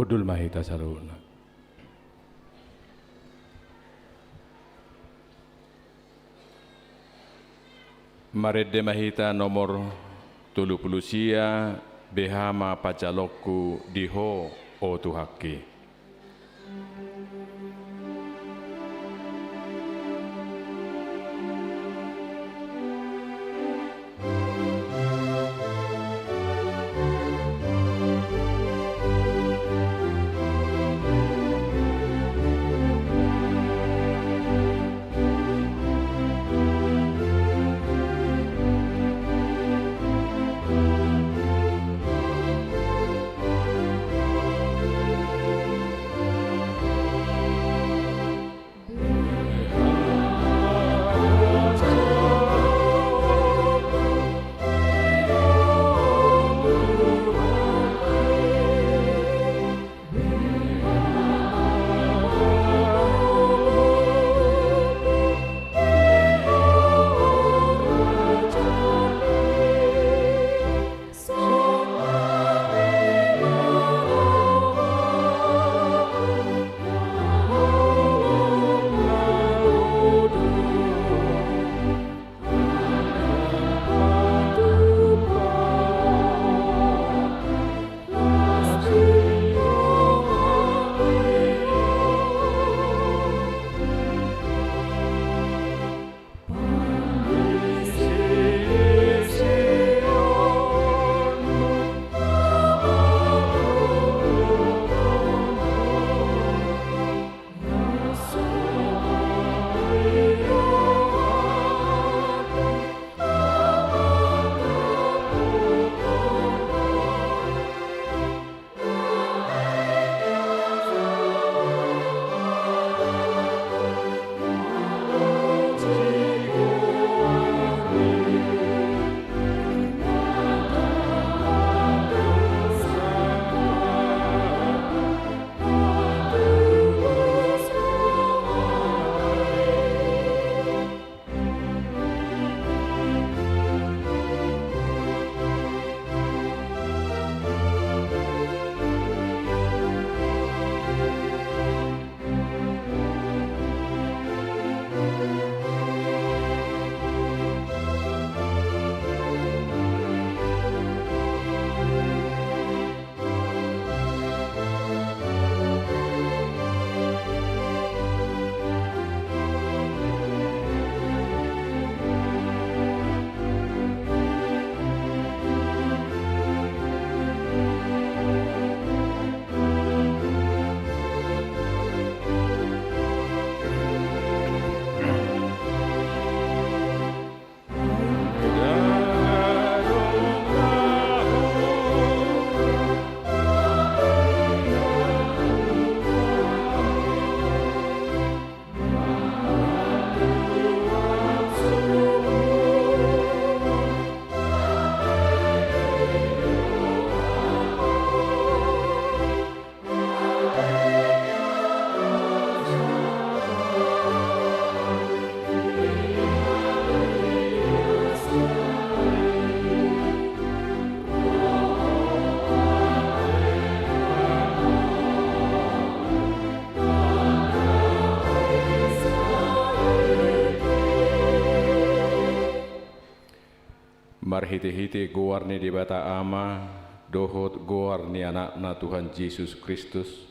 Udul mahita saruna. Maredde mahita nomor 30 sia behama pacalokku diho o tuhaki. Marhite-hite goarni di bata ama, dohot goarni anakna Tuhan Yesus Kristus,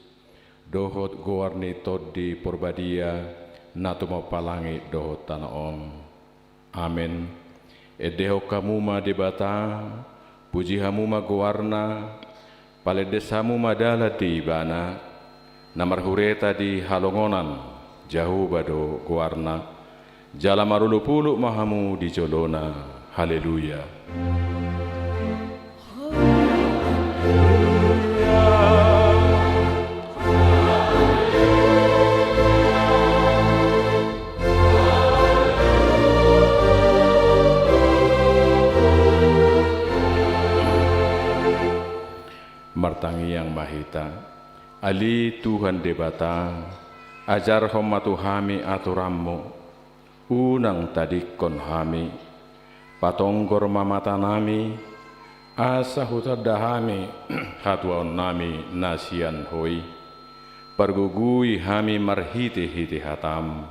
dohot goarni todi porbadia, natuma palangi dohot tanah om. Amin. Edeho kamuma di bata, puji hamuma goarna, paledesamu madala di bana, namar hureta di halongonan, jauh bado goarna, jala marulu-pulu mahamu di jolona. Haleluya. Martangi yang mahita, Ali Tuhan debata, ajar homatu hami aturammu, unang tadikon hami, patonggor mamata nami, Asa huta dahami hatuan nami nasian hoi, pergugui hami marhiti-hiti hatam,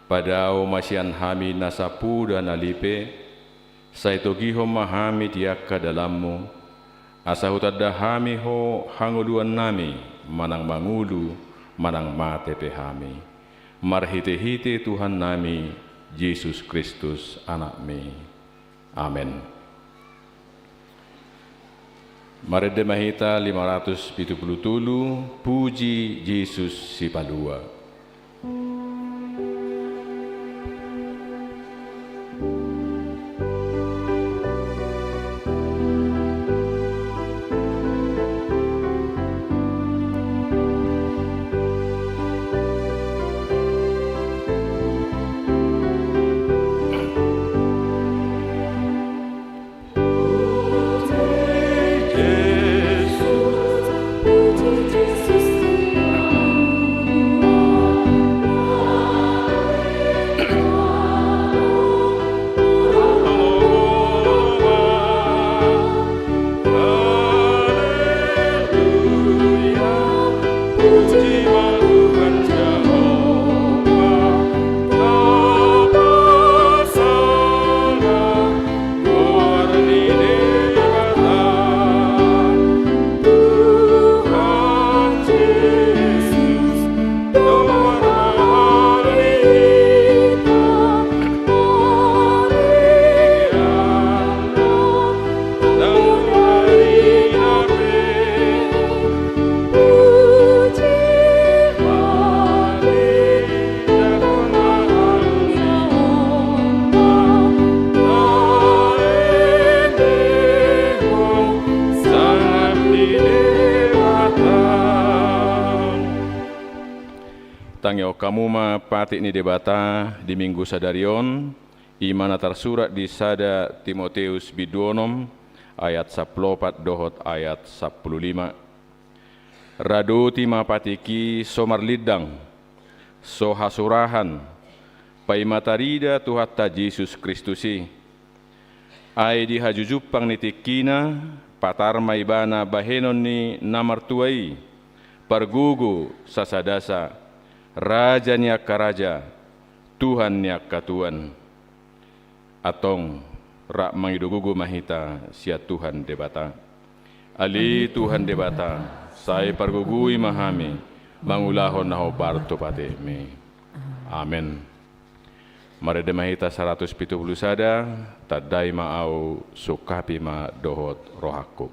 padao masian hami nasapu dan nalipe, saitogiho mahami tiaka dalammu, asa huta dahami ho hanguduan nami, manang mangulu, manang mate pehami, marhiti-hiti Tuhan nami, Yesus Kristus anakmi. Amin. Marede mahita 577 puji Yesus si Palua. Tangyo kamuma patik ni debata di minggu sadarion, imana tersurat di sada Timoteus biduonom, ayat 14 dohot ayat 15. Rado tima patiki somar lidang, so hasurahan, pai matarida Tuhatta Yesus Kristusi. Ai di hajujupang nitikina, patar maibana bahenon ni namartuai, pergugu sasadasa, Raja niak karaja, Tuhan niak katuan. Atong rak mangidugugu mahita sia Tuhan debata. Ali Tuhan debata, saya pergugui mahami, mangulahon naho barto pateme. Amin. Marede mahita 170 sada, tadai maau sukapi ma dohot rohaku.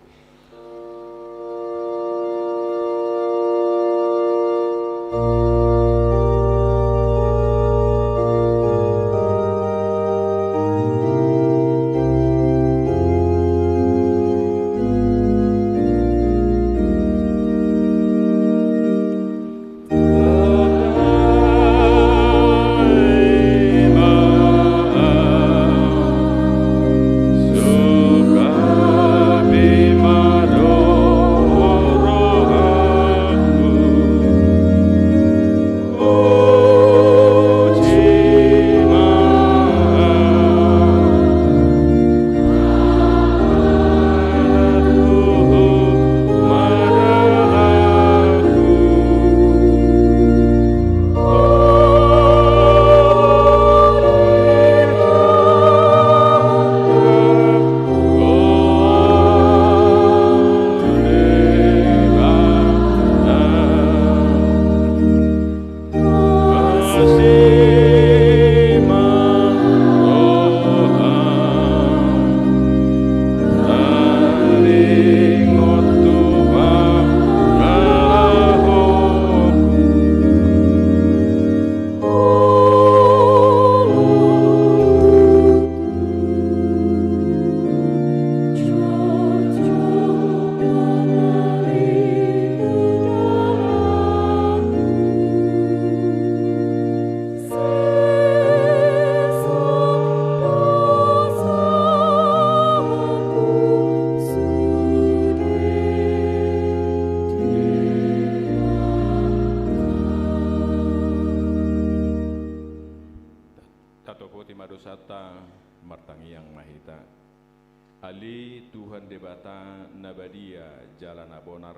Ali Tuhan debata nabadia jalan abonar,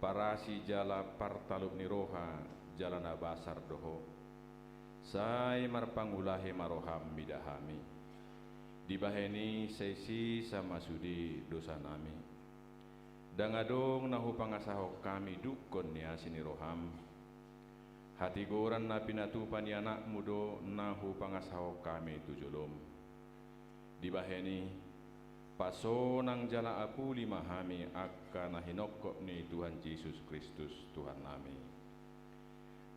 parasi jala partaluk niroha jalan abasar doho, sai marpangulahi maroham midahami, dibaheni sesi sama sudi dosa nami, dangadong nahu pangasahok kami dukon ya siniroham, hati goran na pinatupan anak mudo nahu pangasahok kami tujulom, dibaheni pasonang jala apu limahami akan nahinokok ni Tuhan Yesus Kristus Tuhan nami.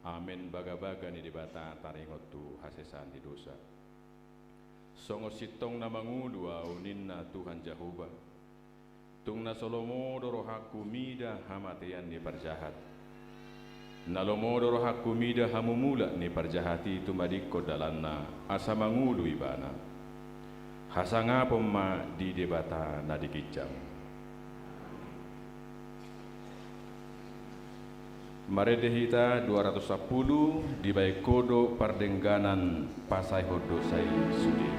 Amin. Baga-baga ni dibata taringot tu hasesan di dosa. Songo sitong na mangudua unin na Tuhan Jehovah. Tung na solomo dorohaku mida hamatian ni parjahat. Nalomo dorohaku mida hamumula ni parjahati tumadiko dalanna asa mangulu ibana. Hasanga pemma di debata nadikicam. Maredehita 210 di Baikodo Pardengganan Pasai Hodo Sai Sudi.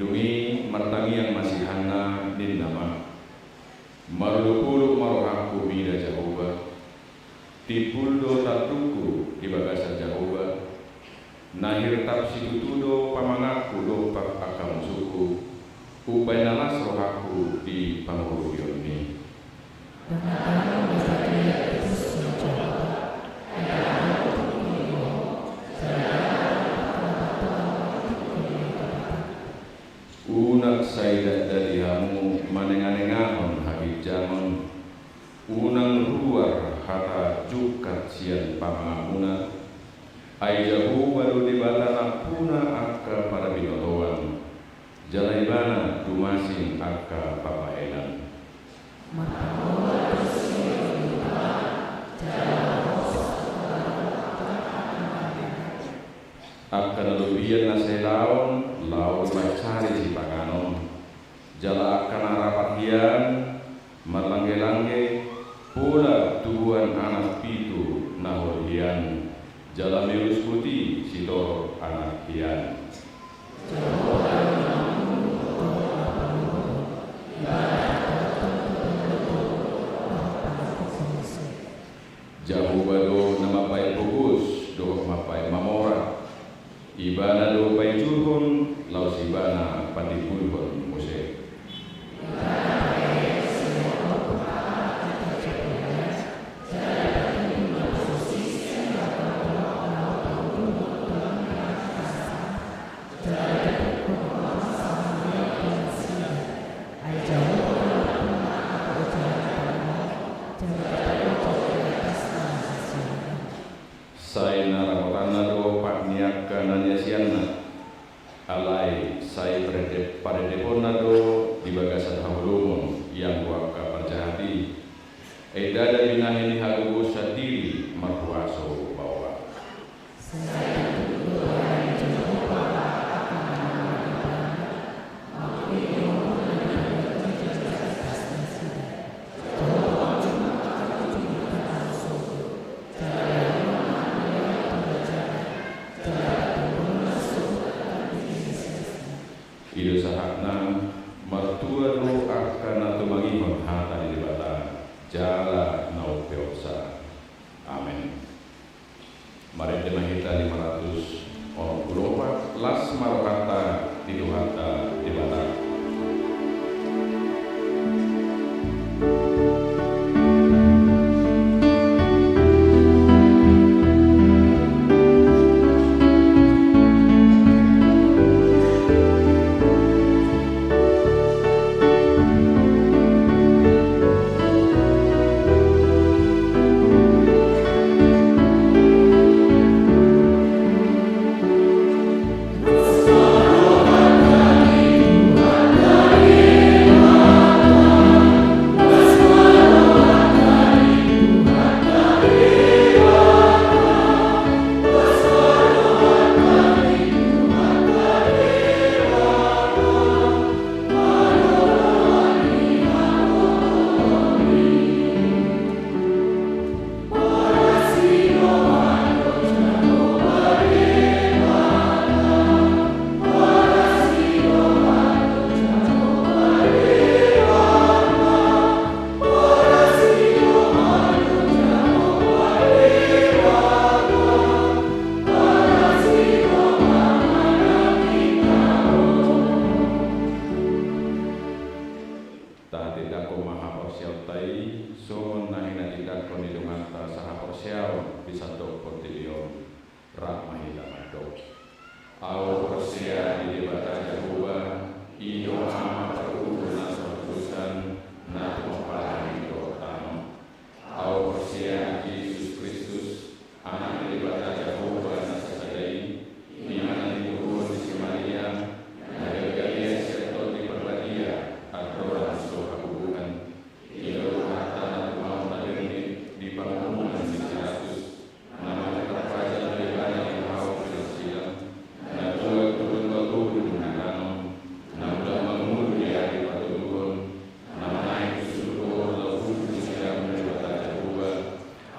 Dungi martangi yang masih hana din nama marulupulu marohaku mida Jehovah tipuldo tatuku di bagasan Jehovah nahir tap situtudo pamangaku lopak akam suku ubay nalas rohaku di panguluyon ni unak saidat dari hamu manenganengahon habib jamon unang luar hata jukat sian pamangamuna aijahu baru dibatana puna akka para binotoan jalaibana dumasing akka papaenan akka nalubian naselaon laut macari si panganon jala akan arapahian malangge-langge pula tubuhan anak pitu naholian jala merus putih si loro anak hian jauh bado pada deponado di bagasan hamulumun yang waka perjahati edada binahini hagugu sadiri marhuaso bawa Ido sahakna martua do akan atau mangimon hata di debata jala nau peosa. Amin. Mari demahita 584 las marokata di duhata debata.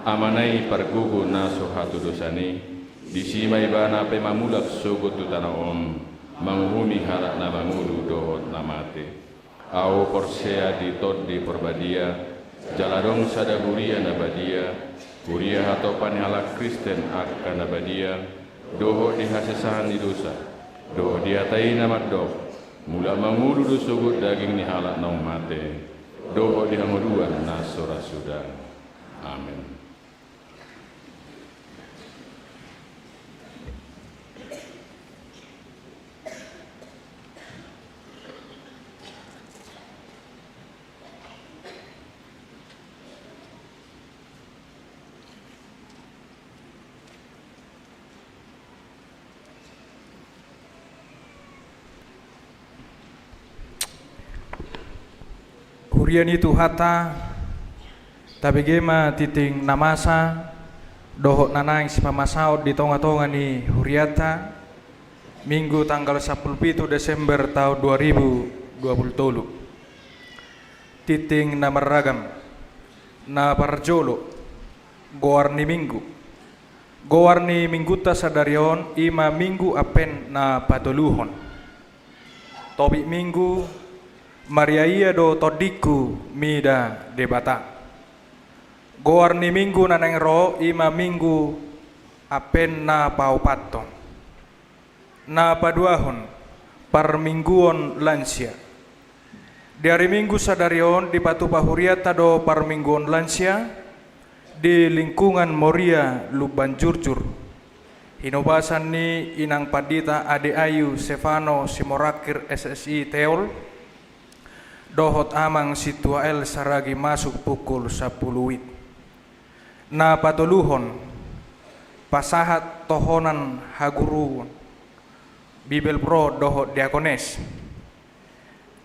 Amanai pergugu naso hatu dosani disimai bana pemamulak sugut tutana menghuni halak nama mudu dohot namate au porsea di tod di perbadia jaladong sada guria nabadia guria hatopan halak Kristen akan nabadia dohot di hasesahan di dosa dohot di hatai nama dok mula mengudu do sugut daging ni halak naum mate dohot di hanguduan naso rasudan. Amin. Hurian itu hata tapi gema titing namasa dohok nanang si pamasaud di tonga-tonga ni huriata Minggu tanggal 17 Desember tahun 2020 titing na maragam na parjolo goarni mingguta sadarion ima minggu apen na patuluhon tobi minggu Mariaia do todiku mida debata goarni minggu naneng ro ima minggu apen na paupaton na paduahon par mingguon lansia dari minggu sadarion di patu pahuriata do par mingguon lansia di lingkungan Moria Luban Jurjur hinobasan ni inang padita Ade Ayu Stefano Simorakir SSI Teol dohot amang situael saragi masuk pukul 10 wit na patuluhon pasahat tohonan haguru Bibel Pro dohot diakones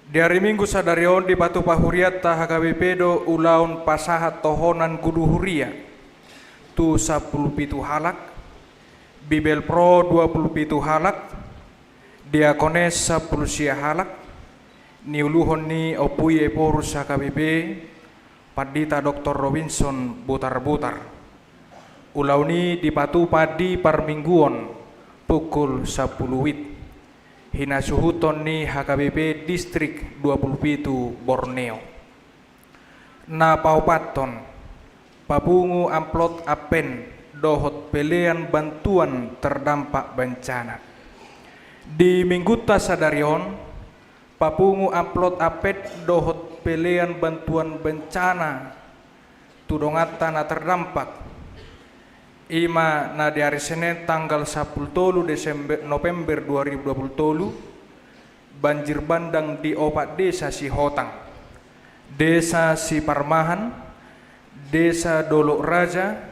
Di hari Minggu sadarion di Batu Pahuriat HKBP do ulaun pasahat tohonan kudu huria tu 10 pitu halak, Bibel Pro 27 halak, Diakones 10 sia halak, niuluhon ni opuye porus HKBP Padita Dr. Robinson butar-butar. Ulauni di Batu Padi Parmingguon pukul 10 wit. Hinasuhuton ni HKBP Distrik 27 Borneo. Na paupaton papungu amplot apen dohot pelean bantuan terdampak bencana. Di Mingguta sadarion papungu amplot apet dohot pelean bantuan bencana tudongata na terdampak. Ima na di hari Senin tanggal 10 November 2020 banjir bandang di 4 desa si Hotang, Desa Si Parmahan, Desa Dolok Raja,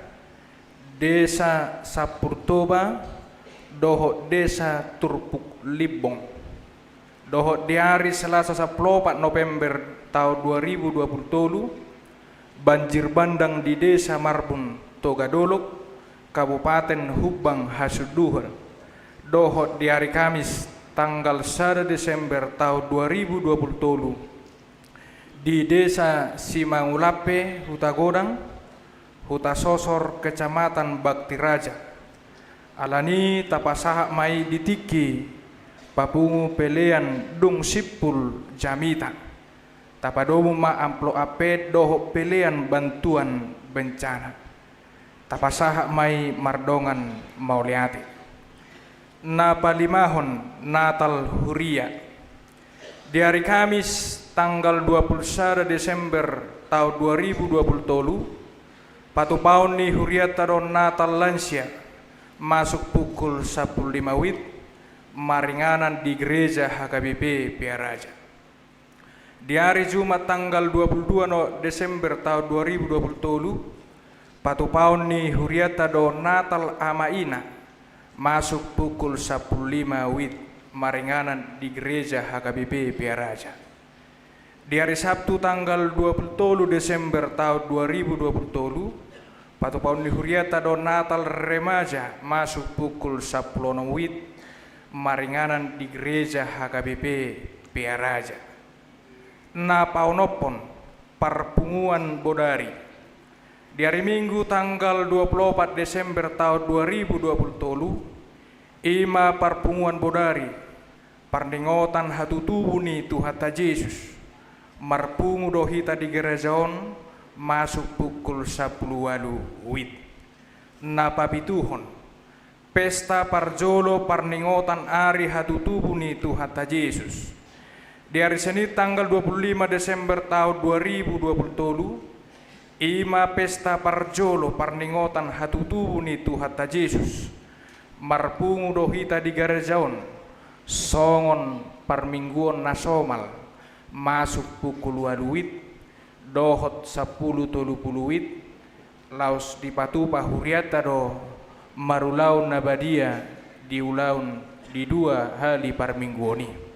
Desa Sapurtoba, dohot Desa Turpuk Libong. Dohot di hari Selasa 4 November tahun 2020 banjir bandang di Desa Marbun Togadolok, Kabupaten Hubang Hasuduhur. Dohot di hari Kamis tanggal 1 Desember tahun 2020 di Desa Simangulape, Huta Godang, Huta Sosor, Kecamatan Bakti Raja. Alani tapasaha mai ditiki papungu pelean dung sipul jamita. Tapadomu ma amplo ape dohot pelean bantuan bencana. Tapasaha mai mardongan mauliati. Na palimahon Natal Huria. Di hari Kamis tanggal 21 Desember tahun 2020 patupaun ni Huriat taron Natal lansia masuk pukul 15 wit maringanan di gereja HKBP Piaraja. Di hari Jumat tanggal 22 Desember tahun 2020 patupaun ni Huriata do Natal Amaina masuk pukul 15 wit maringanan di gereja HKBP Piaraja. Di hari Sabtu tanggal 23 Desember tahun 2020 patupaun ni Huriata do Natal Remaja masuk pukul 10 wit maringanan di gereja HKBP Piaraja. Na paunopon parpunguan bodari. Di hari Minggu tanggal 24 Desember tahun 2020 ima parpunguan bodari parningotan hatutubuni Tuhata Yesus marpungu dohita di gerejaon masuk pukul 10 wit. Na papituhon pesta parjolo parningotan ari hatutubuni Tuhata Yesus. Di hari Senin tanggal 25 Desember tahun 2020 ima pesta parjolo parningotan hatutubuni Tuhata Yesus marpungu dohita di gerejaon songon parmingguon nasomal masuk pukul 8 wit dohot 10 wit laus di Patupa Huriata do marulaun nabadia di ulaun di 2 hari parmingguoni.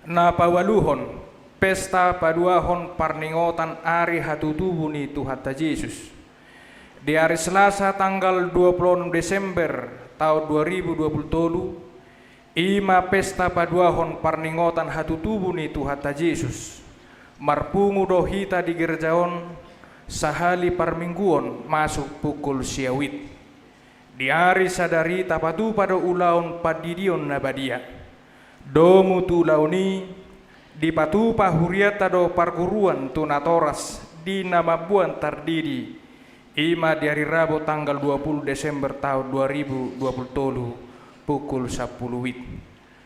Na pawaluhon pesta paduahon parningotan ari hatutubuni Tuhata Yesus. Di hari Selasa tanggal 26 Desember tahun 2020 ima pesta paduahon parningotan hatutubuni Tuhata Yesus marpungu dohita di gerejaon sahali parmingguon masuk pukul siawit. Di hari sadari tapatu pada ulaun padidion nabadia domu tu launi di Patupa Huriata do parguruan tunatoras di nama buan tardiri ima di hari Rabu tanggal 20 Desember tahun 2020 pukul 10 wit.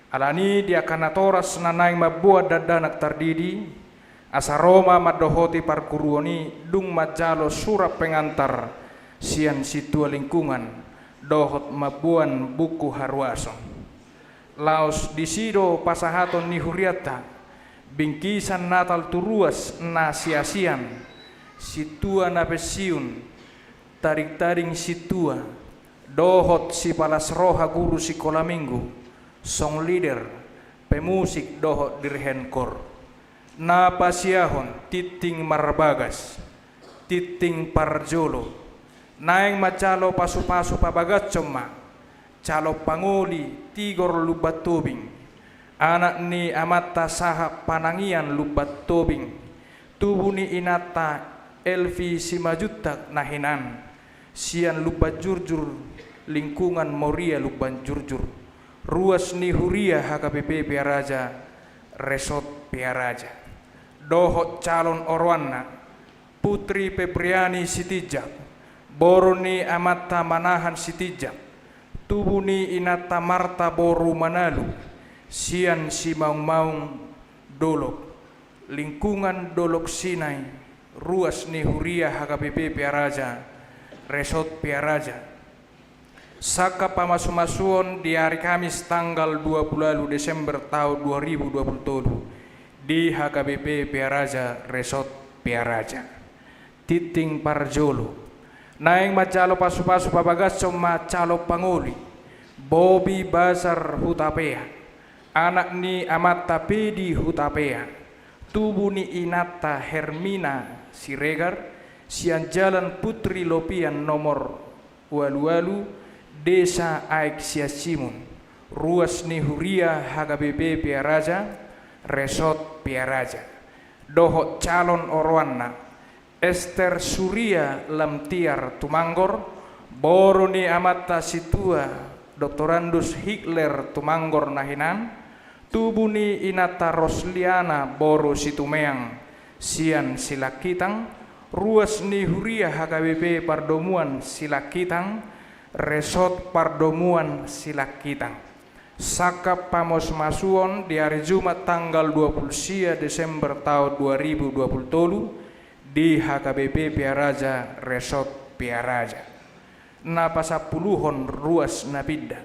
Alani dia kanatoras nanai mabuat dadanak tardiri asaroma madohoti parguruani dung majalo surat pengantar sian situa lingkungan dohot mabuan buku harwason. Laos disido pasahaton ni Huriata bingkisan Natal turuas na sia-sian situa na pesiun tarik-taring situa dohot si palas roha guru sekolah minggu song leader pemusik doho dirhenkor. Napasiahon titing marbagas, titing parjolo, naeng macalo pasu-pasu pabagat coma, calo pangoli tigor lubat tobing, anak ni amata saha panangian lubat tobing, tubuh ni inata elvi simajutak nahinan, sian lubat jurjur lingkungan moria luban jurjur, ruas ni huria HKBP Piaraja, resort Piaraja. Doho calon orwana Putri Febriani Sitijak, Boroni Amata Manahan Sitijak, Tubuni Inata Marta Boru Manalu, Sian Simaung-maung Dolok, lingkungan Dolok Sinai, ruas ni Huria HKBP Piaraja, resort Piaraja. Saka pamasumasuon di hari Kamis tanggal 20 Desember tahun 2027 di HKBP Piaraja Resort Piaraja. Titing Parjolo, naeng macalo pasu-pasu pabagas coma calo pangoli, Bobby Bazar Hutapea, anak ni Amata Pedi Hutapea, tubuh ni Inata Hermina Siregar, sian jalan Putri Lopian nomor walu-walu, Desa Aik Siasimun, ruas ni Huria HKBP Piaraja, Resort Piaraja. Doho calon orwana Esther Surya Lamtiar Tumanggor, Boroni Amata Situa Doktorandus Hitler Tumanggor Nahinan, Tubuni Inata Rosliana Boro Situmeang, Sian Silakitang, ruas ni Huria HKBP Pardomuan Silakitang, Resort Pardomuan Silakitang. Saka pamos masuon di hari Jumat tanggal 20 Desember tahun 2027 di HKBP Piaraja Resort Piaraja. Napasapuluhon ruas napidda.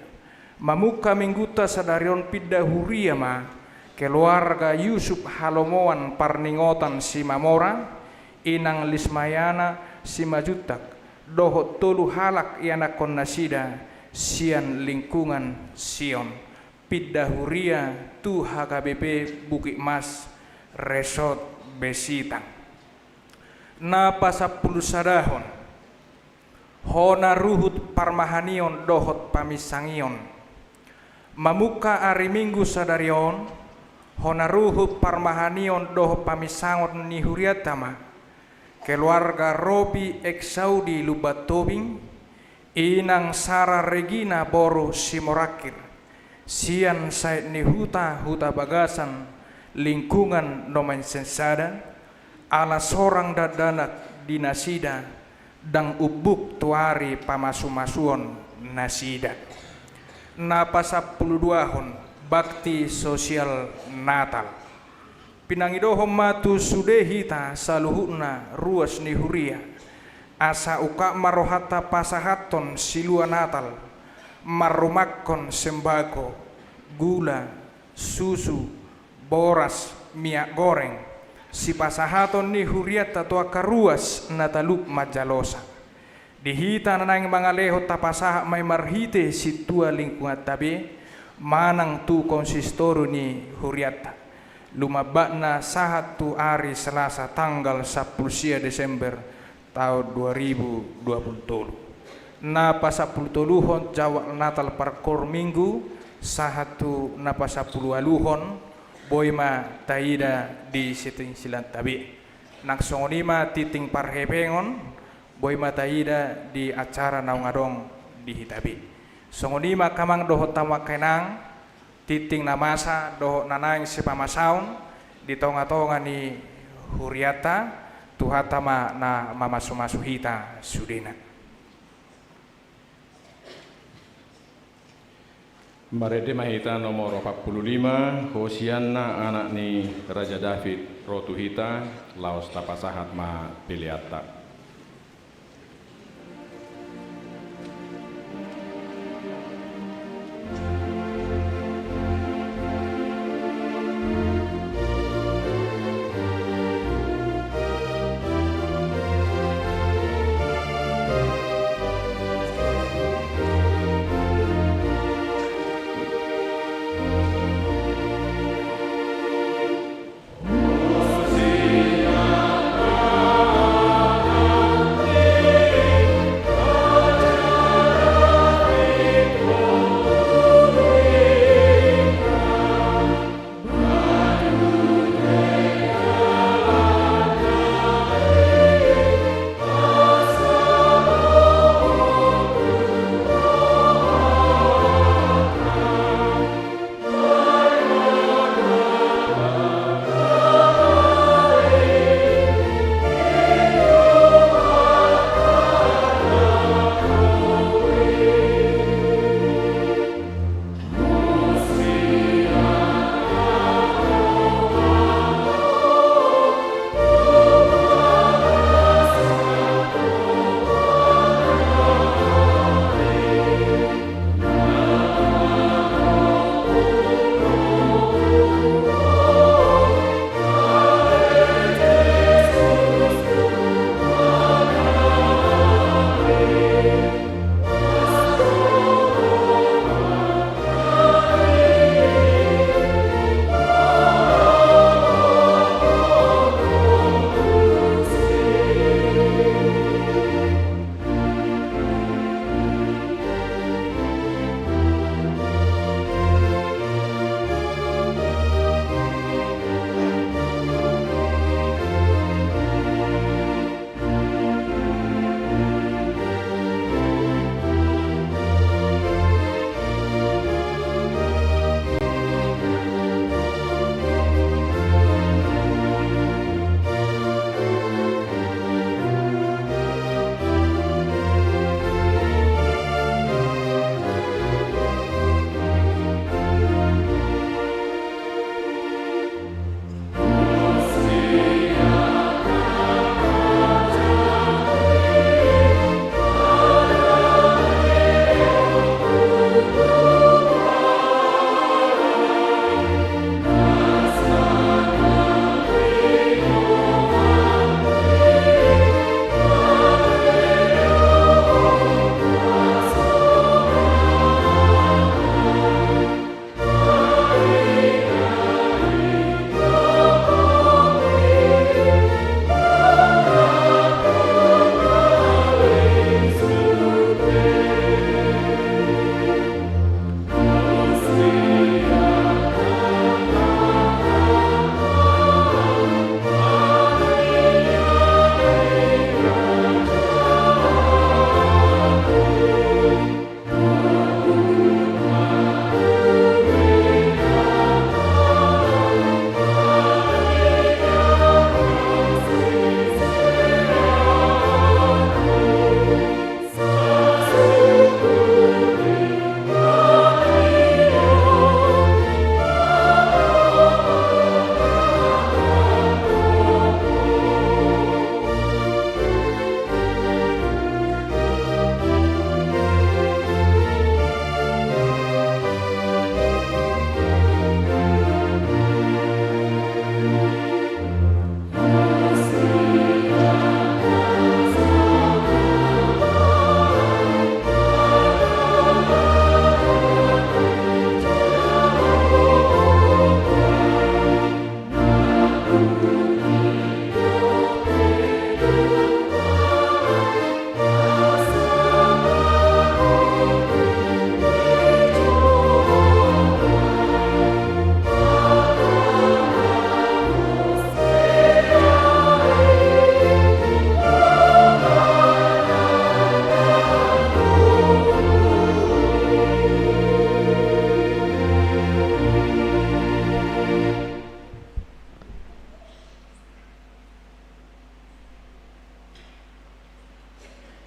Mamuka mingguta sadarion pidda huriama keluarga Yusuf Halomoan Parningotan Simamora, Inang Lismayana Simajutak, doho tolu halak yana konnasida, sian lingkungan Sion. Pidda Huria tu HKBP Bukit Mas Resort Besitang. Napasapuluh sadahon hona ruhut parmahanion dohot pamisangion. Mamuka ari Minggu sadarion hona ruhut parmahanion dohot pamisangon ni Huriatama, keluarga Robi Eksaudi Lubat Tobing, Inang Sara Regina Boro Simorakir, sian Said ni Huta Bagasan, lingkungan Nomen Sensada, ala sorang dadanak dinasida, dang ubuk tuari pamasumasuon nasida. Napasapuluduahon bakti sosial Natal. Pinangidohom matu sudehita saluhuna ruas ni Huria, asa uka marohata pasahaton silua Natal, marumakon sembako, gula, susu, boras, minyak goreng, si pasahaton ni Huriata tua karuas nataluk majalosa. Dihita nanang mga leho tapasaha may marhite si tua lingkungan tabi, manang tu konsistoro ni Huriata. Lumaba na sahat tu ari Selasa tanggal 10 Desember tahun 2020. Napasapuluhon Jawa Natal parkor Minggu sahatu napasapulualuhon boyma taida di siting silan tabi. Naksongonima titing parhepengon boyma taida di acara naungadong di hitabi. Songonima kamang doho tamak kenang titing namasa doho nanang si pamasaun di tonga-tonga ni Huriata tuhatama na mamasumasuhita sudina. Marede Mahita nomor 45 Hosianna anak ni Raja David Rotuhita Laos Tapasahat Ma Piliata.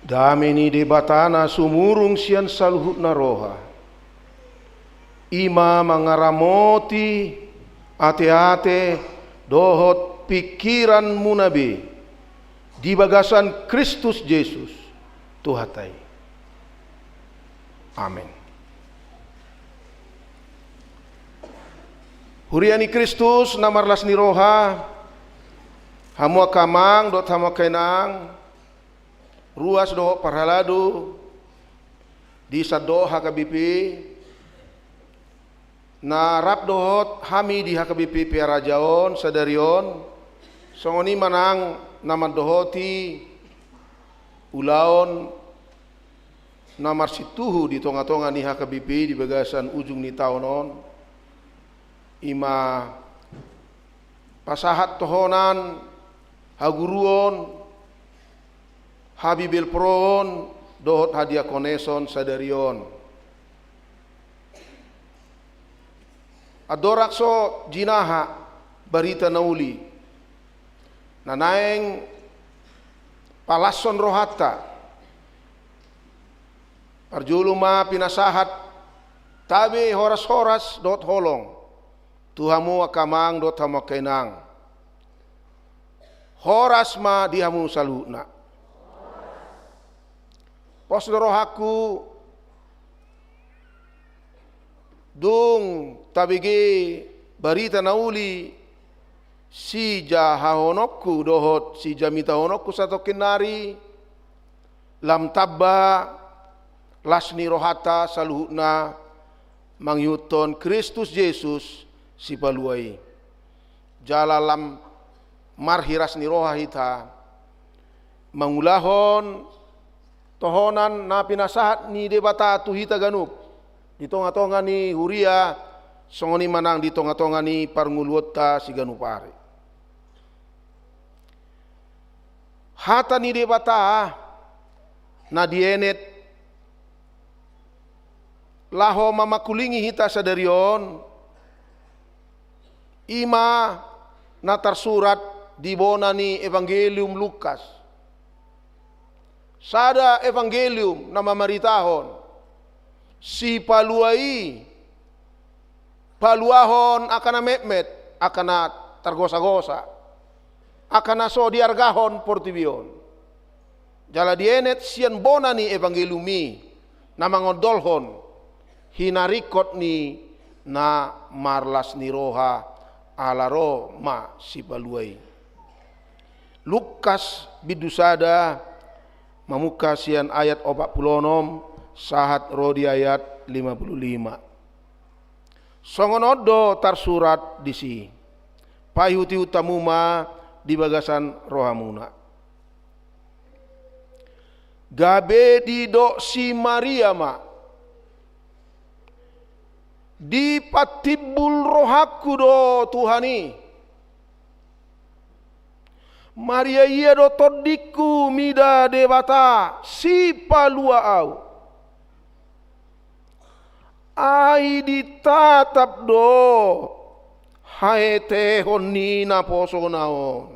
Damini debatana sumurung sian saluhutna roha. Ima mangaramoti ate-ate dohot pikiran munabi di bagasan Kristus Yesus Tuhatai. Amin. Huriani Kristus namarlas ni roha hamua kamang dot hamua kainang ruas do parhaladu di sado hakabipi na rap dohot hami di hakabipi piarajaon sadarion songoni manang nama dohoti ulaon namar situhu di tonga-tonga ni hakabipi di bagasan ujung ni taonon ima pasahat tohonan haguruon habibil proon dohot hadiah koneson sadarion adorakso jinaha barita nauli nanaeng palason rohata parjuluma pinasahat tabi horas-horas dot holong tuhamu akamang dot hamu kainang horas ma dihamu saluna pos rohaku dung tabigi barita nauli si jahahonokku dohot si jamita honokku satu kinari lam tabba lasni rohata saluhna mangyuton Kristus Yesus si paluai jalalam marhiras ni roha hita mangulahon tohonan na pinasahat ni debata tuhita ganup di tonga-tonga ni huria songoni manang di tonga-tonga ni parnguluota si ganupare hata ni debata na dienet laho mamakulingi hita sadarion ima na tersurat di bona ni Evangelium Lukas sada evangelium na mamaritahon si paluai paluahon akana mepmet akana tergosa-gosa akana so diargahon portibion jala dienet sian bona ni evangeliumi na mangodolhon hinarikot ni na marlas ni roha alaro ma si paluai Lukas bidusada mamuka sian ayat 46 sahat rodi ayat 55 songonodo tarsurat disi payuti utamuma di bagasan rohamuna gabe di do si Maria ma di patibul rohaku do Tuhani Maria iya do todiku mida debata si palua au ai ditatap do haete honina poso naon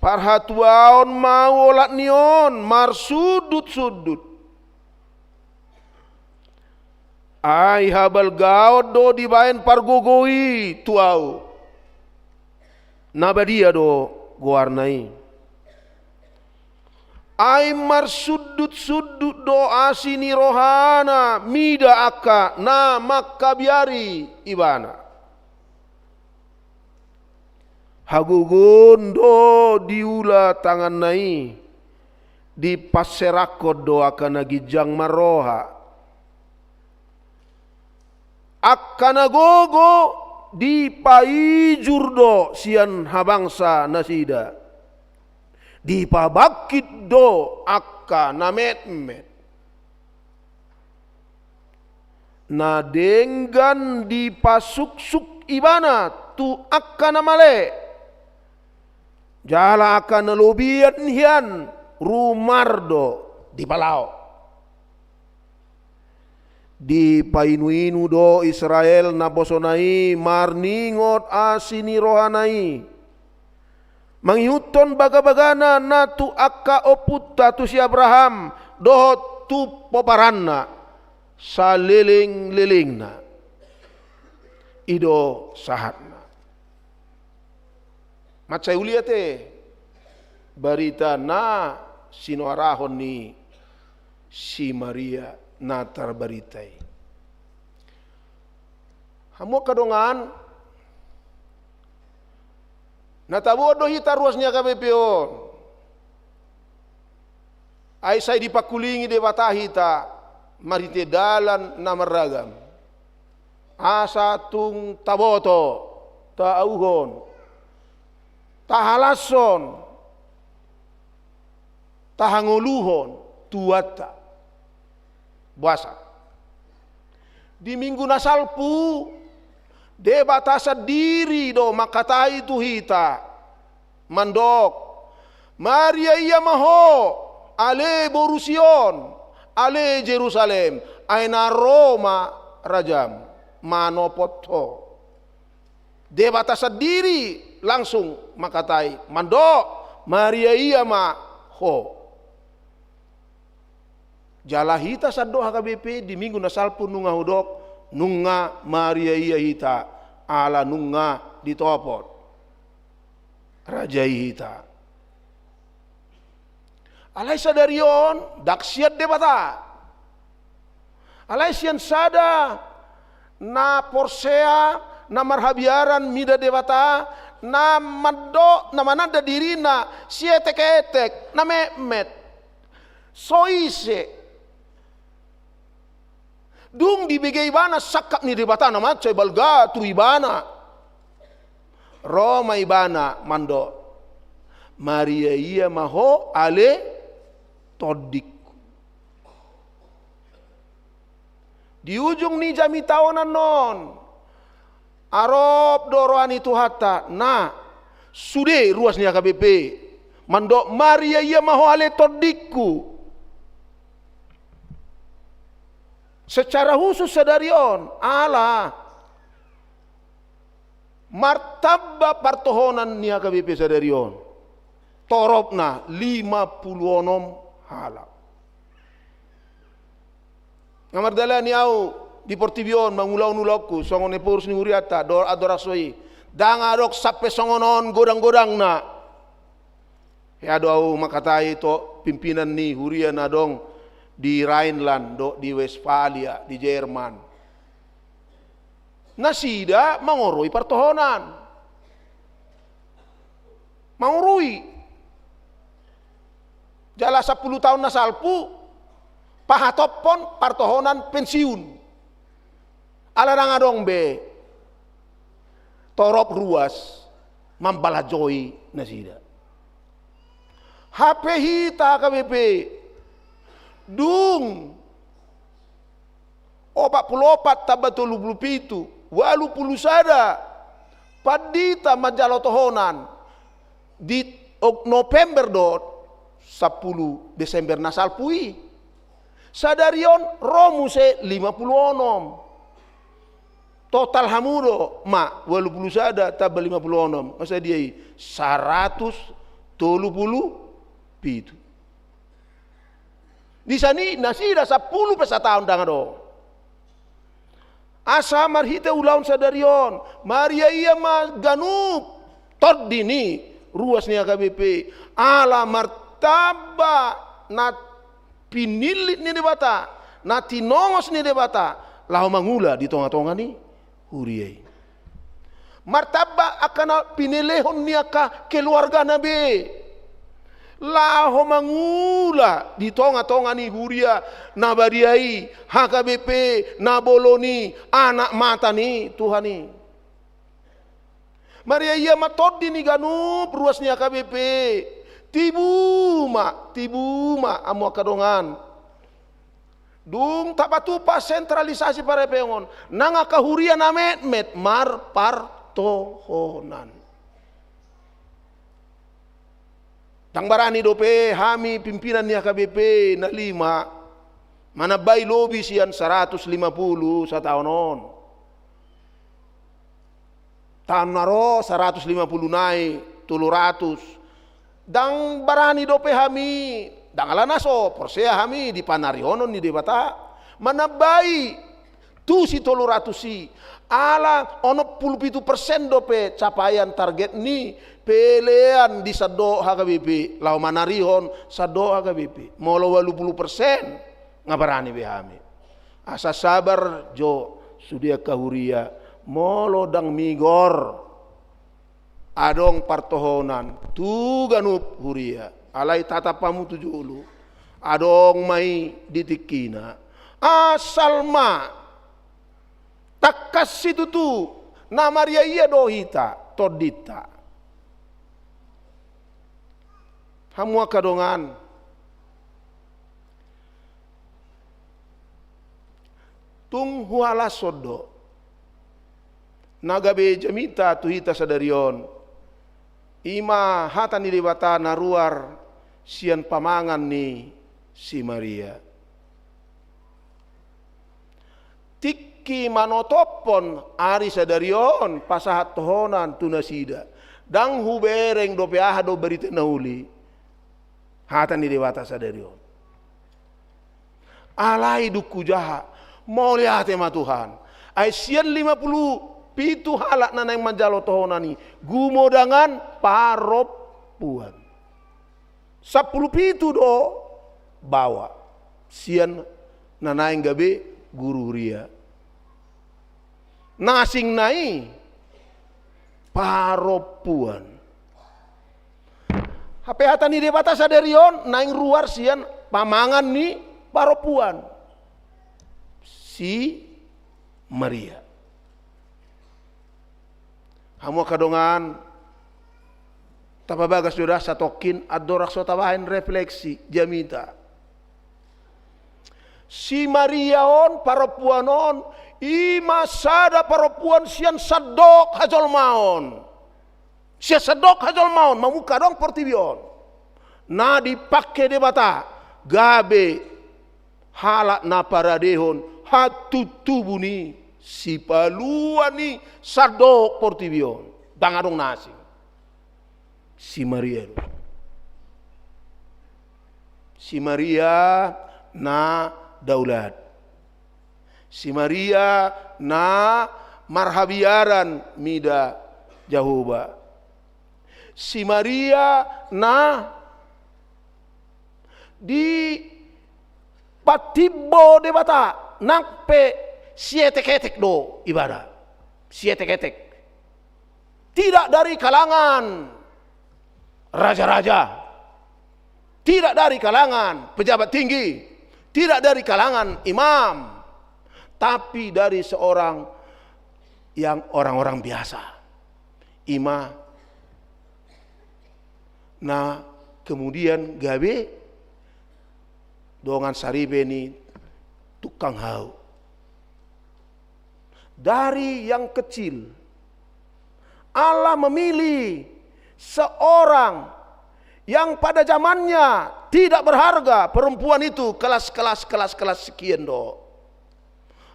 parhatuaon mau olat nion mar sudut-sudut ai habal gaod do dibaen pargogoi tuau nabadia do goarnai ai mar sudut-sudut do asini rohana mida aka na makabiari ibana hagugun do diula tangan nai di paserakod do akan nagijang maroha akana gogo di paijur do sian habangsa nasida di pabakit do akka namet-met na denggan di pasuksuk ibana tu akka namale jala akka nalobian hian rumardo di palau di painuinu do Israel na bosonai marningot asini rohanai Mangihuton baga-bagana na tu akka oputta tu si Abraham doho tu poparanna sa leling-lelingna ido sahatna. Macai uliate barita na sinuarahon ni si Maria na tarbaritai. Hamo kadongan natabodo hita ruasnya KBPO. Ay say dipakulingi de batahita marite dalan na maragam. Asa tung taboto tauhon tahalason tahanguluhon tuata buasa. Di minggu nasalpu de batasa diri do makatai tu hita mandok Maria iya maho ale Borusion ale Jerusalem aina Roma rajam manopoto de batasa diri langsung makatai mandok Maria iya maho jalahita saddo HKBP di minggu nasalpu nunga hudok nunga Maria iya hita ala nunga ditopot raja hita alai sadarion daksiat debata alai sian sada na porsea na marhabiaran mida debata na maddo na manada dirina sietek-etek na memet soise dung dibigay ibana sakap ni debata na macay balga tu ibana Roma ibana mando Maria iya maho ale todik di ujung ni jami tahunan non arop doroan itu hatta na sude ruasnya KBP mando Maria iya maho ale todikku. Secara khusus sadarion ala martaba partohonan ni HKBP sadarion toropna 56 halak. Ngamardala ni au di Portibion mangulaw-nulawku songon epurs ni Uriata dor adorasoi dangadok sape songonon godang-godang na ya do makatai to pimpinan ni Huria na dong di Rhineland, di Westphalia, di Jerman. Nasida mangoroi partohonan. Mangoroi. Jala 10 tahun nasalpu, pahatopon partohonan pensiun. Alarang adong be. Torop ruas, mambalajoi nasida. HP hita KBP. Dung 44 tabatul 27 80 sada padita majalotohonan di November dot 10 Desember nasal pui sadarion romuse 56 total hamudo ma 80 sada tabal 56 masa dia 130 pitu di sini nasida 10 tahun dangado. Asa marhita ulaun sadarion. Maria iya ganub tordini ruasnya KBP. Ala martaba na pinilit ni debata. Na tinongos ni debata. Lahu mangula di tonga-tonga ni huriyay. Martaba akan pinilehon niya ka keluarga nabi. Laho mangula di tonga-tonga ni Huria na bariai HKBP na boloni anak mata ni Tuhan ni Maria iya matodi ni ganup ruasnya HKBP tibuma amo kadongan dung tapatupa sentralisasi para pengon nanga kahuria na met mar partohonan. Tang barani dope hami pimpinan ni HKBP na 5 manabay lobi siyan 150 sa taonon. Tahun naro 150 nai 300. Dang barani dope hami, dang ala naso, persea hami di panarionon ni debata, manabai tu si 300 si, ala ono 17% dope capaian target ni, pelean di sado HKBP, lau manarihon sado HKBP, molo 80% ngabarani be hami. Asa sabar jo sudia kahuria, molo dang migor. Adong partohonan tu ganup huria alai tatapamu tuju ulu adong mai ditikina asal ma takas situ tu namaria iya dohita todita hamua kadongan tung huala sodo nagabe jamita tuhita sadarion ima hata ni debata naruar sian pamangan ni si Maria. Tiki manotopon ari sadarion pasahat tohonan tunasida. Dang hubereng dope do berita nauli. Hata ni debata sadarion. Alai duku jaha. Mau lihat ma Tuhan. Ai sian 50 pitu halak na nang manjalo tohonani gumodangan paropuan 10 pitu do bawa sian na naing gabe guru ria nasing nai paropuan hape hatani de batas sadarion naing ruar sian pamangan ni paropuan si Maria. Hamu kadongan tapabagas sudah satokin adorak sotawahin refleksi jamita. Si Maria on paropuan on ima sada paropuan sian sadok hajol maon. Sia sadok hajol maon mamuka dong portibion. Na dipake debata gabe halak na paradehon hatu tubuni. Si paluan ni sadok portibion dangadong nasi si Maria na daulat si Maria na marhabiaran mida Jahoba si Maria na di patibo debata nakpe siete ketek do ibadah siete ketek tidak dari kalangan raja-raja tidak dari kalangan pejabat tinggi tidak dari kalangan imam tapi dari seorang yang orang-orang biasa ima nah kemudian gabe dongan saribe ni tukang hau dari yang kecil Allah memilih seorang yang pada zamannya tidak berharga perempuan itu kelas sekian do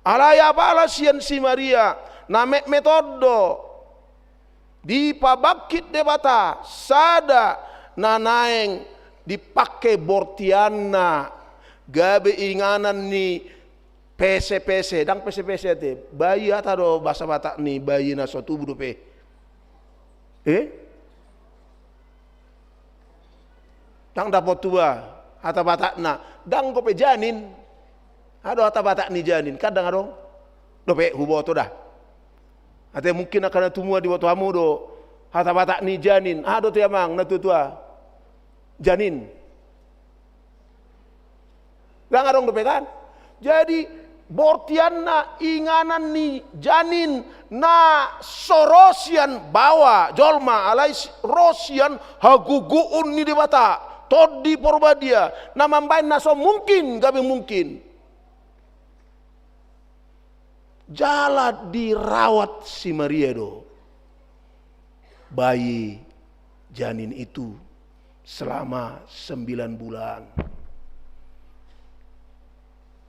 alaya bala sian si Maria namek metodo di pabakit debata sada nanaeng dipakai bortiana gabe inganan ni PC dang PC te bayi atado bahasa Batak ni bayi na suatu budu pe dang dapat tua hata Batak na dang kope janin ado hata Batak ni janin kadang ado dope hubo to dah ate mungkin akan tumua di waktu hamu do hata Batak ni janin ado tu yamang na tua janin dang adong dope kan jadi bortianna inganan ni janin na sorosian bawa jolma alai rosian haguguun ni debata todi porbadia na mambain naso mungkin gabe mungkin jala dirawat si Maria do bayi janin itu selama 9 bulan.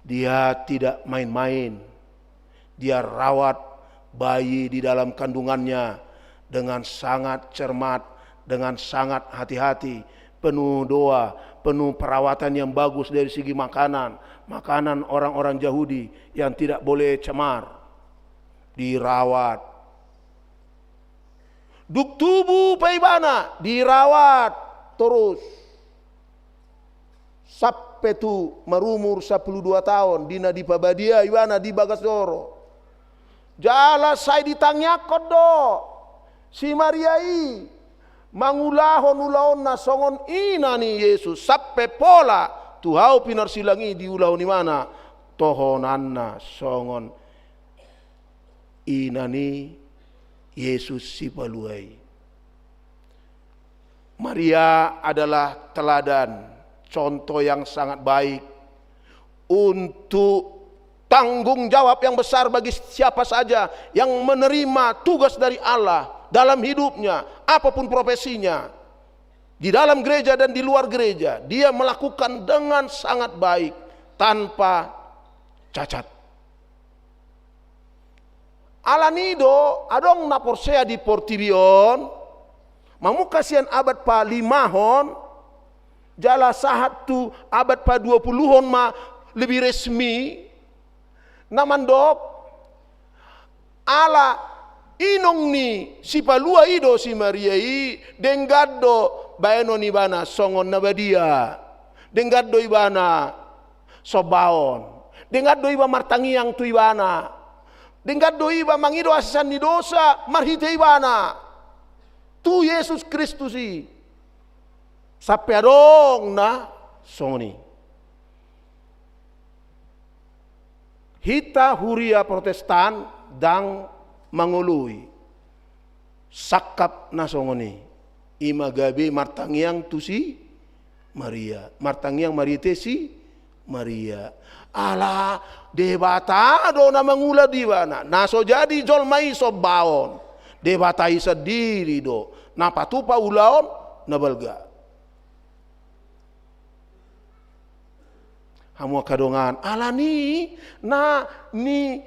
Dia tidak main-main. Dia rawat bayi di dalam kandungannya dengan sangat cermat dengan sangat hati-hati, penuh doa, penuh perawatan yang bagus dari segi makanan orang-orang Yahudi yang tidak boleh cemar, dirawat. Duk tubuh paibana dirawat terus sampai tu merumur 12 tahun dina di Pabadia ibana di Bagasdoro. Jala saya ditanyakot do si Mariai mangulahon ulaon na songon ina ni Yesus sampai pola tuhau pinar silangi di ulahon mana tohonanna songon ina ni Yesus si paluai. Maria adalah teladan, contoh yang sangat baik untuk tanggung jawab yang besar bagi siapa saja yang menerima tugas dari Allah dalam hidupnya, apapun profesinya, di dalam gereja dan di luar gereja, dia melakukan dengan sangat baik tanpa cacat. Alanido adong na porsea di portibion, mamu kasihan abad pa 5-hon, jala sahat tu abad pa 20-hon ma lebih resmi, namandok ala inong ni si palua ido si Mariai dengaddo baeno ni bana songon nabadia, dengaddo ibana sobaon, dengaddo iba martangiang tu ibana, dengaddo iba mangido asisan ni dosa marhite ibana tu Yesus Kristus i sampai adong na songoni. Hita huria Protestan dang mangului sakap nasongoni imagabe martangiang tu si Maria, martangiang marite si Maria. Ala debata do na mangula diwana naso jadi jolmai sobaon debatai sendiri do na patupa ulaon na balga. Hamu kadongan alani na ni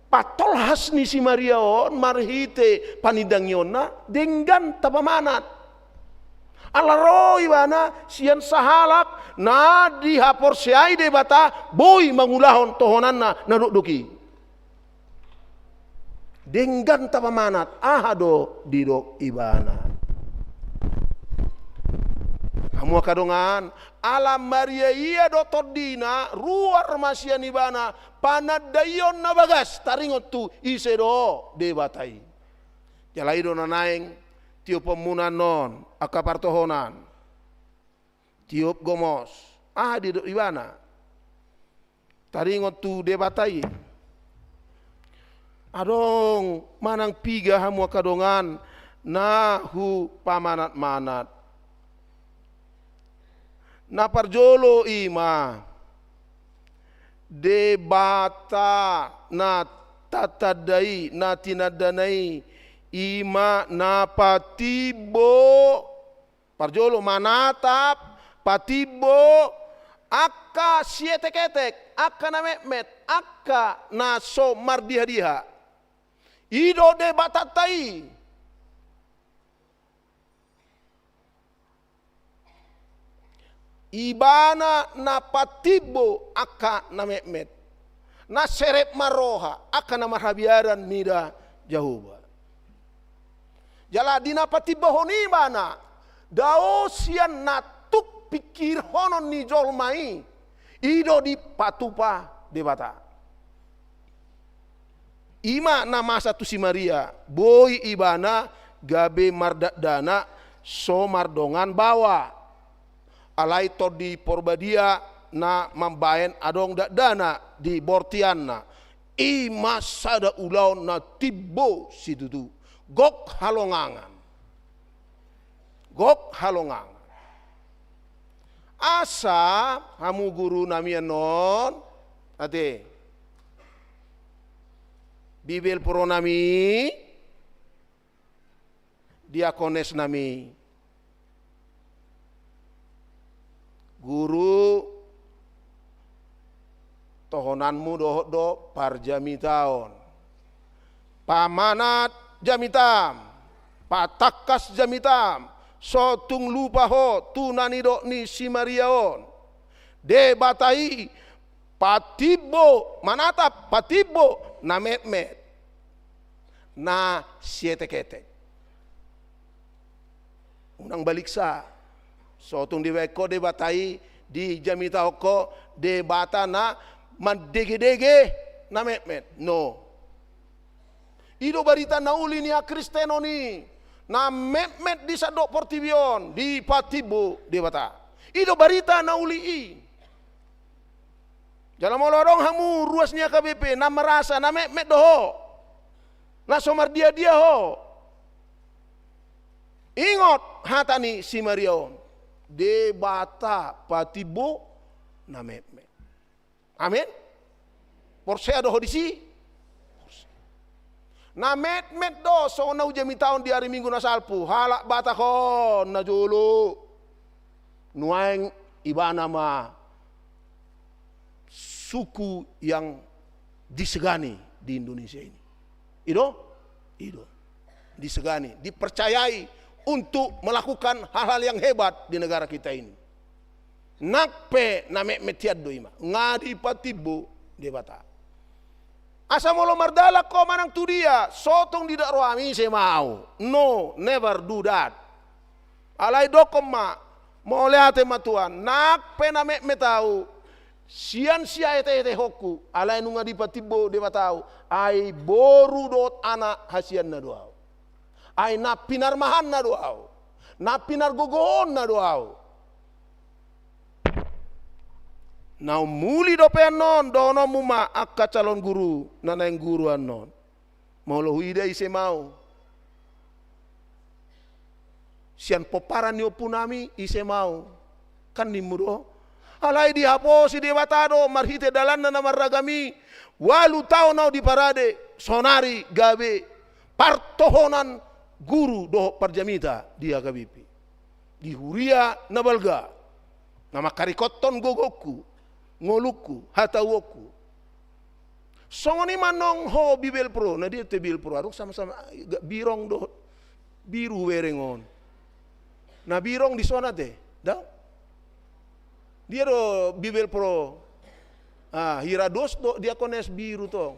patolhas ni si Maria on marhite panidangyon na denggan tapamanat alaroi bana sian sahalak na dihapor siai debata boy mangulahon tohonan na naduduki denggan tapamanat ahado didok ibana. Hamu kadongan alam Maria iya dotor dina ruar masian ibana panadayon na bagas taringot tu isedo debatai jalai do na naeng tiup pemunan non akapartohonan tiup gomos di do ibana taringot tu debatai adong manang piga hamu kadongan na hu pamanat-manat na parjolo ima debata na tatadai na tinadanai ima na patibo parjolo manatap patibo akka sietek-etek akka na mehmet akka na so mardiha-diha ido debata tai ibana na patibo aka na mehmet na serep maroha aka na marhabiaran mida jahuba jala dina patibo honi bana daosian na tuk pikir honon ni jolmai ido di patupa debata ima na masa tu si Maria boy ibana gabe mardadana so mardongan bawa alai to di porbadia na mambaen adong dana di bortianna i masada ulaon na tibbo sidudu gok halongangan asa hamu guru namian non ate bibel pro nami diakones nami guru tohonanmu do parjamitaon pamanat jamitam patakas jamitam so tung lupa ho tu nanido ni si Mariaon de batai patibo manata patibo na met na siete kete unang balik sa so tung diweko de batai di jamita hoko de bata na mandege-dege na met no ido barita na uli ni a Kristeno ni na met di sadok portibion di patibo de bata ido barita na uli i jalan molorong hamu ruasnya KBP na merasa na met doho na somar dia ho ingot hatani si Mariaon de bata patibo na met amin porsea doho di si na met do so na ujami taon di hari Minggu na salpu halak bata ko na jolo nuaing iba nama suku yang disegani di Indonesia ini ido disegani dipercayai untuk melakukan hal-hal yang hebat di negara kita ini nakpe na met tiad do ima ngadi patibo de bata asa molo mardala ko manang tu dia sotong tidak roami se mau no never do that alai dokom ma mo leate matuan nak pena me tau sian sia ete hoku alai nunga di patibo de batau ai boru dot ana hasian na doau ai na pinar mahan na doau na pinar gogoon na doau now muli do penon dono muma akka calon guru nanang guru anon maulo huida ise mau sian poparan yo punami ise mau kan nimuro alai di hapo si de batado marhite dalan na marragami walu tao nau di parade sonari gabe partohonan guru do parjamita dia kabipi di huria nabalga nama karikoton gogoku ngoluku hatawoku songoni manong ho bibel pro na dia te bil pro aruk sama-sama birong do biru werengon na birong di sona te da dia do bibel pro hirados do dia kones biru to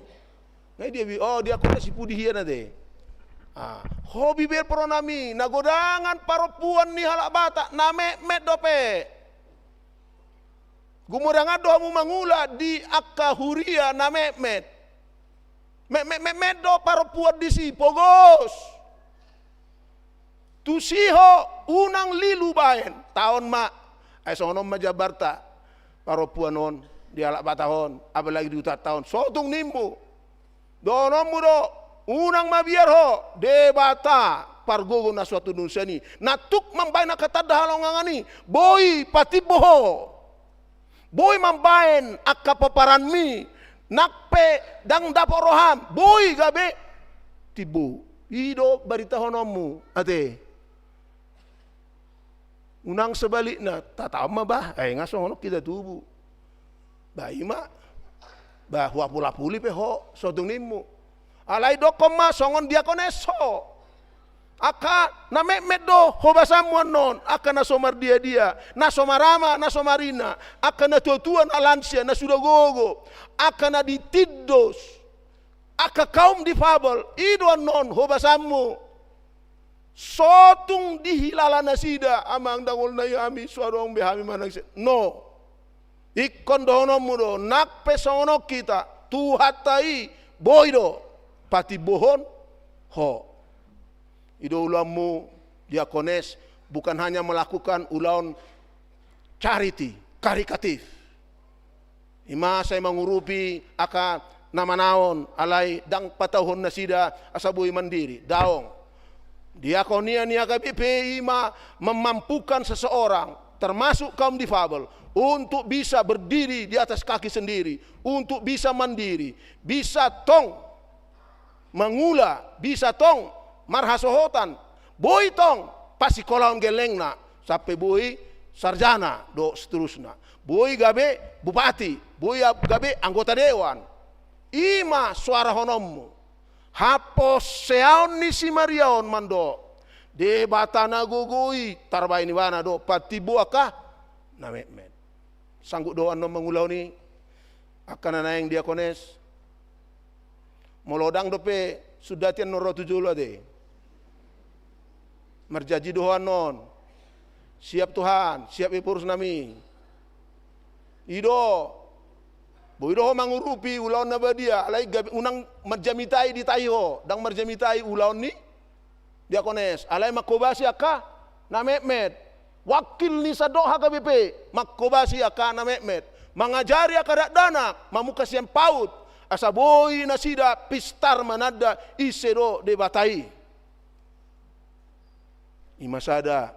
ngai dia dia kones ipudi hiana te ho bibel pro nami nagodangan paropuan ni halak bata na met dope gumurang ado mu mangula di akka huria na met do paropuan di si pogos tusiho unang lilu baen taon ma ay sonom majabarta paropuan on di alak batahon apalagi di utat tahun sotung nimbu donom mu do unang mabiar ho de bata pargogo na suatu nunsani natuk mambain na katadahalongangani boy patiboho boy mambain akka paparan mi nakpe dang daporoham boy gabe tibo ido barita honomu ate unang sebaliknya tatama bah ngaso hono kita tubu bayi ma bah wapula puli pe ho sotung nimu alai dokom ma songon diakoneso aka na met do hobasamuan non aka na somar dia na somarama na somarina aka na tutuan alansia na sudah gogo aka na ditiddos aka kaum difabel idon non hobasamu sotung dihilala nasida amang dangol na yami suarong behami manang no ikon dono mudo nak pesono kita tuhatai boydo pati bohon ho ido ulamu diakones bukan hanya melakukan ulaun charity karitatif ima saya mengurupi aka nama naon alai dang patahon nasida asabui mandiri daong diakonia ni AKBP ima memampukan seseorang termasuk kaum difabel untuk bisa berdiri di atas kaki sendiri, untuk bisa mandiri, bisa tong mangula, bisa tong marhasohotan, boy tong pasti kolaun gelengna sampai boy sarjana do seterusnya, boy gabe bupati, boy gabe anggota dewan, ima suara honommu, hapos seaon ni si Mariaon mando, Debata na gugui tarbain ni bana do patibo aka na met. Sanggup doan no mengulau ni akan naeng diakones. Molodang dope sudah tian noro tujuh ade. Merjaji doan non. Siap Tuhan, siap ipurus nami. Ido boido mangurupi ulaun na badia alai unang merjamitai di tayo dang merjamitai ulaun ni diakones alai makobasi aka na met wakil ni sado HKBP makobasi aka na met mangajari aka dana mamuka siang paut asa boy na sida pistar manada isero de batai imasada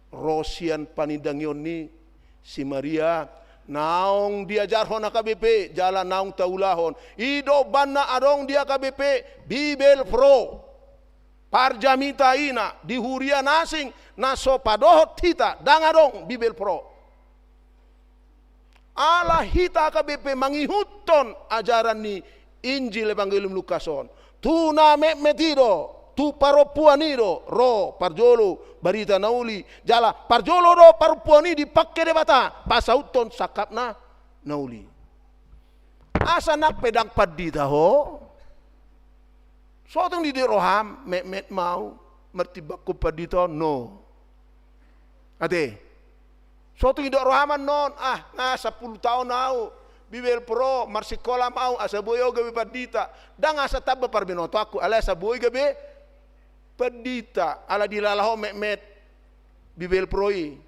rosian panidangyon ni si Maria naong diajar hon HKBP jalan naong taulahon ido banna adong dia HKBP Bibel Pro parjamita ina di huria nasing naso padohot hita dangadong Bibel Pro ala hita HKBP mangihuton ajaran ni Injil Evangelium Lukason tu na metido tu paropuanido ro parjolo barita nauli jala parjolo do parupuani dipakai debata pasauton sakapna nauli asa nak pedang padita ho sotong di roham met mau mertibakku padita no ade sotong di rohaman non nga 10 tahun nau Bibel Pro marsikola mau asa boyo gabe padita dang asa tabba parbenoto aku ala asa boy gabe pedita ala dilalaho met Bibel Proi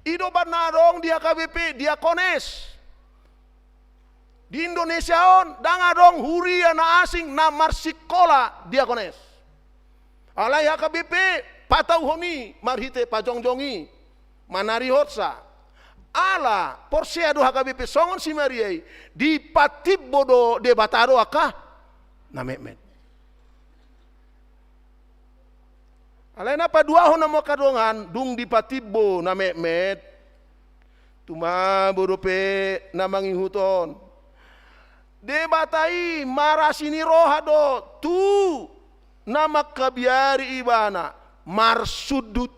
ido banarong dia HKBP diakones di Indonesia on dangadong huria na asing na marsikola diakones ala HKBP patau honi marhite pajongjongi manari hotsa ala porseado HKBP songon si Mariai di patibbodo de bataro aka na met alai napa dua hona mo kadongan dung di patibo na met tuma bodope na mangihuton debatai marasini rohado tu nama kabiari ibana marsudut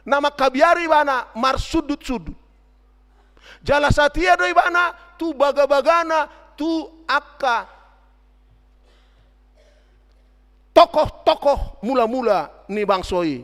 nama kabiari ibana marsudut jala satia do ibana tu bagana tu akka tokoh-tokoh mula-mula ni bangsoi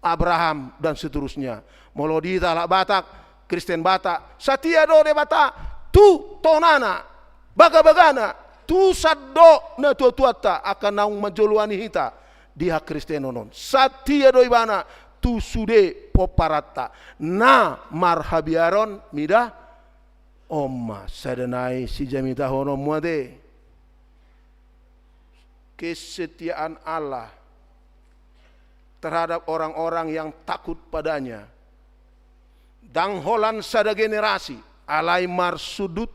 Abraham dan seterusnya Molodi talak Batak Kristen Batak satia do de Batak tu tonana bagana tu saddo na tuata akan naung majoluani hita dia Kristen non satia do ibana tu sude poparata na marhabiaron mida omma sadanai si jamita hono muade kesetiaan Allah terhadap orang-orang yang takut padanya dang holan sada generasi alai marsudut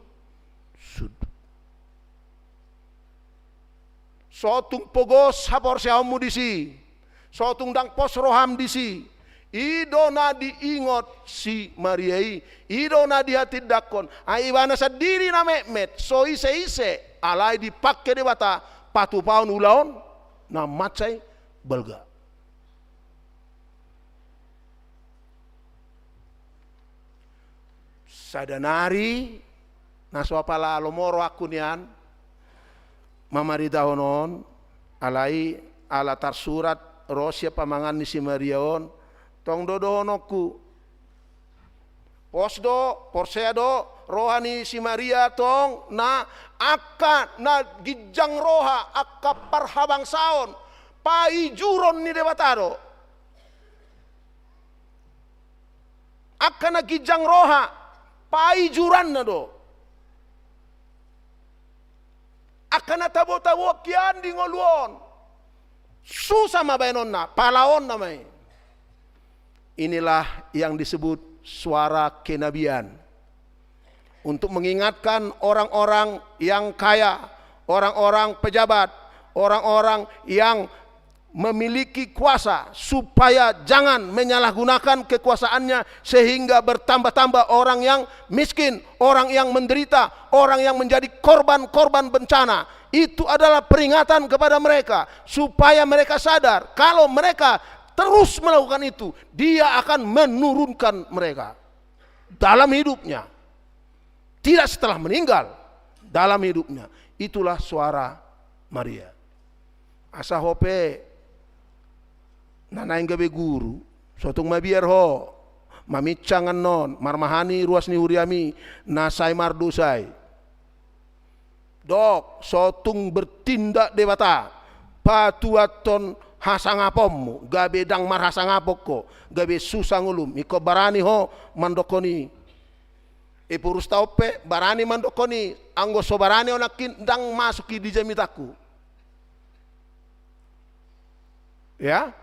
sotung pogos hapor siamu disi sotung dang pos roham disi ido na diingot si Mariai ido na dihati dakon aibana sadiri na met so ise alai dipakai debata patu paun ulaon na macai belga sadanari naswapala lomoro akunian mamarita honon alai ala tarsurat rosia pamangan ni si Mariaon tong dodo honoku posdo porseado rohani si Maria tong na aka na gijang roha aka parhabang saon paijuron ni debatado aka na gijang roha paijuran na do aka na tabo-tabo kian di ngoluon susah mabaynon na palaon na may inilah yang disebut suara kenabian untuk mengingatkan orang-orang yang kaya, orang-orang pejabat, orang-orang yang memiliki kuasa supaya jangan menyalahgunakan kekuasaannya sehingga bertambah-tambah orang yang miskin, orang yang menderita, orang yang menjadi korban-korban bencana. Itu adalah peringatan kepada mereka supaya mereka sadar kalau mereka terus melakukan itu, Dia akan menurunkan mereka dalam hidupnya, tidak setelah meninggal, dalam hidupnya. Itulah suara Maria. Asa hope nanaing gabe guru sotung mabiar ho mamicangan non marmahani ruas ni huriami nasai mardusai dok sotung bertindak dewata patuaton hasangapommu gabe dang mar hasangapokko gabe susang ulum iko barani ho mandokoni purus taupe barani mandokoni anggo so barani onakin dang masuki di jamitaku ya.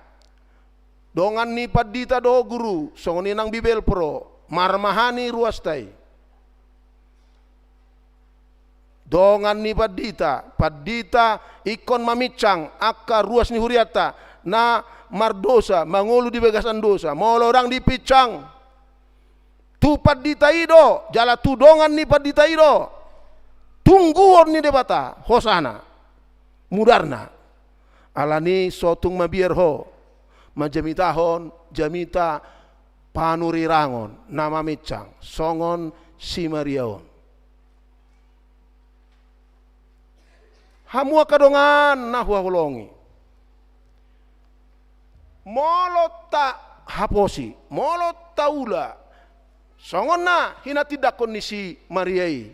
Dongan ni padita do guru songoni nang bibel pro marmahani ruastai. Dongan ni padita ikon mamicang akka ruas ni huriata na mardosa mangulu di begasan dosa molo orang dipicang tu padita ido jala tu dongan ni padita ido tungguon ni debata hosana mudarna alani sotung mabiar ho majamitahon jamita panurirangon nama micang songon si Mariaon hamua kadongan nahua hulongi molota haposi molota ula songon na hina tidak kondisi Mariai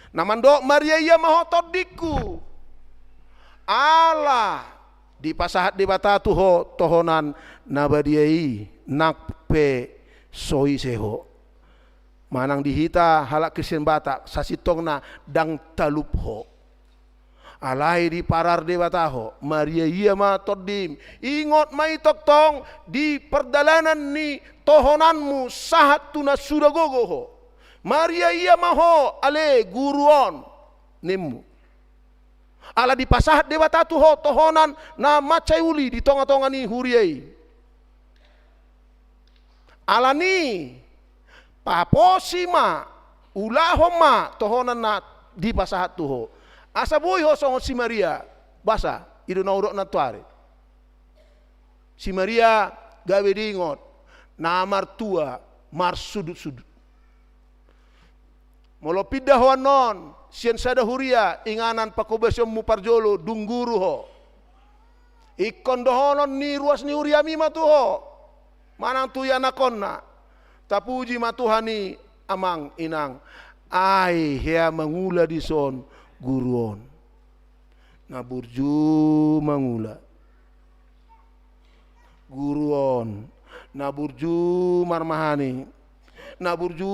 namando Mariai ya mahotot diku Allah di pasahat di bata tuho tohonan nabadiai nakpe soi seho manang dihita halak Kristen Batak sasitongna dang talup ho alai di parar de bataho Maria iya ma todim ingot mai toktong di perdalanan ni tohonanmu sahat tuna sudah gogoho Maria iya maho ale guruon nimmu ala di pasahat dewa tatu ho tohonan na macai uli di tonga-tonga ni huriai ala ni paposi ma ulaho ma tohonan na di pasahat tu ho asa boy ho songo si Maria basa idu na urok na tuare si Maria gawe dingot na martua mar sudut-sudut molo pidah ho non sien sada huria inganan pakobesyo mu parjolo dungguru ho ikon dohonon ni ruas ni huria mima tu ho manang tu ya nakonna tapuji matuhani amang inang ai hea mangula di son guruon naburju mangula guruon naburju marmahani naburju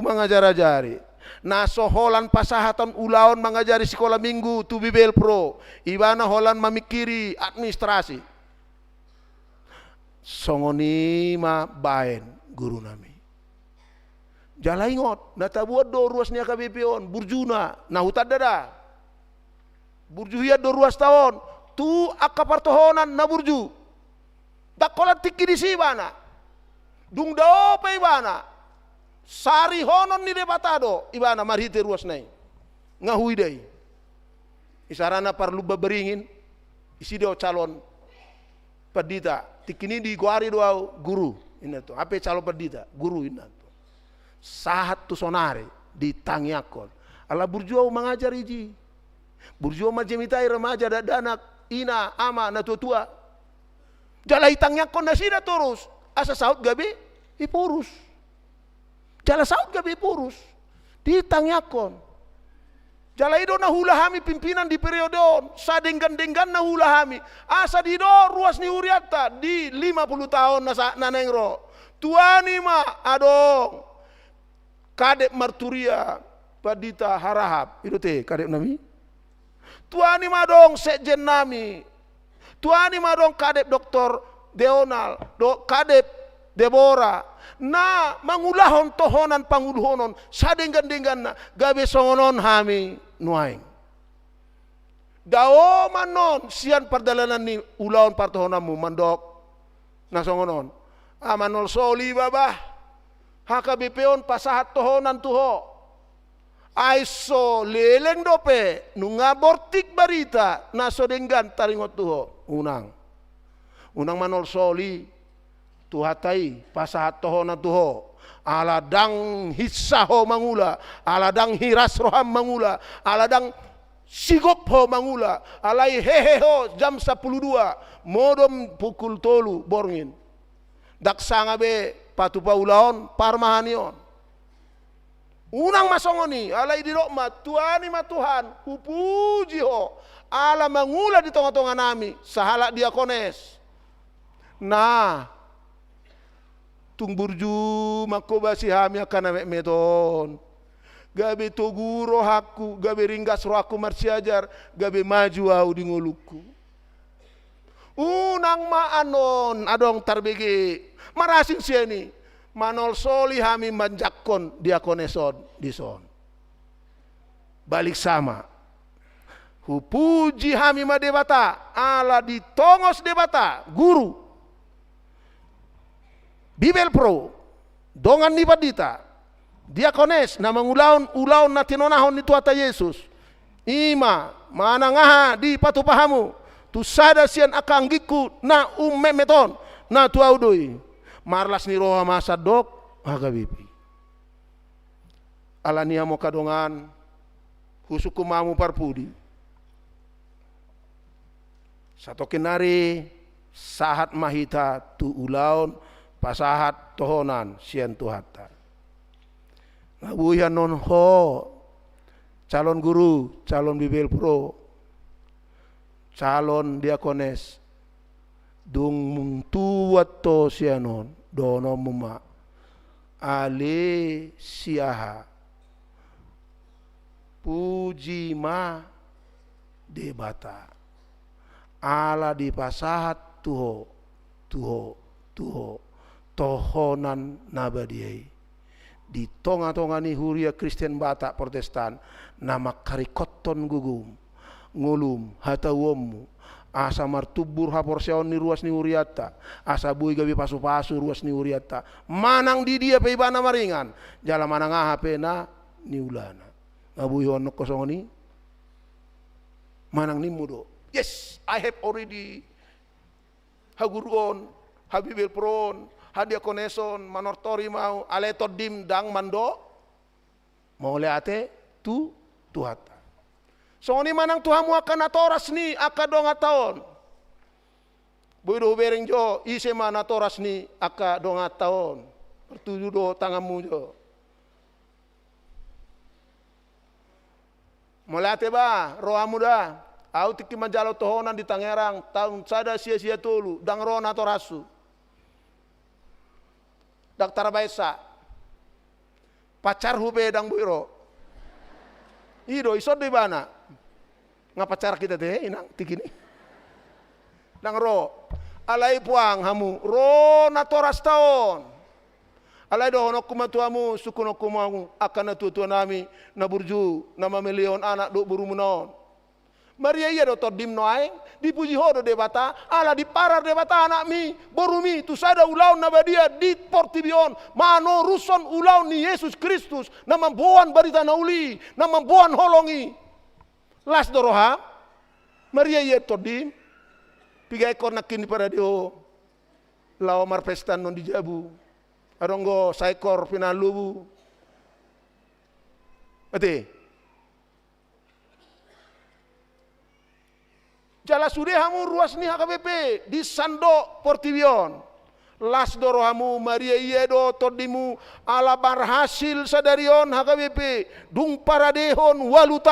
mengajar-ajari na soholan pasahatan ulaon mengajari sekolah minggu tu bibel pro ibana holan mamikiri administrasi songoni ma baen guru nami jala ingot na tabuat do ruas ni akabepion burjuna na hutad dada burjuhia do ruas tahun tu akapartohonan na burju dakolat tiki di sibana dung do pe ibana sari honon ni debatado ibana marhite ruas nai ngahui dai isarana parlu beringin isi do calon pedita tikini di guari doa guru ina to ape calon pedita guru ina to sahat tu sonare di tangiakon ala burjuau mengajar iji burjuau majemitai remaja dadanak ina ama na tua jalai tangiakon na sida terus asa saut gabe ipurus jala saut gabe purus ditangyakon jala ido na hulahami pimpinan di periode on sadenggan-denggan na hulahami asa dido ruas ni huriata di 50 tahun na nengro tuani ma adong kadep marturia padita harahap itu teh kadep nami tuani ma dong sekjen nami tuani ma dong kadep doktor Deonal kadep Debora na mangulahon tohonan panguluhonon sadenggan-denggan na gabe songonon hami nuaing Dao manon sian perdalanan ni ulaon partohonamu mandok nasongonon. Amanol soli babah. HKBP-on pasahat tohonan tuho. Aiso leleng dope nungabortik barita naso denggan taringot tuho. Unang manol soli tuhatai pasahat tohonan tuho. Aladang hissaho mangula, aladang hiras roham mangula, aladang sigop ho mangula, alai heheho jam 12 modom pukul tolu borngin. Daksanga be patu paulaon parmahanion. Unang masongoni alai di rokma tuani ma Tuhan hupuji ho ala mangula di tonga-tonga nami sahala diakones. Nah tung burju makoba si hami akan amek meton. Gabe toguro hakku, gabe ringgas rohaku marsiajar, gabe maju au di ngoluku. Unang maanon adong tarbege marasin sieni manol soli hami manjakkon diakoneson dison. Balik sama. Hupuji hami ma debata ala ditongos debata guru. Bibel pro dongan ni badita. Diakones na mangulaon na tinonahon ni tuata Yesus. Ima manangaha di patupahamu. Tu sada sian akanggiku na memeton na tuaudoi. Marlas ni roha masadok hagabipi. Alania mo kadongan husukumamu parpudi. Satu kenari sahat mahita tu ulaon pasahat tohonan sian tuhata. Ngabuyan non ho calon guru, calon bibel pro, calon diakones, dung mung tuwat to sianon dono muma ale siaha puji ma debata ala di pasahat tuho tohonan nabadiai. Di tonga-tonga ni huria Kristen Batak Protestan nama karikoton gugum ngulum hatawommu asa martubur haporseon ni ruas ni huriata asa bui gabi pasu-pasu ruas ni huriata manang di dia pe ibana maringan jala manang aha pena ni ulana ngabui honok kosong ni manang ni mudo. Yes, I have already haguron habibel pron hadia koneson manortori mau aleto dim dang mando mau leate tu tuhata. So ni manang tuhamu akan natoras ni aka donga taon. Boido bereng jo ise mana toras ni aka donga taon. Pertuju do tangamu jo. Mau leate ba rohamu da. Au tiki manjalo tohonan di Tangerang tahun sada sia-sia tolu dang roh natorasu. Daktar baisa pacar hube dang buiro ido isod di bana ngapacar kita teh inang tikini dang ro alai puang hamu ro natoras taon alai do honok kumatuamu sukunok kumamu akan tutua nami na burju nama milion anak do buru menon Maria iya do todim noaeng dipuji hodo debata ala di parar debata anak mi borumi tu sada ulaun nabadia di portibion mano ruson ulaun ni Yesus Kristus na mambuan barita nauli na mambuan holongi las doroha Maria iya todim piga ekor nakin di paradio lao marpestan non dijabu aronggo saekor pinalubu ate jala sude hamu ruas ni HKBP di Sandok Portibion. Las dorohamu Maria Iedo todimu ala barhasil sadarion HKBP dung paradehon 8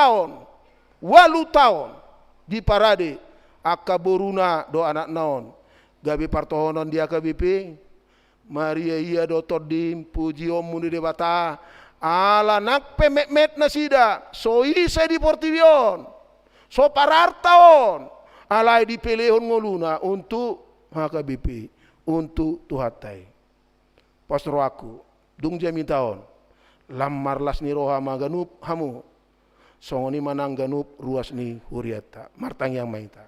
tahun di parade akaboruna do anak naon gabi partohonon di HKBP Maria Iedo todim puji ommu di debata ala nak pemet nasida so ise di Portibion so parartaon alai di pelehon ngoluna untuk HKBP untuk tuhatai pastor aku dung jamin tahun lam marlas ni roha maganup hamu Songoni manang ganup ruas ni huriata. Martang yang maita.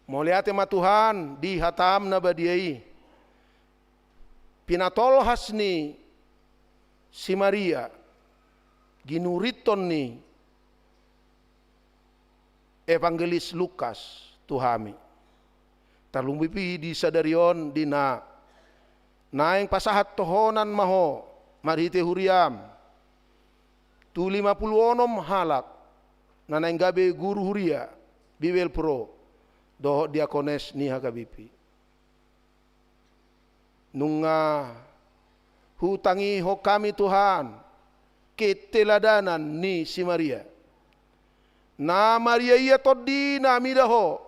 Moliate ma Tuhan di hatam na badiai. Pinatolhas ni si Maria. Ginuriton ni Evangelis Lukas Tuhami. Talumbipi di sadarion di naing pasahat tohonan maho marite huriam. Tu 56 halak nanaing gabe guru huria biwel pro doho diakones ni hakabipi. Nunga hutangi ho kami Tuhan keteladanan ni si Maria. Na Maria iya todina midaho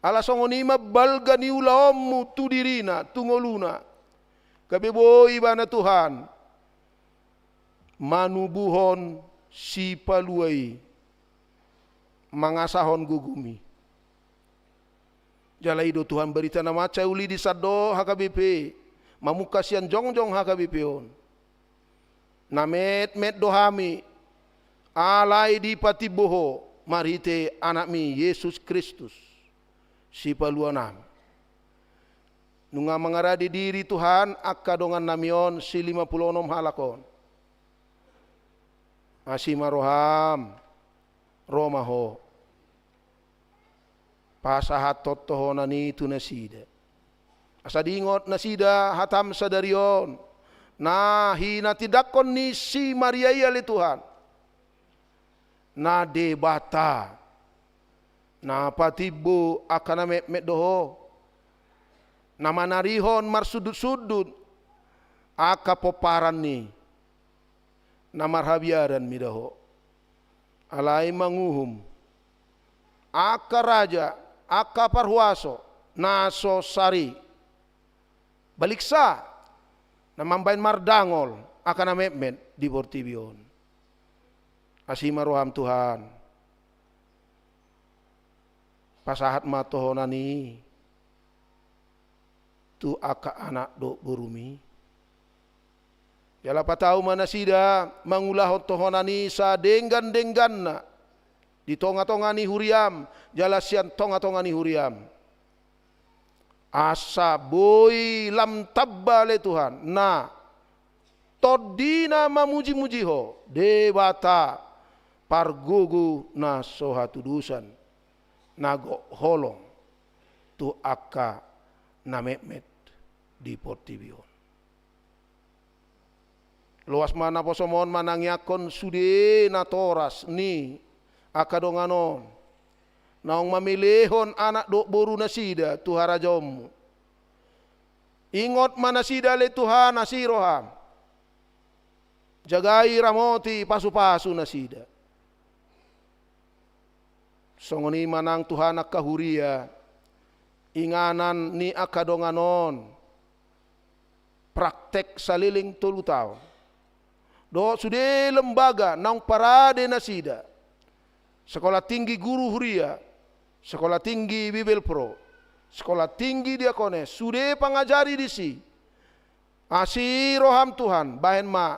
ala songonima balga ni ulaommu tu dirina tungoluna kabeboy bana Tuhan manubuhon si paluai mangasahon gugumi jalaido Tuhan berita nama uli di sado HKBP mamukasian jongjong HKBP on namet met dohami alai di patiboho marite anakmi Yesus Kristus si paluanam nunga mengaradi diri Tuhan akka dongan namion si 56 halakon asima roham romaho pasahat totoho nani tu nasida asadingot nasida hatam sadarion nah hina tidakon ni si Maria li Tuhan na debata na patibo akana met doho na manarihon marsudut-sudut aka poparan ni na marhabiaran midaho alai manguhum aka raja aka parhuaso naso sari baliksa na mambain mardangol akana met di Portibion asima roham Tuhan pasahat matohonani tu aka anak do burumi jala patau manasida mangulahon tohonani sa denggan-dengganna di tonga-tongani huriam jala sian tonga-tongani huriam asa boy lam tabbale Tuhan na todina mamuji-mujiho debata pargugu na sohatudusan nago holong tu aka na met di Portibion. Luas mana posomon manangyakon sude na toras ni akadonganon naong mamilihon anak do boru nasida tuharajommu. Ingot manasida le Tuhan nasiroham. Jagai ramoti pasu-pasu nasida. Songoni manang Tuhan akahuria inganan ni akadonganon praktek saliling 3 tahun do sude lembaga naung parade nasida sekolah tinggi guru huria sekolah tinggi Bibel Pro sekolah tinggi diakones sude pangajari disi asiroham Tuhan bahen ma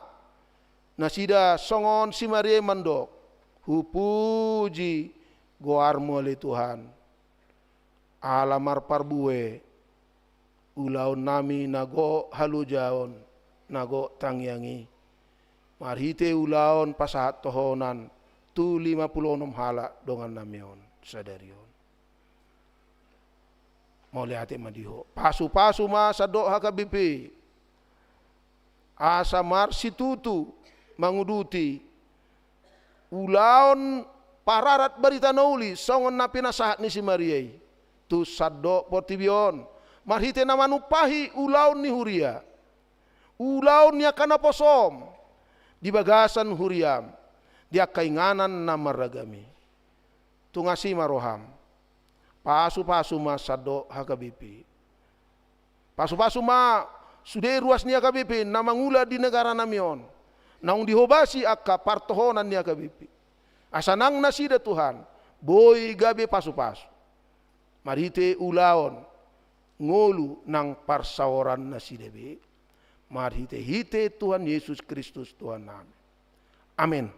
nasida songon si Maria mandok hupuji goarmu oleh Tuhan alamar parbue ulaun nami nago halujaon nago tangyangi marhite ulaun pasahat tohonan tu 56 hala dongan namion sadarion mau lihat madiho pasu-pasu ma sadok HKBP asa marsitutu manguduti ulaun pararat barita nauli songon napi nasahat ni si Mariai tu saddo Portibion marhite namanupahi ulaun ni huria ulaun ni akana posom di bagasan huriam dia kainganan na maragami tu ngasi maroham pasu-pasu ma saddo HKBP pasu-pasu ma sude ruas ni HKBP na mangula di negara namion naung dihobasi akka partohonan ni HKBP asanang nasida Tuhan boy gabe pasu-pasu marite ulaon ngolu nang parsaoran nasidebe Mari hite Tuhan Yesus Kristus Tuhan kami. Amin.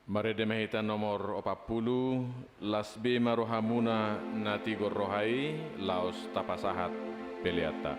Mari demehita nomor 40 lasbi marohamuna nati gorrohai laos tapasahat peliata.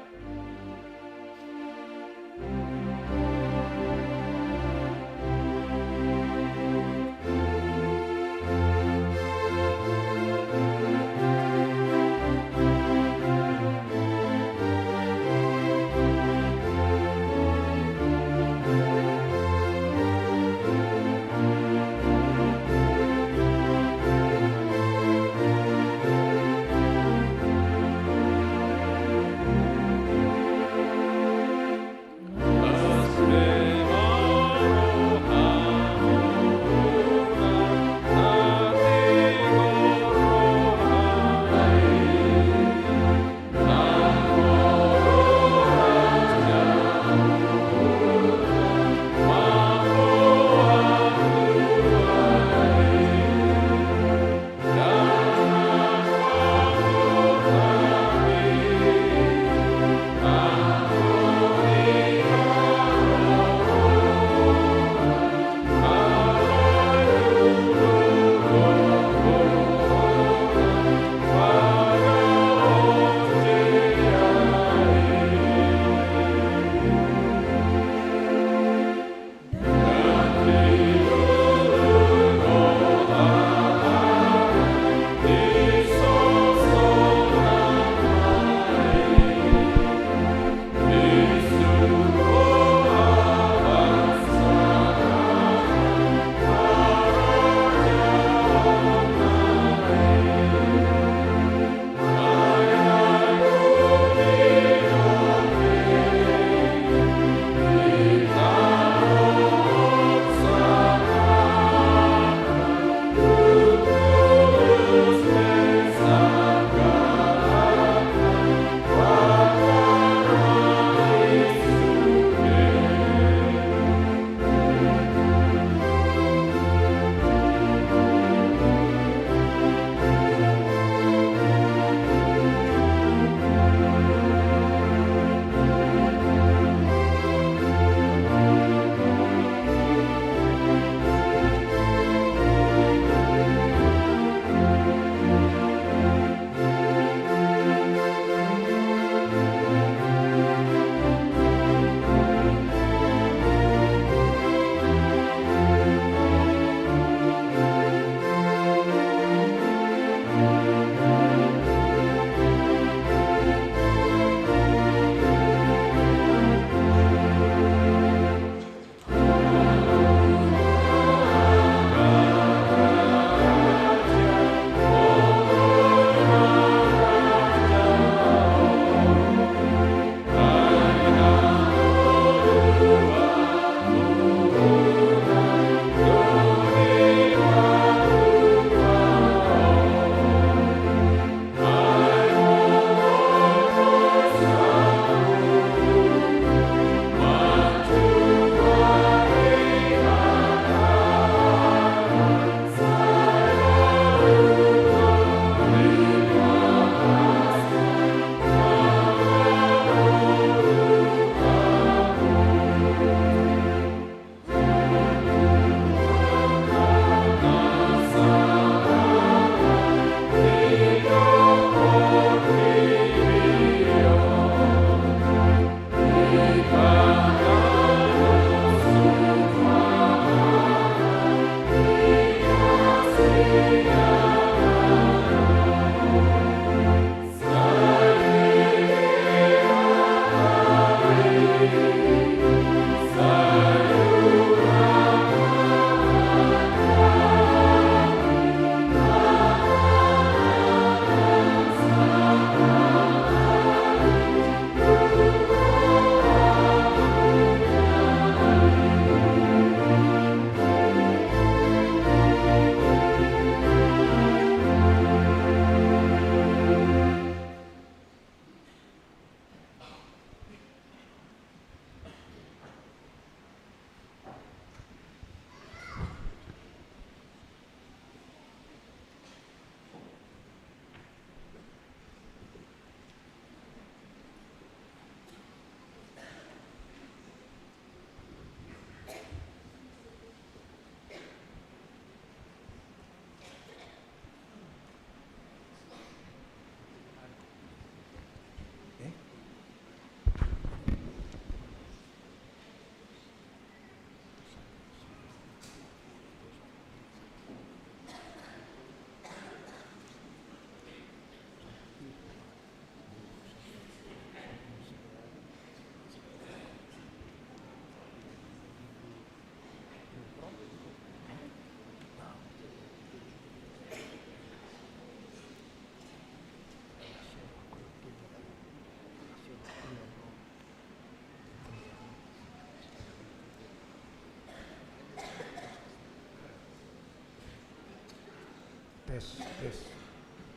tes.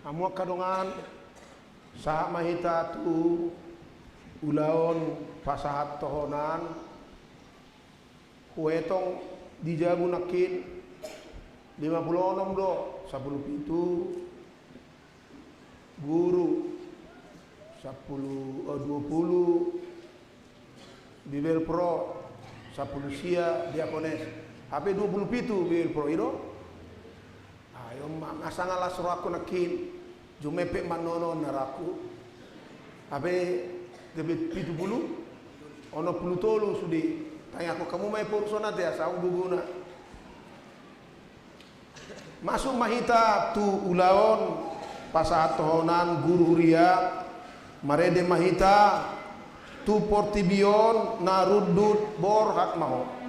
Amo kadongan sa mahita tu ulaon pasahat tohonan huetong dijabu nakin 56 do 17 guru 20 Bibel Pro 10 sia diakones HP 27 Bibel Pro itu ayo masangala suraku nakin jumepe manono naraku HP debit 70 ono 10 sudi tanya aku kamu mai pursona teh saung guguna masuk mahita tu ulaon pasahat tohonan guru huria marede mahita tu portibion narudut bor hak maho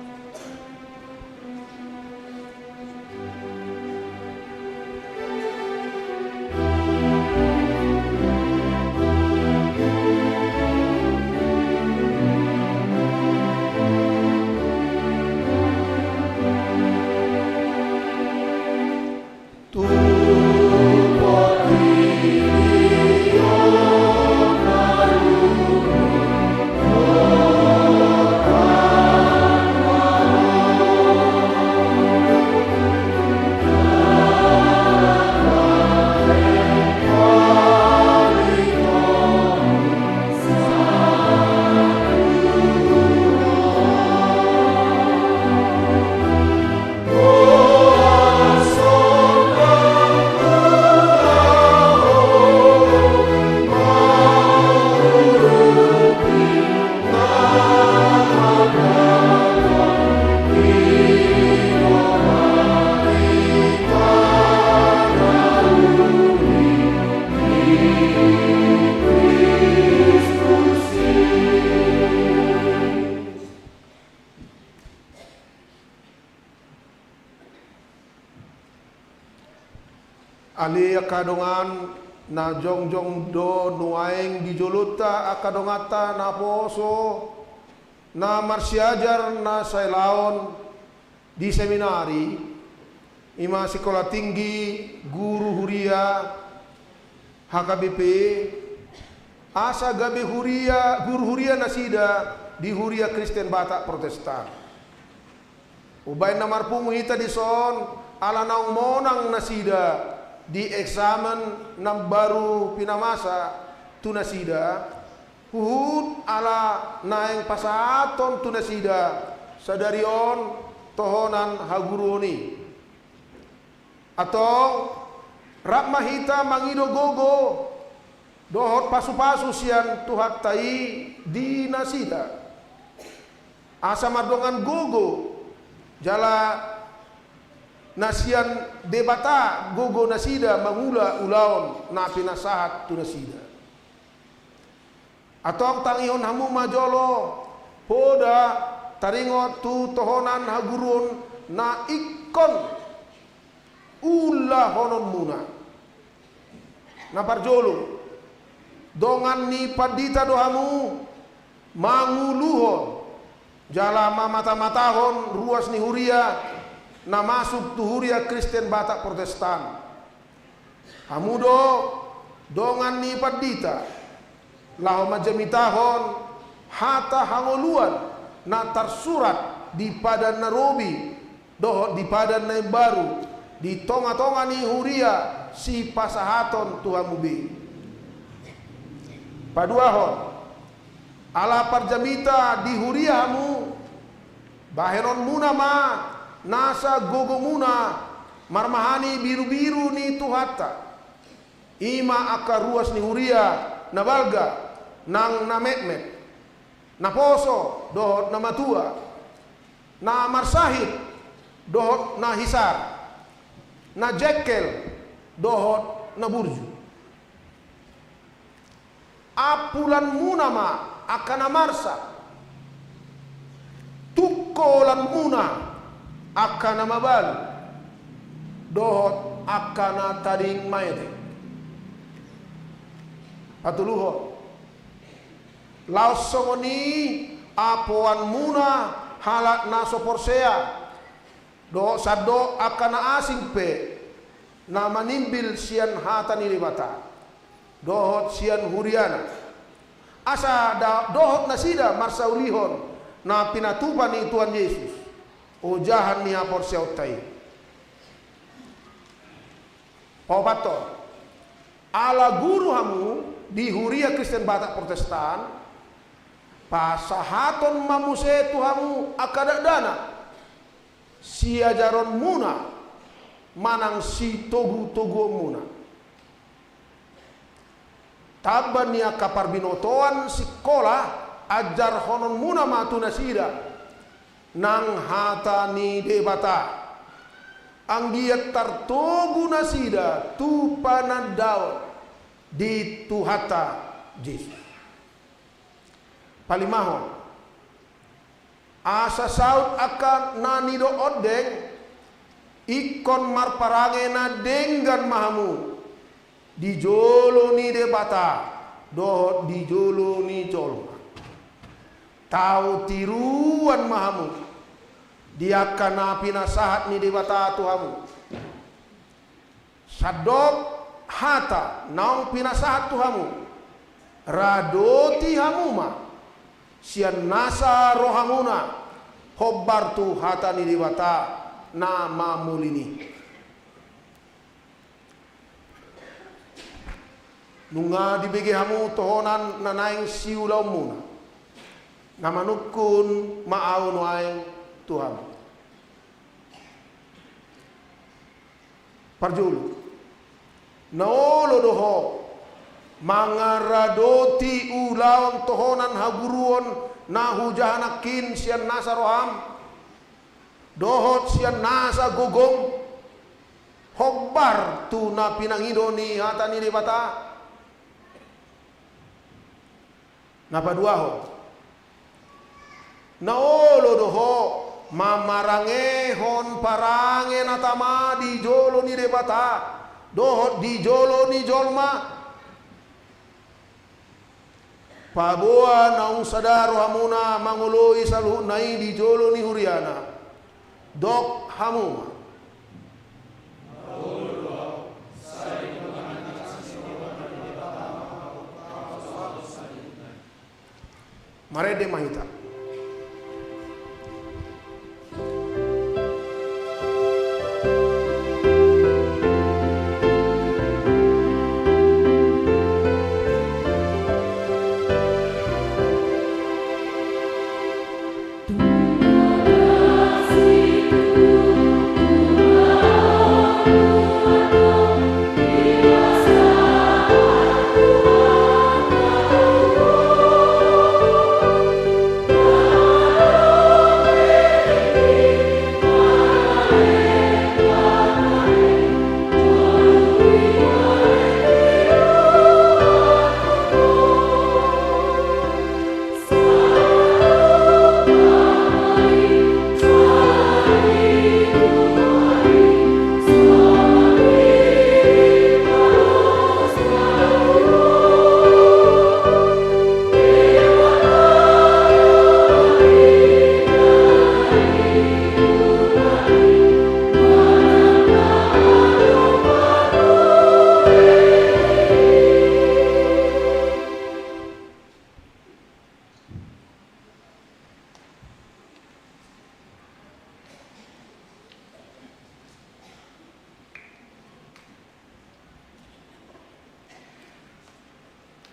ali akadongan na jongjong do nuaeng dijuluta akadongata na poso na marsiajar na sailaon di seminari ima sekolah tinggi guru huria HKBP asa gabe huria guru huria nasida di Huria Kristen Batak Protestan ubay na marpung hita di son ala naong monang nasida di eksamen nam baru pinamasa tunasida huhud ala naeng pasaton tunasida sadarion tohonan haguruni atau rak mahita mangido gogo dohot pasu-pasu sian tuhat tai di nasida asa madongan gogo jala nasian debata gogo nasida mangula ulaon na pinasahat tu nasida atau tangihon hamu majolo poda taringot tu tohonan hagurun na ikon ulah honon muna na parjolo dongan ni padita dohamu manguluhon jalama mata-matahon ruas ni huria na masuk tu Huria Kristen Batak Protestan hamudo dongan ni padita lao majamitahon hata hangoluan na tersurat di padan Nairobi doh di padan na baru di tonga-tonga ni Huria si pasahaton Tuhan mubi paduahon ala parjamita di Huria hamu bahenon muna ma nasa gogo muna marmahani biru-biru ni tuhata ima akaruas ni Huria na balga nang nametmet na poso dohot na matua na marsahid dohot na hisar na jekel dohot na burju apulan muna ma akan marsa tukolan muna akan mabal dohot akan tading mayete atuluho laos songoni apuan muna halat na soporsea do sado akan asing pe na manimbil sian hata ni debata dohot sian huriana asa dohot nasida marsaulihon na pinatupan ni Tuhan Yesus ujahan ni apor siautai pabato ala guru hamu di Huria Kristen Batak Protestan pasahaton mamuse tuhamu akadak dana si ajaron muna manang si togu muna taban niya kaparbinotoan sekolah ajar honon muna matu nasida nang hata ni debata ang dia tartogu nasida tu panadaw di tuhata Yesus palimahon asa saut akan nanido odeng ikon marparange na denggan mahamu di jolo ni debata dohot di jolo ni jolma tahu tiruan mahamu dia kana pinasahat ni debata tuhamu sadok hata naung pinasahat tuhamu radoti hamuma sian nasa rohamuna hobbar tu hata ni debata na mamulini nunga dibege hamu tohonan nanaing siulaw muna na manukun maaw no ay Tuhan parjulu naolo doho mangaradoti ulawan tohonan haguruon na hujahanakin sian nasa roham dohot sian nasa gogong hobbar tu na pinangido ni hata ni debata napaduaho naolo doho mamarange hon parange natama di jolo ni debata dohot di jolo ni jolma paboa naung sadaro hamuna mangoloi saluh nai di jolo ni huriana dok hamuma marede mahita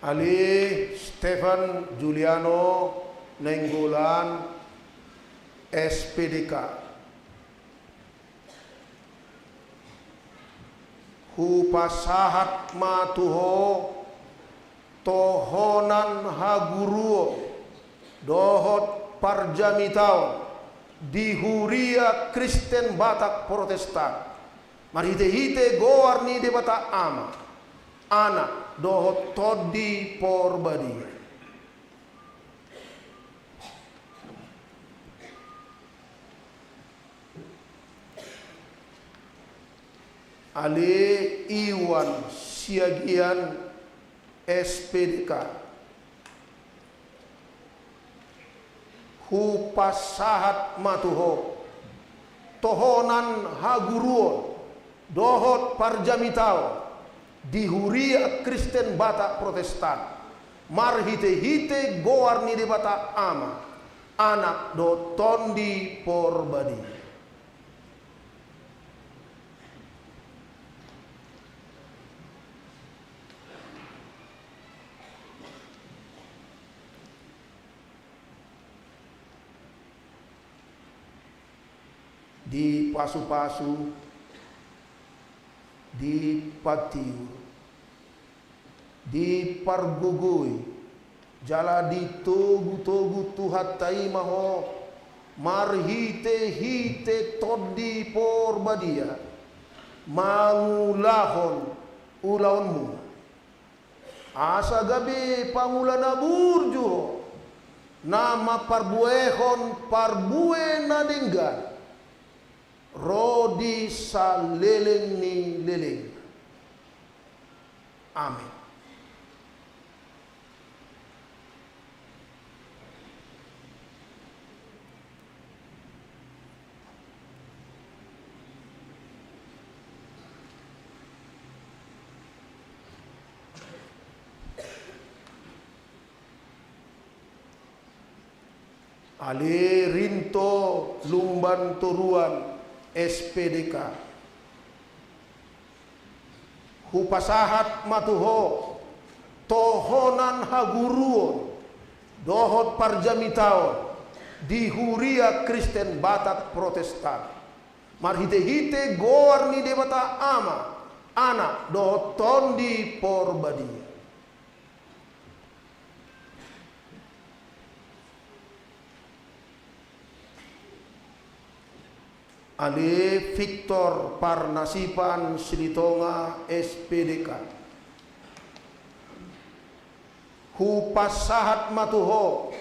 Ali Stefan Juliano Nenggolan SPDK Hupasahat matuho tohonan haguruo dohot parjamitao di Huria Kristen Batak Protestan marhite-hite goar ni debata ama anak dohot todi porbadi Ali Iwan Siagian SPDK Hupasahat matuho tohonan haguruo dohot parjamitao di Huria Kristen Batak Protestan marhite-hite goar ni de bata ama anak do tondi porbadi. Di pasu-pasu, di patiu, di pargugui, jala di togu-togu tuhat taimaho, marhite-hite todi porbadia, mangulahon ulaunmu, asa gabe pangulana burjo, nama parbuehon parbue nadinggan, rodi saleleng ni leleng. Amin. Ale rinto lumban turuan SPDK hupasahat matuho tohonan haguruon dohot parjamitaon di Huria Kristen Batak Protestan marhite-hite goar ni debata ama anak dohot tondi porbadi. Ale Victor Parnasipan Silitonga SPDK hupasahat matuho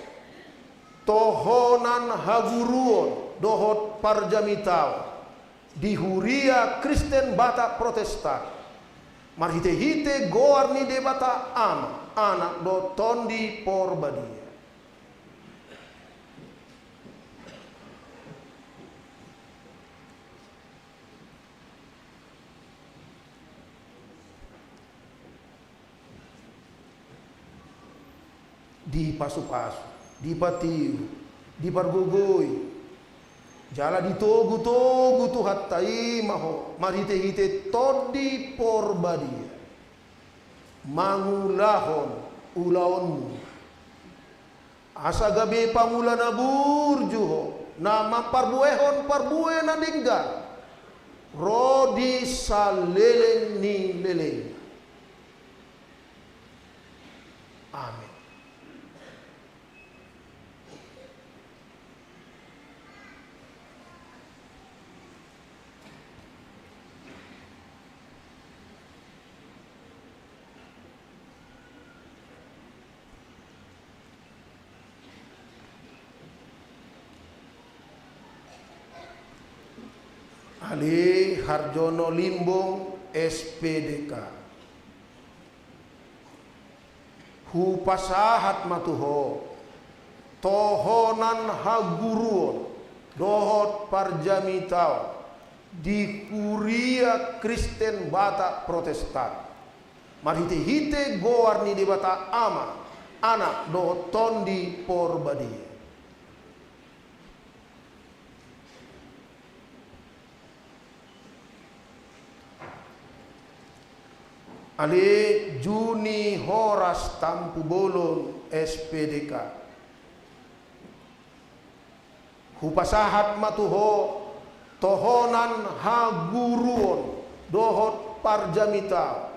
tohonan haguruon dohot parjamitao di Huria Kristen Batak Protestan marhite-hite goar ni debata ama anak do tondi porbadi. Di pasu-pasu, di patiu, di pargogoi, jala di togu-togu tuhat taimaho, marhite-hite todi porbadi, mangulahon ulaonmu, asa gabe pangulana burjuho, nama parbuehon parbue nadinggan, rodi saleleng ni leleng. Amin. Ali Harjono Limbong SPDK hupasahat matuho tohonan haguruon dohot parjamitao di Huria Kristen Batak Protestan marhite-hite goar ni debata ama anak dohot tondi porbadi. Ale Juni Horas Tampu Bolon SPDK hupasahat matuho tohonan haguruon dohot parjamita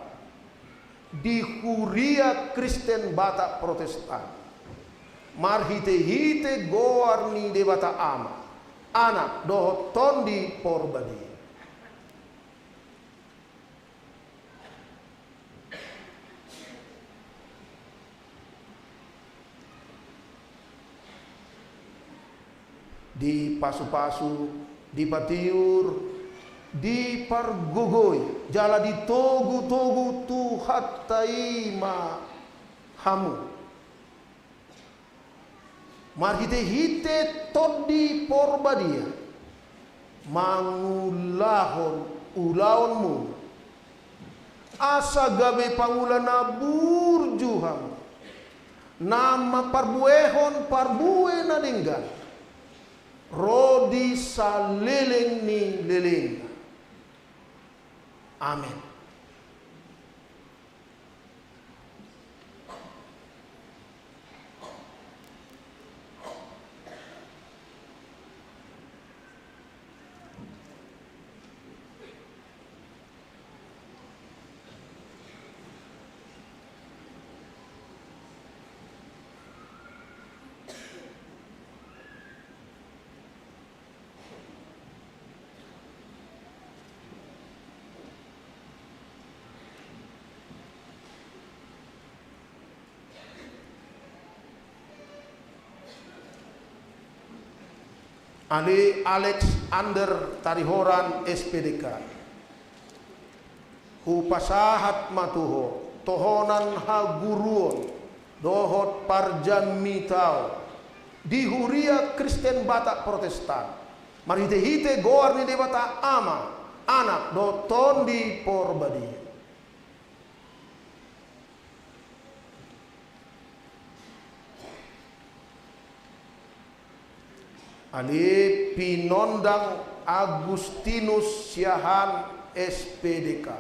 di Huria Kristen Batak Protestan marhite-hite goar ni debata ama anak dohot tondi porbadi. Di pasu-pasu, di patiur, di pargogoi, jala di togu-togu tuhat taima hamu. Marhite-hite todi porbadia, mangulahon ulaonmu. Asa gabe pangulana burjuham. Nama parbuehon parbue na dinggan. Rodi saleleng ni leleng. Amin. Ali Alexander Tarihoran SPDK. Hupasahat matuho tohonan haguruon dohot parjamitao di Huria Kristen Batak Protestan. Marhite-hite goar ni debata ama anak do tondi porbadi. Ali Pinondang Agustinus Siahan SPDK.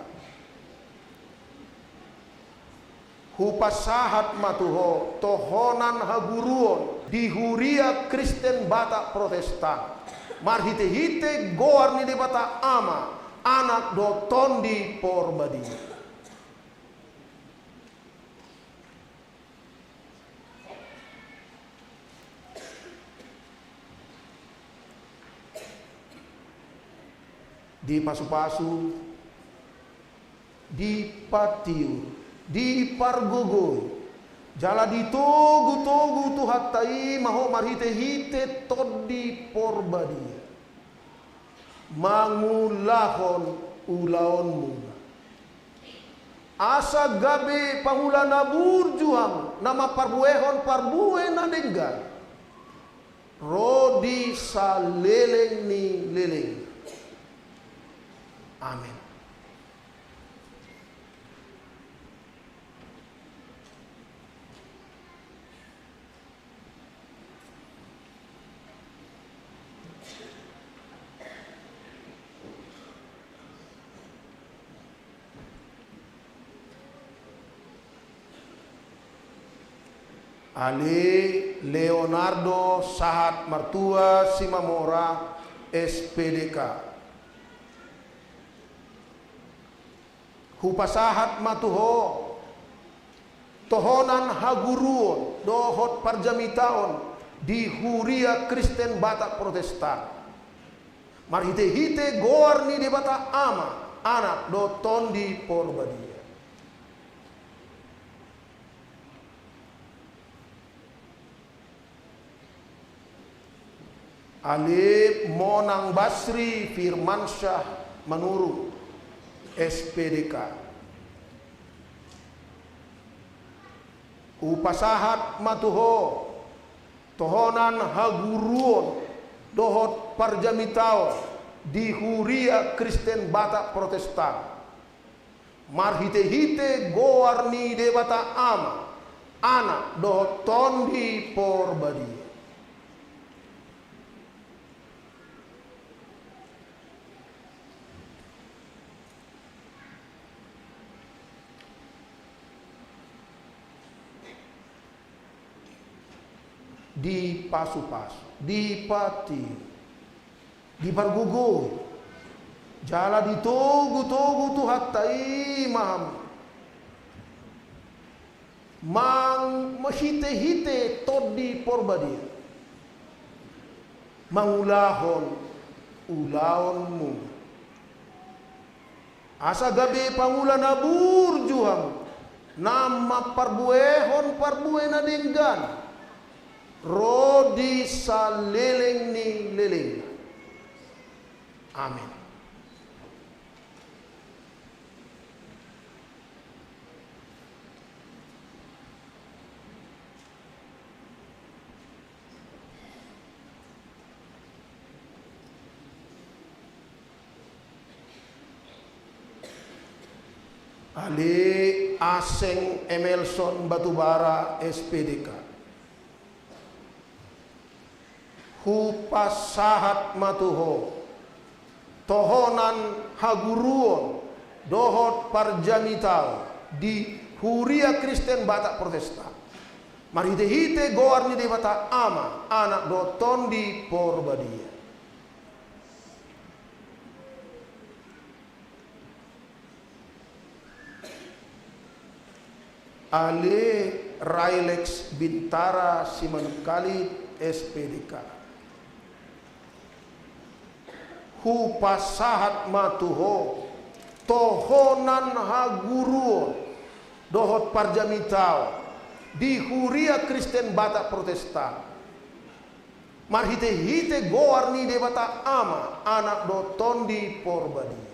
Hupasahat matuho tohonan haguruon di Huria Kristen Batak Protestan. Marhite-hite goar ni debata ama anak do tondi porbadi. Di pasu-pasu, di patiu, di pargogo, jala di togu-togu tu hattai maho marhite-hite todi porbadi. Mangulahon ulaonmu. Asa gabe pangulana burjuang nama parbuehon parbue na denggan. Rodi saleleng ni leleng. Amin. Ali Leonardo Sahat Martua Simamora SPDK. Hupasahat matuho tohonan haguruon dohot parjamitaon di Huria Kristen Batak Protestan. Marhite-hite goar ni debata ama anak do tondi porbadi. Ali Monang Basri Firmansyah Manuru SPDK. Upasahat matuho tohonan haguruon dohot parjamitao di Huria Kristen Batak Protestan. Marhite-hite goarni debata ama anak dohot tondi porbadi. Di pasu-pasu, di pati, di pargugo, jala di togu-togu tu hattai maham. Mang mahite-hite todi porbadi. Mangulahon ulaonmu. Asa gabe pangulana burjuham. Nama parbuehon parbue na denggan. Rodi saleleng ni leleng. Amin. Ale Aseng Emelson Batubara SPDK. Hupas Sahat Matuho Tohonan Haguruon Dohot Parjamitau di Huria Kristen Batak Protestan. Marhite-hite goar ni debata ama anak doton di Porbadia. Ale Railex Bintara Simanukali SPDK. Hupas Sahat Matuho Tohonan Haguruon Dohot Parjamitau di Huria Kristen Batak Protestan. Marhite-hite goar ni debata ama anak doton di Porbadia.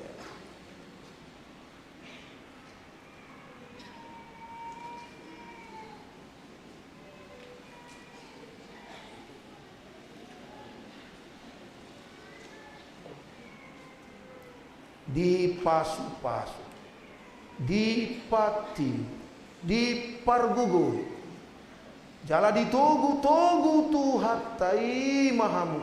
Di Pasu-Pasu, di Pati, di Pargugu, jala di Togu-Togu Tuhatai Mahamu,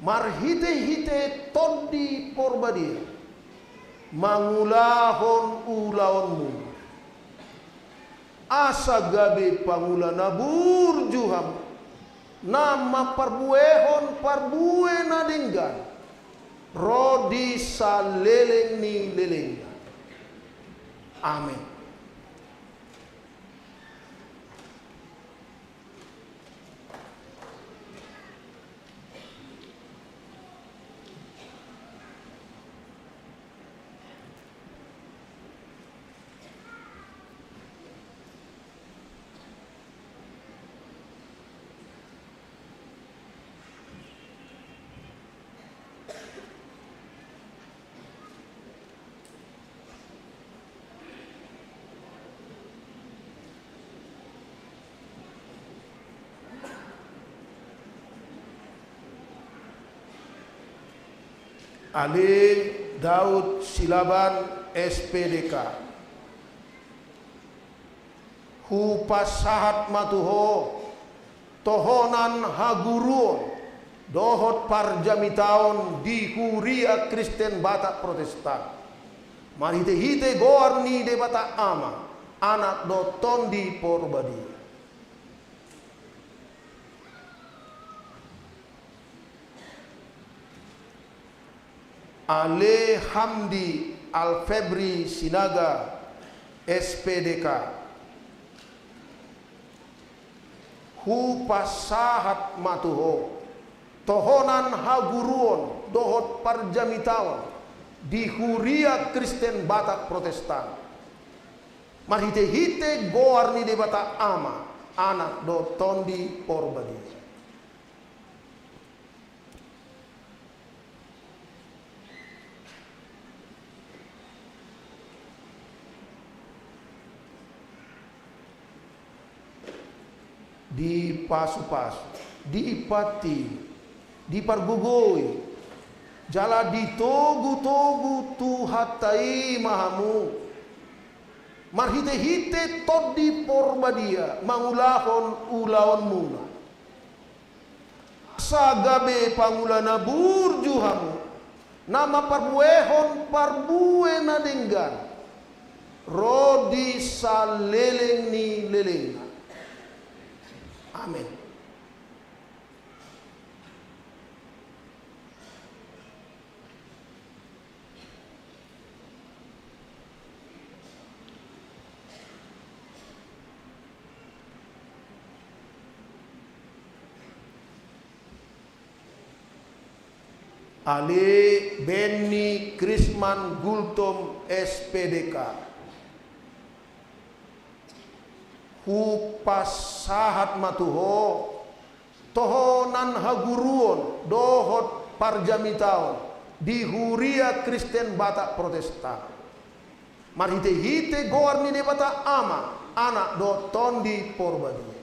marhite-hite tod di Porbadia, mangulahon ulaonmu, asa gabe pangula nabur juham, nama parbuehon parbue nadenggan, Rodi saleleng ni leleng. Amin. Ali Daud Silaban SPDK. Hupas Sahat Matuho Tohonan Haguruon Dohot Parjamitaon di Huria Kristen Batak Protestan. Marhite-hite goar ni debata ama anak doton di Porbadia. Ale Hamdi Alfebri Sinaga SPDK. Hupas Sahat Matuho Tohonan Haguruon Dohot Parjamitawan di Huria Kristen Batak Protestan. Marhite-hite goar ni debata ama anak doton di Porbadia. Di Pasu-Pasu, di Pati, di Pargugoi, jala di Togu-Togu Tuhatai Mahamu, marhite-hite tod di Porbadia, mangulahon ulaon muna. Sagabe pangulana burjuhamu, nama parbuehon parbue nadenggan, rodi saleleng ni leleng. Amin. Ali Benny Krisman Gultom SPDK. Hupas Sahat Matuho Tohonan Haguruon Dohot Parjamitaon di Huria Kristen Batak Protestan. Marhite-hite goar ni debata ama anak doton di Porbadia.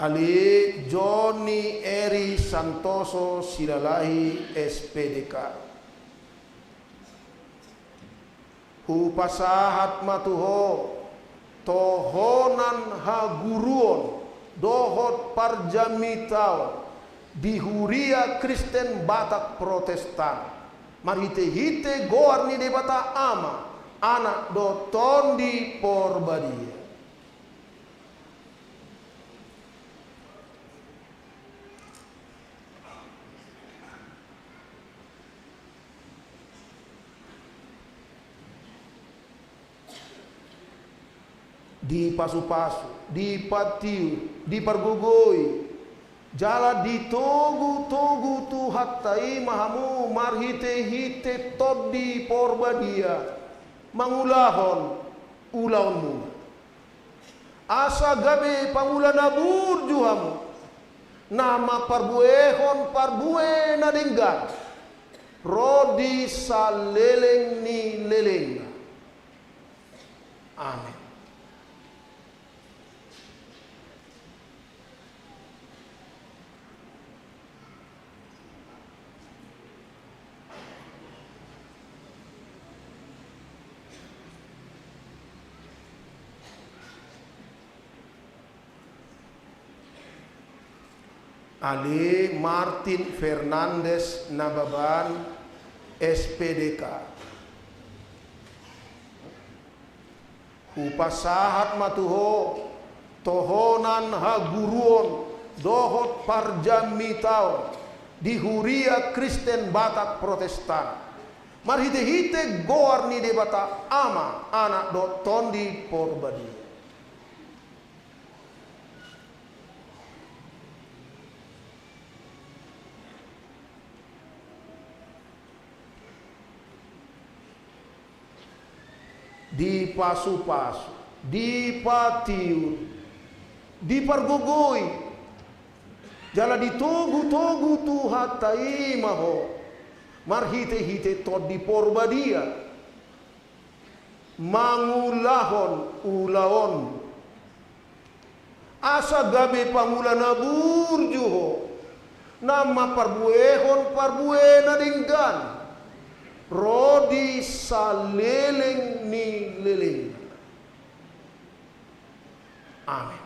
Ali Johnny Eri Santoso Silalahi SPDK. Hupasahat matuho tohonan haguruon dohot parjamitao dihuria Kristen Batak Protestan marhite hite goar ni debata ama anak do tondi porbadia. Di pasu-pasu, di patiu, di pargogoi, jala di togu tu hattai mahamu marhite-hite todi porbadia mangulahon ulaunmu. Asa gabe pangula nabur juhamu nama parbue nadenggan rodi saleleng ni leleng. Amin. Ali Martin Fernandes Nababan SPDK. Hupasahat matuho tohonan haguruon dohot parjamitao dihuria Kristen Batak Protestan marhite-hite goar ni debata ama anak do tondi porbadi. Di pasu-pasu, di patiu, di pargogoi, jala di togu tu hatai maho, marhite-hite tod di porbadia, mangulahon ulaon, asa gabe pangula nabur juho, nama parbue nadinggan. Rodi saleleng ni leleng. Amin.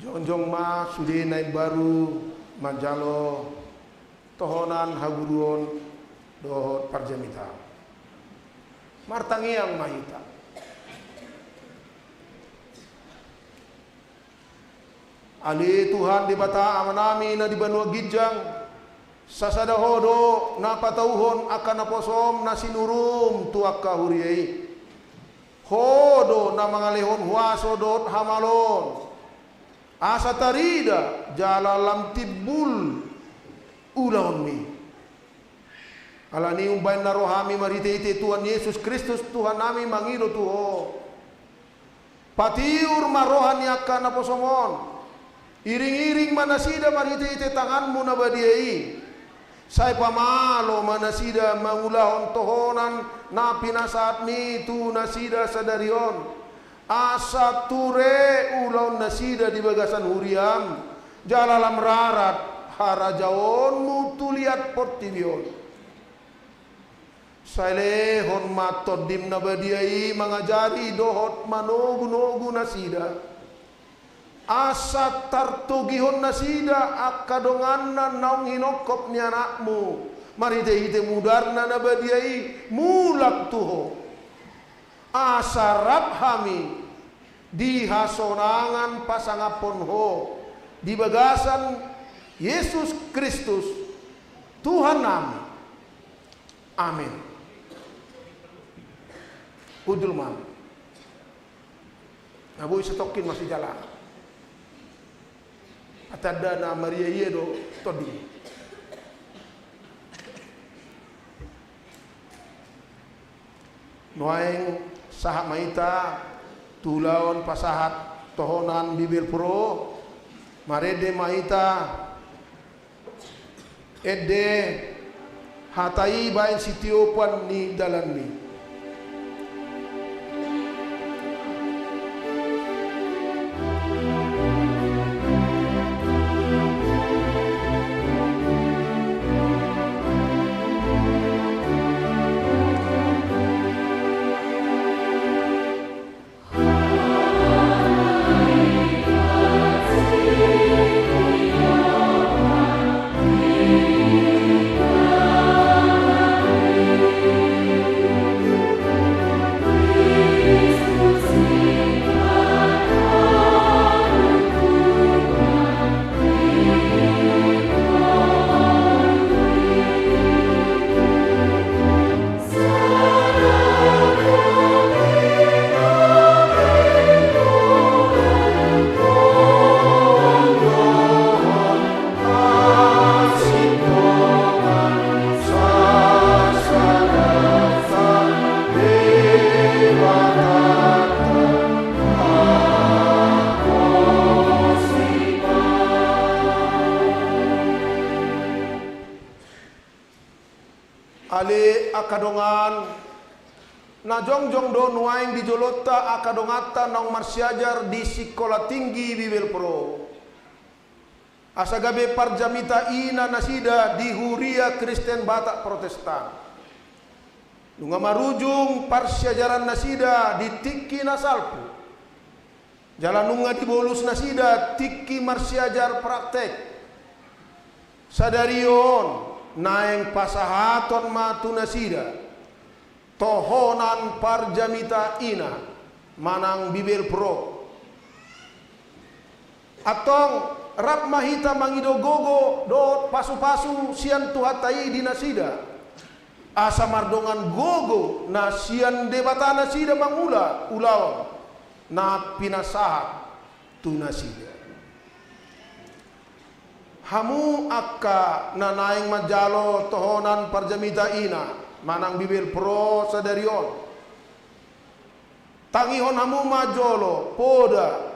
Jonjong ma sudi naik baru majalo tohonan haguruon dohot parjamita martangiang mahita ali Tuhan di bata amanami na di banua gijang sasada hodo na patauhon akan naposom na sinurum tuak kahuriai hodo na mangalehon huaso dot hamalon asa tarida jalalam tibul ulaon mi alani umbain narohami marite-ite Tuhan Yesus Kristus Tuhan nami mangido tuho patiur marohan yakan naposomon iring-iring manasida marite-ite tanganmu nabadiai sai pamalo manasida mangulahon tohonan na pinasat mi tu nasida sadarion asa ture ulaun nasida di bagasan huriam jalalam rarat harajaon mutuliat portibion sailehon matod dim nabadiai mangajari dohot manogu nasida asa tartugihon nasida akadonganna naung hinokop ni anakmu marite-hite mudarna nabadiai mulak tuho asarap hami di hasonangan pasangapon ho di bagasan Yesus Kristus Tuhan nami. Amin. Udul mam. Naboy setokin masih jalan. Atada na Maria Yedo todi. Noaeng sahat maita tulaon pasahat tohonan bibir pro marede maita ede hatai bain sitiopan ni dalan ni. Ale akadongan na jongjong do nuaing di jolota akadongata nang marsiajar di sekolah tinggi Bibel Pro. Asagabe parjamita ina nasida di Huria Kristen Batak Protestan. Nunga marujung parsiajaran nasida di Tiki Nasalpu. Jalan nunga di bolus nasida Tiki marsiajar praktek. Sadarion naeng pasahaton matu nasida tohonan parjamita ina manang Bibel Pro atong rap mahita mangido gogo do pasu-pasu sian tuhatai di nasida asa mardongan gogo na sian debata nasida mangula ulaw na pinasahat tu nasida. Hamu akka nanaing majalo tohonan parjamita ina manang Bibel Pro sadarion. Tangihon hamu majolo poda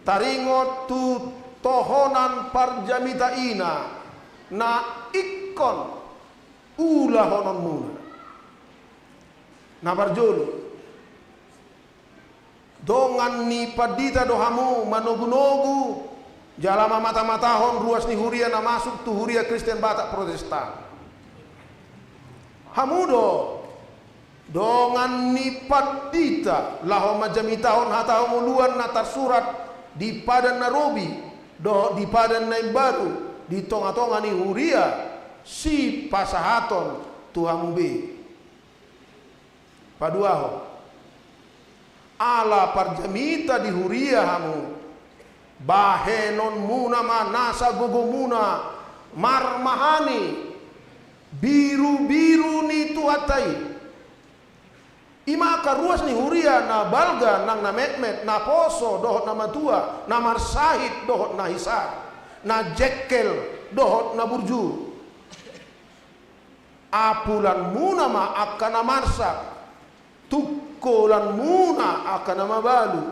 taringot tu tohonan parjamita ina na ikon ulah honon muna. Na barjolo dongan ni padita dohamu manogu-nogu jalama mata-matahon ruas ni Huria na masuk tu Huria Kristen Batak Protestan. Hamudo dongan ni padita laho majamitahon hatahon muluan na tersurat di padan Nairobi do di padan Naimbaru di tonga-tonga ni Huria si pasahaton tuhamu be paduaho ala parjamita di Huria hamu bahenon muna manasa gogo muna marmahani biru-biru ni tuatai ima karuas ni Huria na balga nang na metmet na poso dohot na matua na marsahit dohot na hisar na jekel dohot na burju apulan muna ma akan na marsak tukolan muna akan na mabalu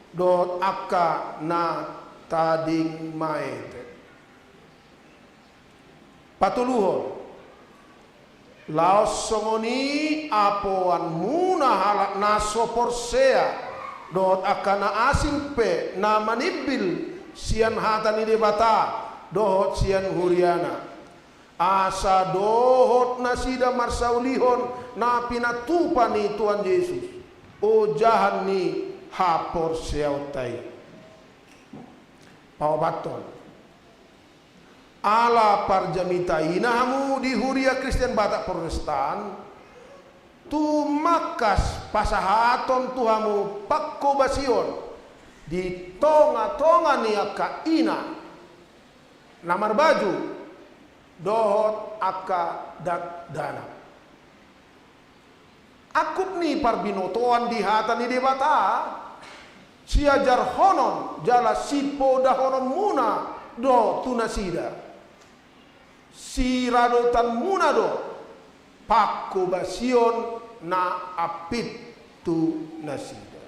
dot akka na tading maete patuluhon laos songoni apoan muna halak na soporsea dot akka na asimpe na manibil sian hatan ni debata dohot sian Huriana asa dohot na sida marsaulihon na pinatupa ni Tuhan Yesus o jahan ni hapor seautai pawabaton ala parjamita inahamu di Huria Kristen Batak Protestan tu makas pasahaton tuhamu pakkobasion di tonga-tonga ni aka ina namar baju dohot aka dat dana akup ni parbinotoan di hata ni debata siajar honon jala sipo da honon muna do tunasida si radotan muna do pakko basion na apit tu nasida.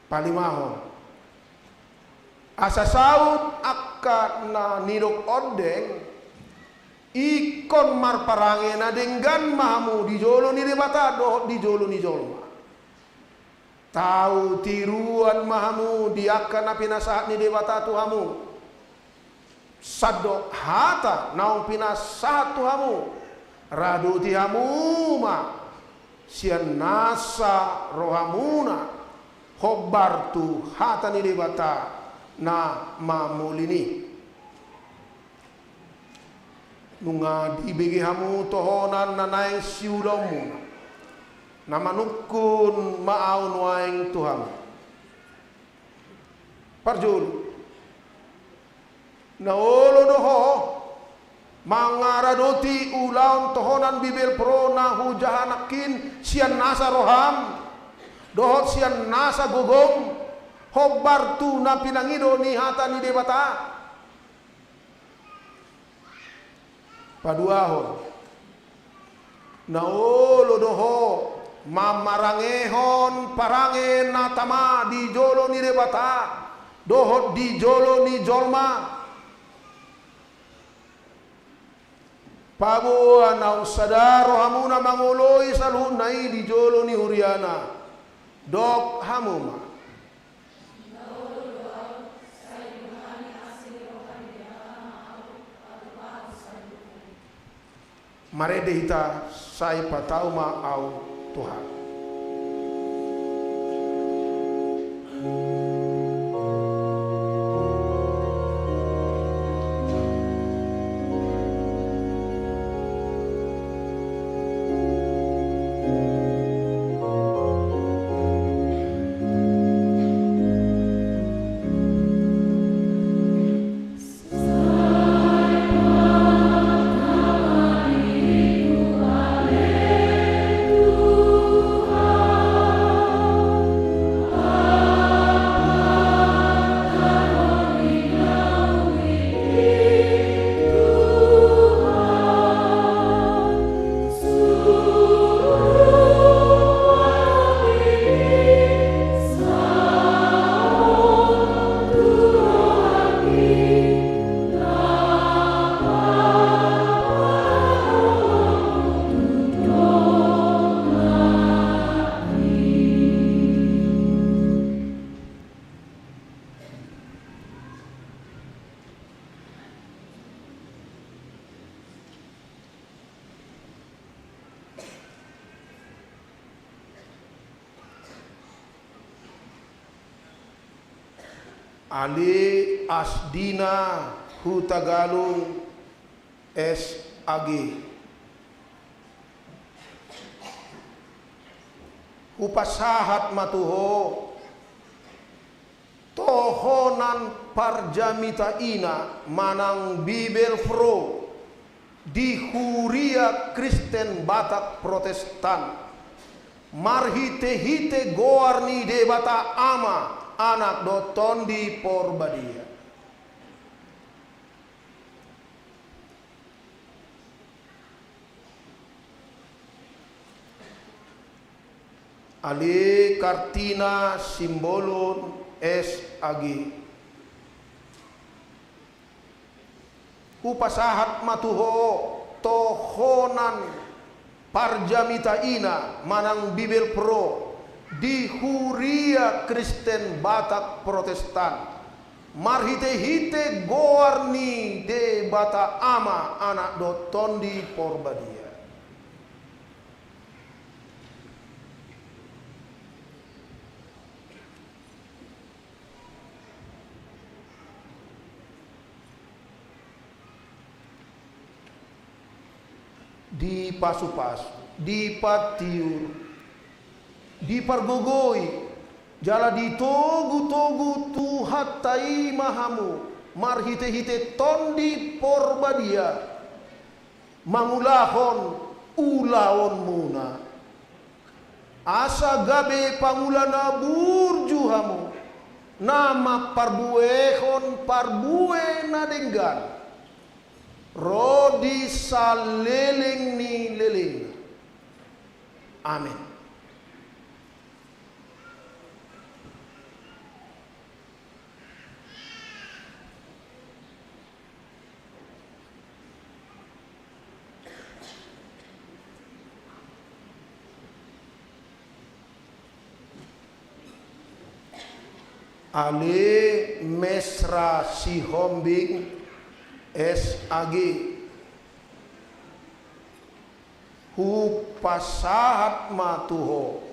Palimahon. Asa saud akka na nirok odeng ikon marparange na denggan mahamu di jolo ni debata dohot di jolo ni jolma. Tahu tiruan mahamu di akka na pinasahat ni debata tuhamu. Sadok hata naung pinasahat tuhamu. Radu tihamu ma sian nasa rohamuna khobar tu hata ni debata na mamulini. Nunga dibigi hamu tohonan na naing siulamu na manukun maaun waing Tuhan. Parjul na olo doho mangaradoti ulaun tohonan bibel pro na hujahanakin sian nasa roham dohot sian nasa gogong hobar tu na pinangido ni hata ni debata. Paduahon na olo doho mamarangehon parange na tama di jolo ni debata dohot di jolo ni jolma. Pabuan na usadaro hamuna mangoloi saluh nai di jolo ni huriana dok hamuma. Marede hita sai patau ma au Tuhan. Ali Asdina Hutagalung SAG Upasahat matuho tohonan parjamita ina manang bibel fro di Huria Kristen Batak Protestan marhite-hite goarni debata ama anak doton di Porbadia. Ali Kartina Simbolon SAG Upasahat matuho tohonan parjamita ina manang bibel pro di Huria Kristen Batak Protestan marhite-hite goarni de bata ama anak doton di Porbadia. Di pasu-pasu, di patiur, di pargogoi, jala di togu-togu tuhatai mahamu, marhite-hite tondi Porbadia, mangulahon ulaon muna, asa gabe pangulana burjuhamu, nama parbuehon parbue nadenggan. Rodi saleleng ni leleng Amin. Ale Mesra Sihombing SAG hu pasahat matuho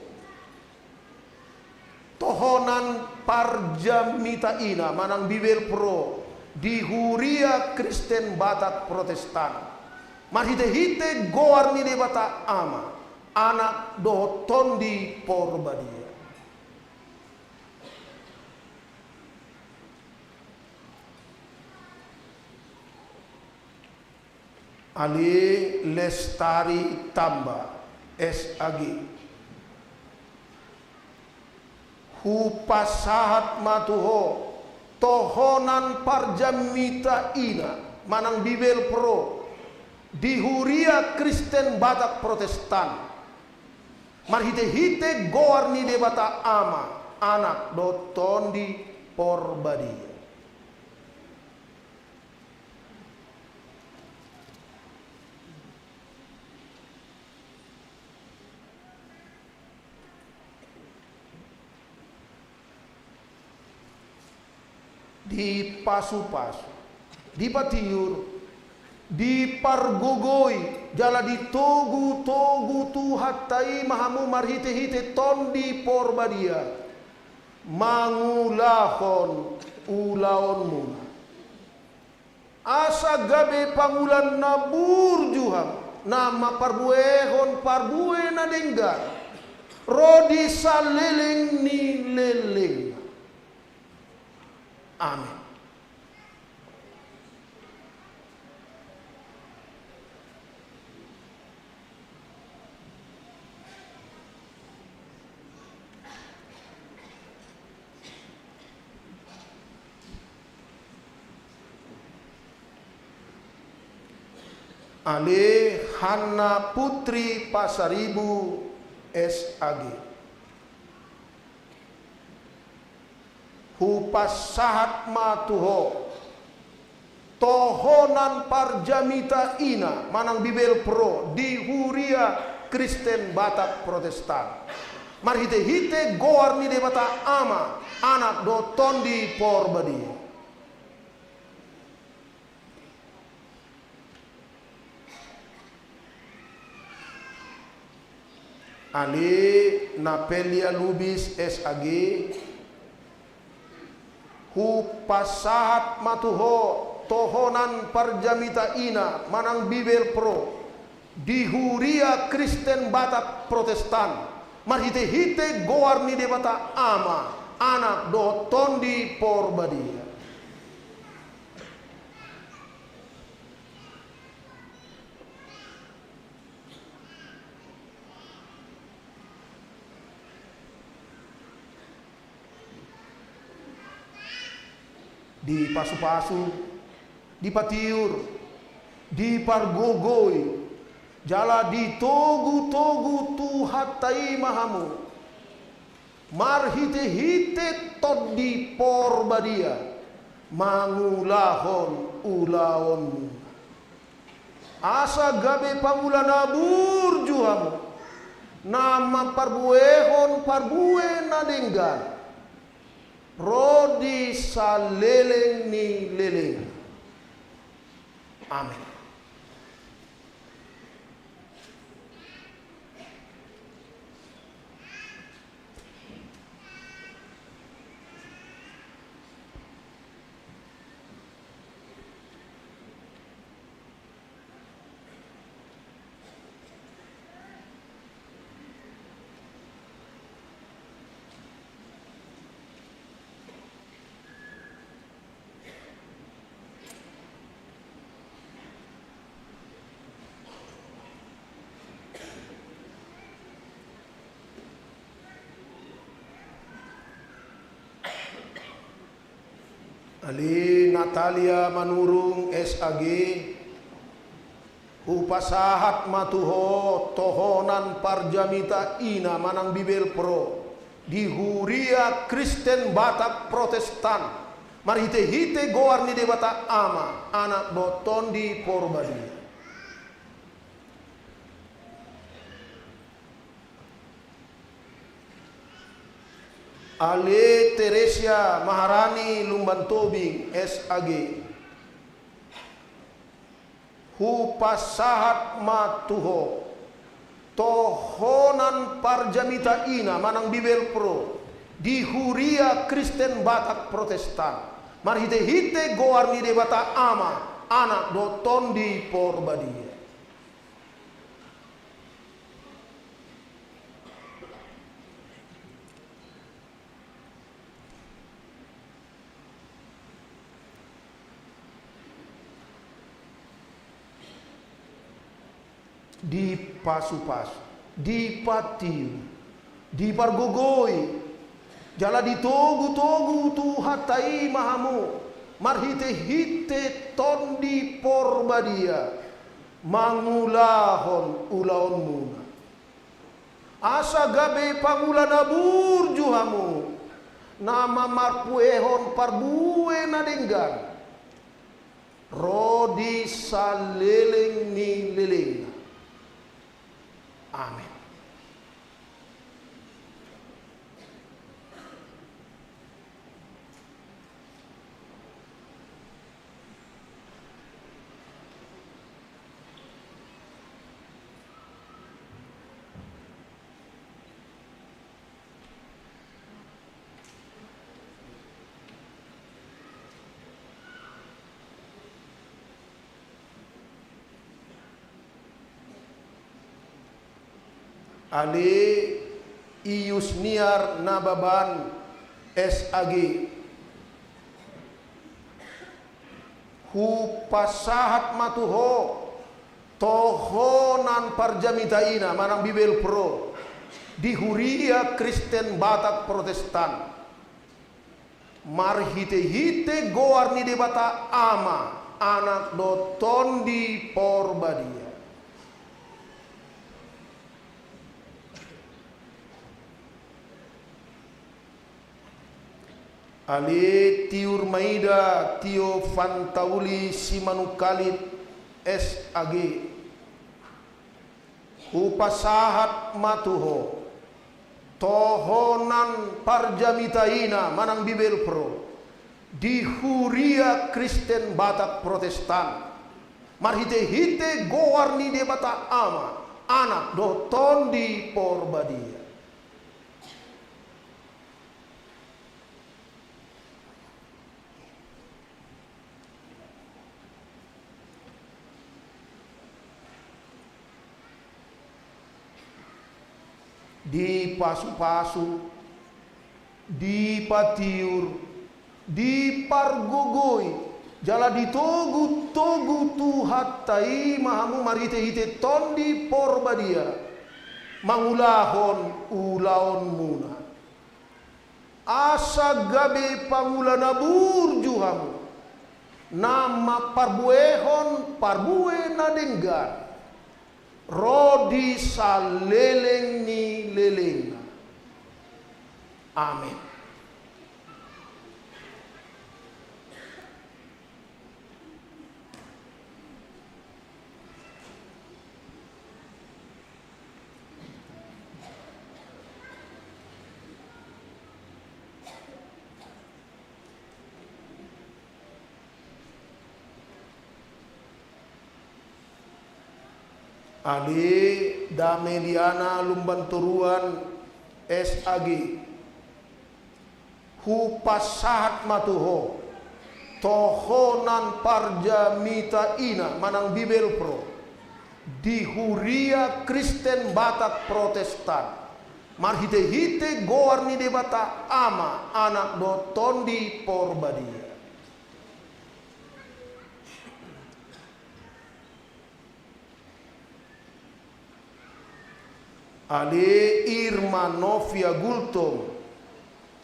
tohonan parjamita ina manang bibel pro di Huria Kristen Batak Protestan mahite-hite goar ni debata ama anak do tondi porbadia. Ali Lestari Tamba SAG hu pasahat matuho tohonan parjamita ina manang bibel pro di Huria Kristen Batak Protestan marhite-hite goar ni debata ama anak do tondi porbadia. Di pasu-pasu, di patiur, di pargogoi, jala di togu-togu tuhatai mahamu marhite-hite tondi porbadia, mangulahon ulaon muna. Asa gabe pangulan nabur juham, nama parbuehon parbue na denggar, rodi saleleng ni leleng. Amin. Ale Hanna Putri Pasaribu SAG hu pasahat matuho tohonan parjamita ina manang bibel pro di Huria Kristen Batak Protestan marhite-hite goar ni debata ama anak do tondi porbadia. Ali Napelia Lubis SAG hu pasahat matuho tohonan parjamita ina manang bibel pro di Huria Kristen Batak Protestan marhite-hite goar ni debata ama anak do tondi porbadia. Di pasu-pasu, di patiur, di pargogoi, jala di togu-togu tuhatai mahamu, marhite-hite tod di porbadia, mangulahon ulaon. Asa gabe pangulan nabur juhamu, nama parbuehon parbue na denggan. Rodi saleleng ni leleng. Amin. Ali Natalia Manurung SAG Hupasahat matuho tohonan parjamita ina manang bibel pro di Huria Kristen Batak Protestan marhite hite goar ni debata ama anak boton di Porbadi. Ale Teresia Maharani Lumbantobing SAG Hupasahat matuho tohonan parjamita ina manang bibel pro di Huria Kristen Batak Protestan marhite hite goar ni debata ama anak doton di Porbadi. Di pasu-pasu, di patiu, di pargogoi, jala di togu-togu tu hatai mahamu, marhite hite ton di Porbadia, mangulahon ulaon muna. Asa gabe pangula nabur juhamu, nama marpuehon parbue nadenggan, rodi saleleng ni leleng. Amin. Ali Iusniar Nababan SAG Hupasahat matuho tohonan parjamitaina manang bibel pro di Huria Kristen Batak Protestan marhite hite goar ni debata ama anak doton di Porbadia. Ali Tiur Maida Tio Fantauli Simanukalit SAG Hupasahat matuho tohonan parjamitaina manang bibel pro di Huria Kristen Batak Protestan marhite hite goar ni debata ama anak doton di Porbadia. Di pasu-pasu, di patiur, di pargogoi, jala di togu-togu tu hatai mahamu marite hite ton di Porbadia, mangulahon ulaon muna. Asa gabe pangula nabur juhamu, nama parbuehon parbue nadenggan. Rodi saleleng ni leleng. Amin. Ali Dameliana Lumbanturuan SAG Hupasahat matuho tohonan parjamita ina manang bibel pro di Huria Kristen Batak Protestan marhite hite goar ni debata ama anak doton di Porbadia. Ali Irma Novia Gultom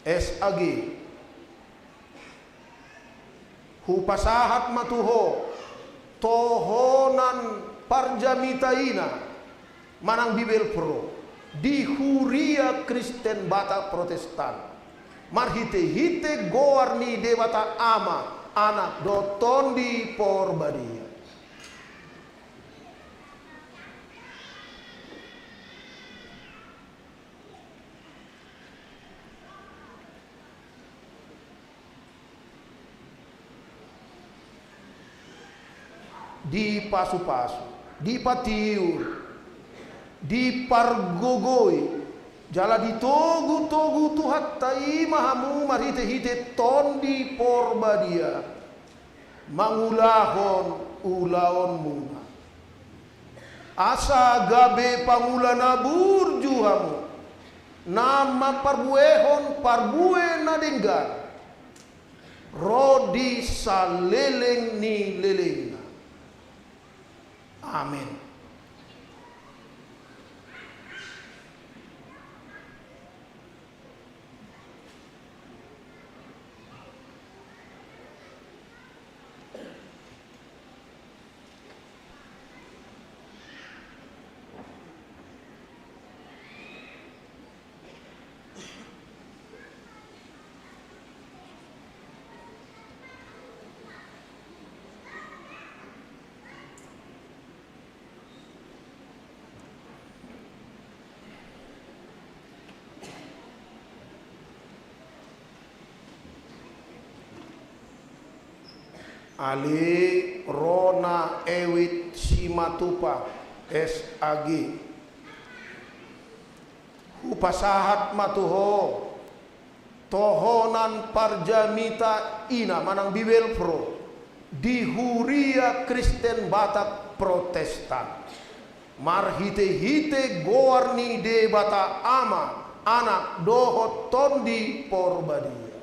SAG Hupasahat matuho tohonan parjamitaina manang bibel pro di huria Kristen Batak Protestan marhite hite goarni dewata ama anak doton di porbadia. Di pasu-pasu, di patiur, di pargogoi, jala di togu-togu tuhat tai mahamu marhite-hite ton di porbadia, mangulahon ulaon muna. Asa gabe pangulana burjuhamu, nama parbuehon parbue nadenggan, rodi saleleng ni leleng. Amin. Ali Rona Ewit Simatupa SAG Hupasahat matuho tohonan parjamita ina manang bibel pro di huria Kristen Batak Protestan marhite-hite goarni de bata ama anak dohot tondi porbadia.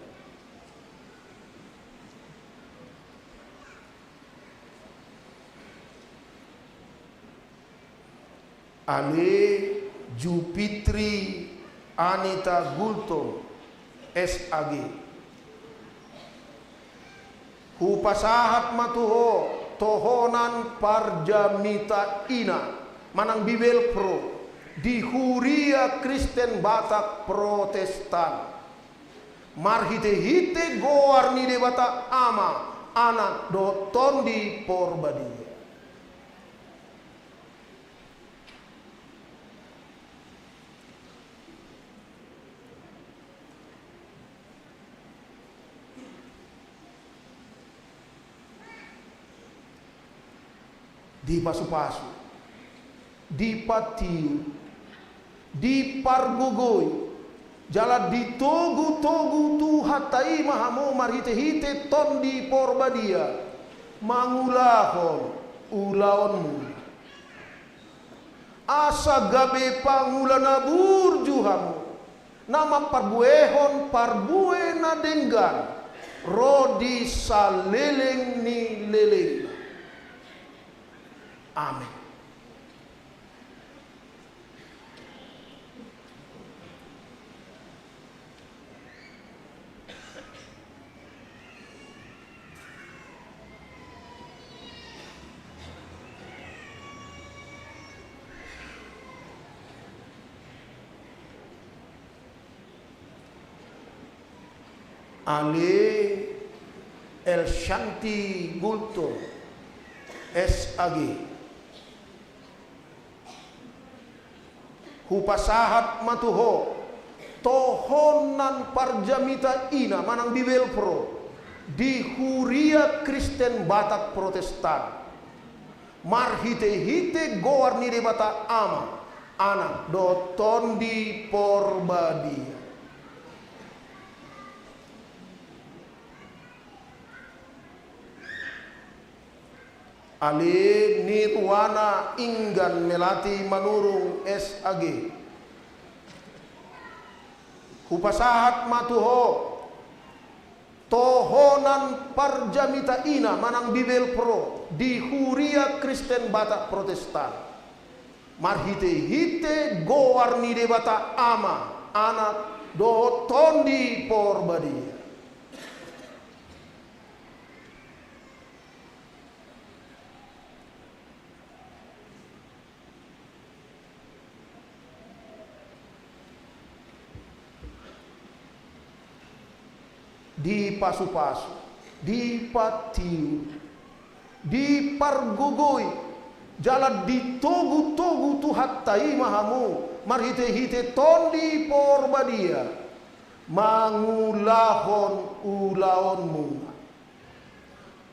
Ale Jupitri Anita Gultom SAG Hupasahat matuho tohonan parjamita ina manang bibel pro di huria Kristen Batak Protestan marhite-hite goarni de bata ama anak doton di porbadia. Di pasu-pasu, di patiu, di pargogoi, jala di togu-togu tuhatai mahamu marhite-hite ton di porbadia, mangulahon ulaonmu. Asa gabe pangulana burjuhamu, nama parbuehon parbue nadenggan, rodi saleleng ni leleng. Amin. Ale El Shanti Gulto SAG Hupasahat matuho tohonan parjamita ina manang bibel pro di huria Kristen Batak Protestan marhite-hite goarni de bata ama anak doton di porbadia. Ali Nirwana Inggan Melati Manurung SAG Hupasahat matuho tohonan parjamita ina manang bibel pro di huria Kristen Batak Protestan marhite-hite goarni de bata ama anak doton di porbadia. di pasu-pasu, di patiu, di pargogoi, jalan di togu-togu tu hattai mahamu, marhite-hite tondi porbadia, mangulahon ulaonmu.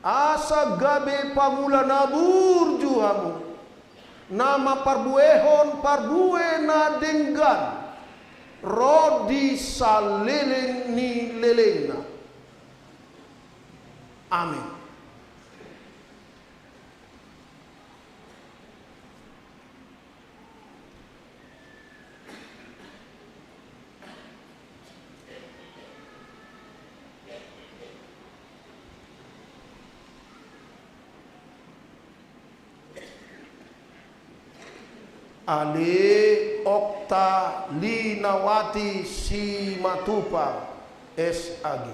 Asa gabe pamula nabur juhamu, nama parbuehon parbue na denggan, rodi saleleng ni lelengna. Amin. Ale Okta Linawati Simatupa SAG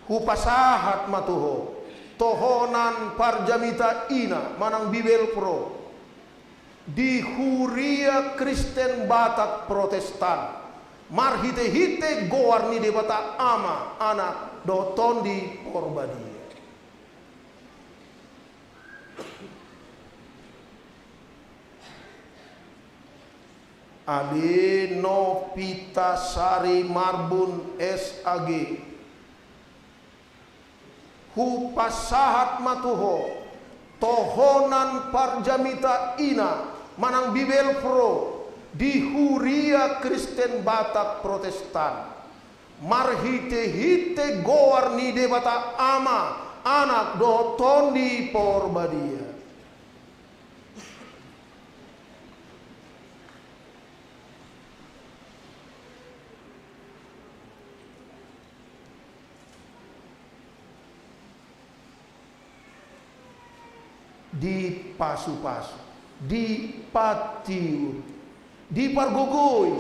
Hupasahat matuho tohonan parjamita ina manang bibel pro di Huria Kristen Batak Protestan marhite-hite goarni debata ama anak doton di porbadi. Ali Nopitasari Marbun SAG Hupasahat matuho tohonan parjamita ina manang bibel pro di Huria Kristen Batak Protestan marhite-hite goarni debata ama anak doton di porbadia. Di pasu-pasu, di patiu, di pargogoi,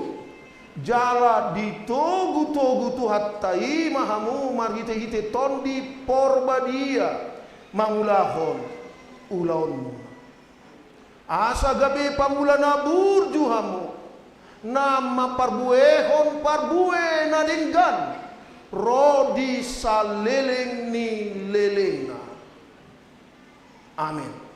jala di togu-togu tu hattai mahamu marhite-hite tondi porbadia mangulahon ulaonmu. Asa gabe pamula nabur juhamu, nama parbuehon parbue na denggan, rodi saleleng ni lelengna. Amin.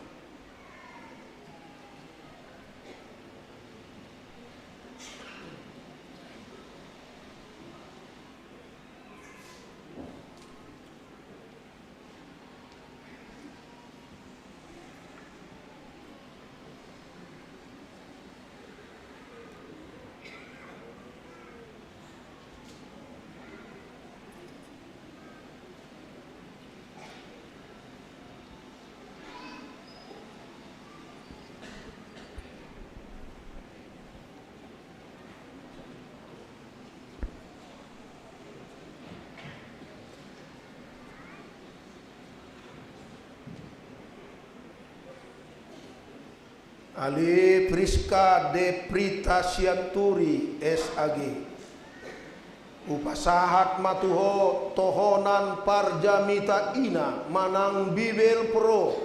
Ali Priska De Prita Sianturi SAG Upasahat matuho tohonan parjamita ina manang bibel pro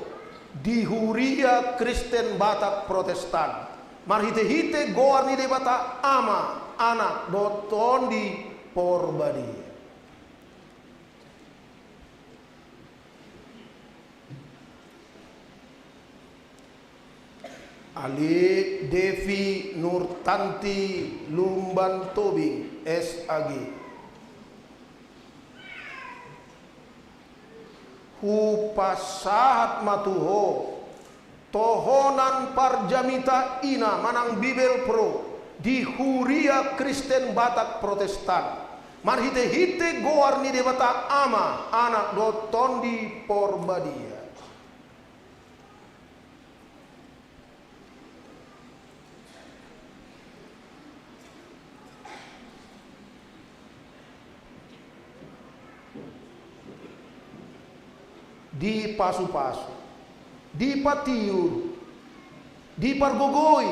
di Huria Kristen Batak Protestan marhite-hite goarni debata ama anak doton di porbadi. Ali Devi Nurtanti Lumban Tobing SAG Hupasahat matuho tohonan parjamita ina manang bibel pro di Huria Kristen Batak Protestan marhite-hite goarni debata ama anak doton di porbadia. Di pasu-pasu, di patiur, di pargogoi,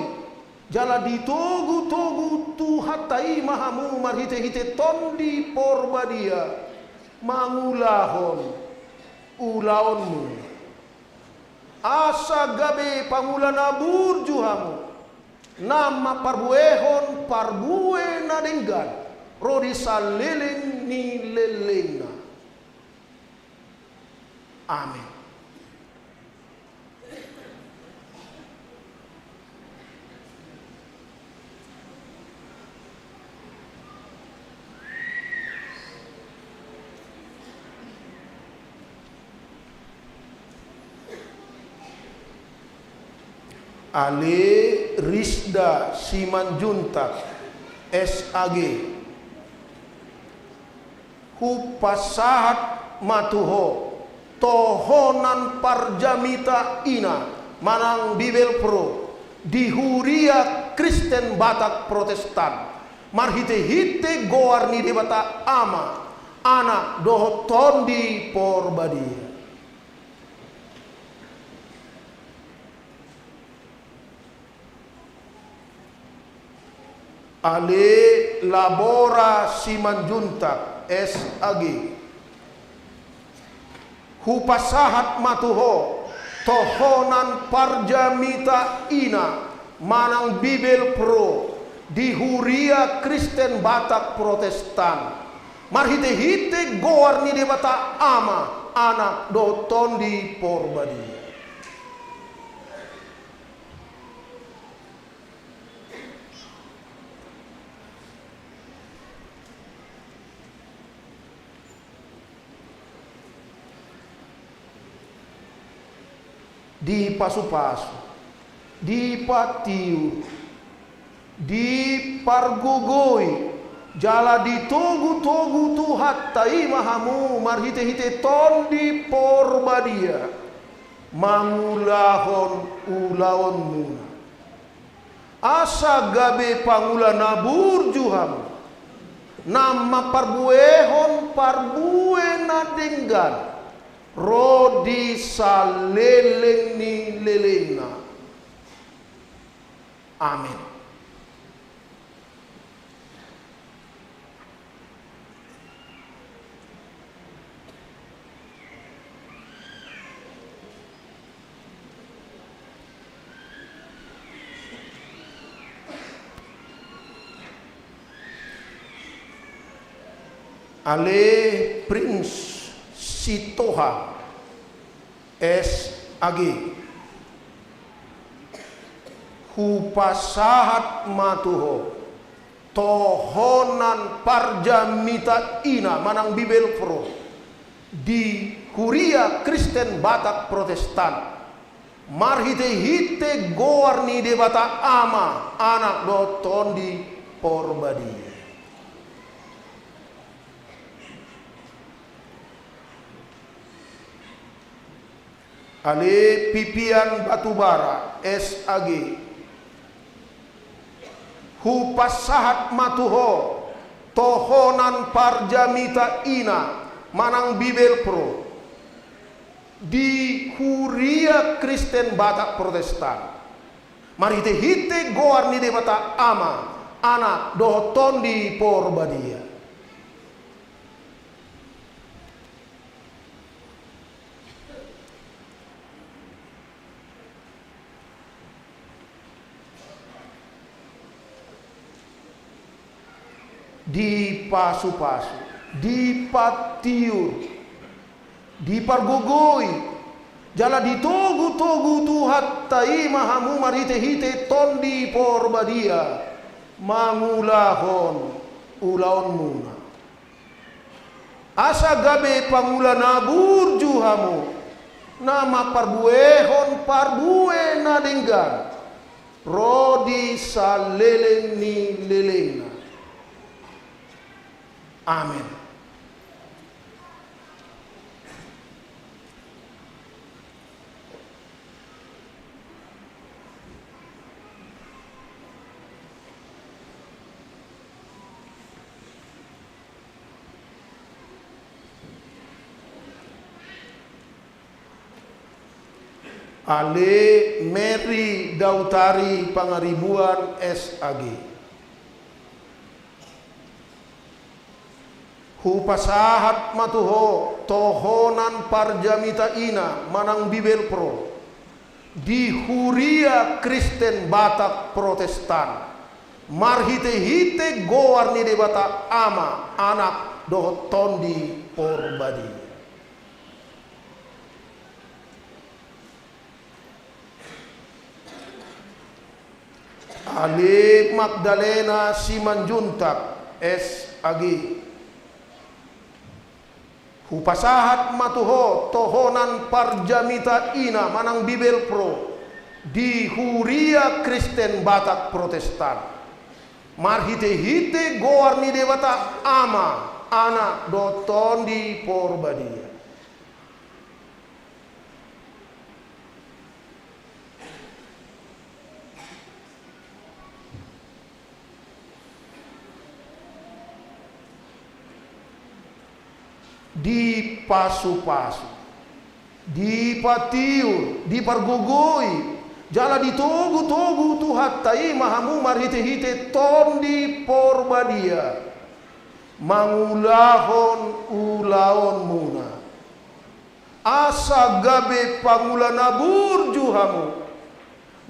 jala di togu-togu tu hattai mahamu marhite-hite tondi porbadia mangulahon ulaonmu. Asa gabe pamula nabur juhamu, nama parbuehon parbue na denggan, rodi saleleng ni lelena. Amin. Ale Rizda Simanjuntak SAG Hupasahat Matuho Tohonan Parjamita Ina Manang Bibel Pro Dihuria Kristen Batak Protestan Marhite hite goar ni debata ama anak dohoton di Porbadia. Ale Labora Simanjuntak SAG Hupasahat Matuho Tohonan Parjamita Ina Manang Bibel Pro Dihuria Kristen Batak Protestan Marhite hite goar ni debata ama anak doton di Porbadia. Di pasu-pasu, di patiu, di pargugoi, jala di togu-togu tuhat tai mahamu marhite-hite ton di Porbadia, mangulahon ulaon muna. Asa gabe pangula nabur juham, nama parbuehon parbue na denggan. Rodi saleleng ni lelena. Amin. Ale Prince Sitoha SAG Hupasahat Matuho Tohonan Parjamita Ina Manang Bibel Pro di Kuria Kristen Batak Protestan Marhite hite goar ni debata ama anak doton di Porbadia. Ale Pipian Batubara SAG Hupasahat Matuho Tohonan Parjamita Ina Manang Bibel Pro di Kuria Kristen Batak Protestan Marhite hite goar ni debata ama anak doton di Porbadia. Di pasu-pasu, di patiur, di pargogoi, jala di togu-togu tuhat tai mahamu marhite hite ton di Porbadia, mangulahon ulaon muna. Asa gabe pangula nabur juhamu, nama parbuehon parbue na denggan, rodi saleleng ni lelena. Amin. Ale Mary Dautari Pangaribuan SAG Hupasahat Matuho Tohonan Parjamita Ina Manang Bibel Pro di Huria Kristen Batak Protestan marhite-hite goar ni debata ama anak doho tondi porbadi. Ali Magdalena Simanjuntak SAG hupasahat matuho tohonan parjamita ina manang Bibel Pro di Huria Kristen Batak Protestan marhite-hite goar ni dewata ama anak doton di porbadia. Di pasu-pasu, di patiur, di pargugoi, jala di togu-togu tuhat tai mahamu marhite-hite ton di porbadia, mangulahon ulaon muna, asa gabe pangulana burjuhamu,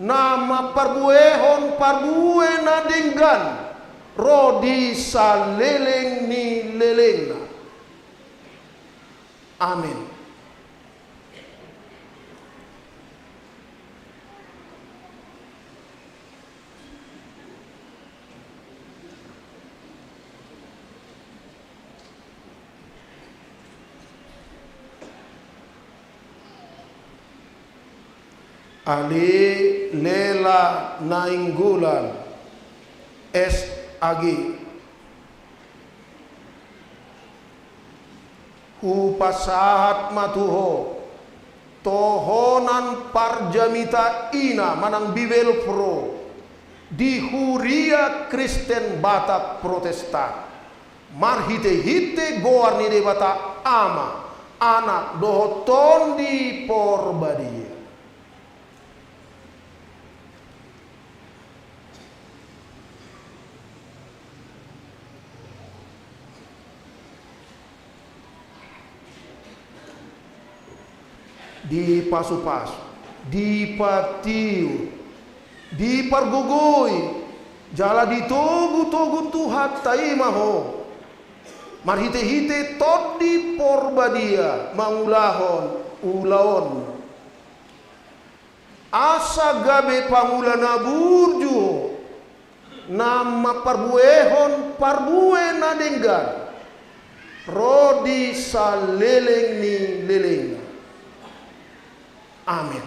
nama parbuehon parbue nadinggan, rodi saleleng ni lelengna. Amin. Ali Lela Nainggolan SAG upasahat matuho tohonan parjamita ina manang Bibel Pro di Huria Kristen Batak Protestan marhite-hite goar ni debata ama anak dohoton di porbadia. Di pasu-pasu, di patiu, di pargugoi, jala di togu-togu tuhat taimaho, marhite-hite tot di porbadia, mangulahon, ulaon, asa gabe pangulana burju, nama parbuehon parbue nadenggan, rodi saleleng ni leleng. Amin.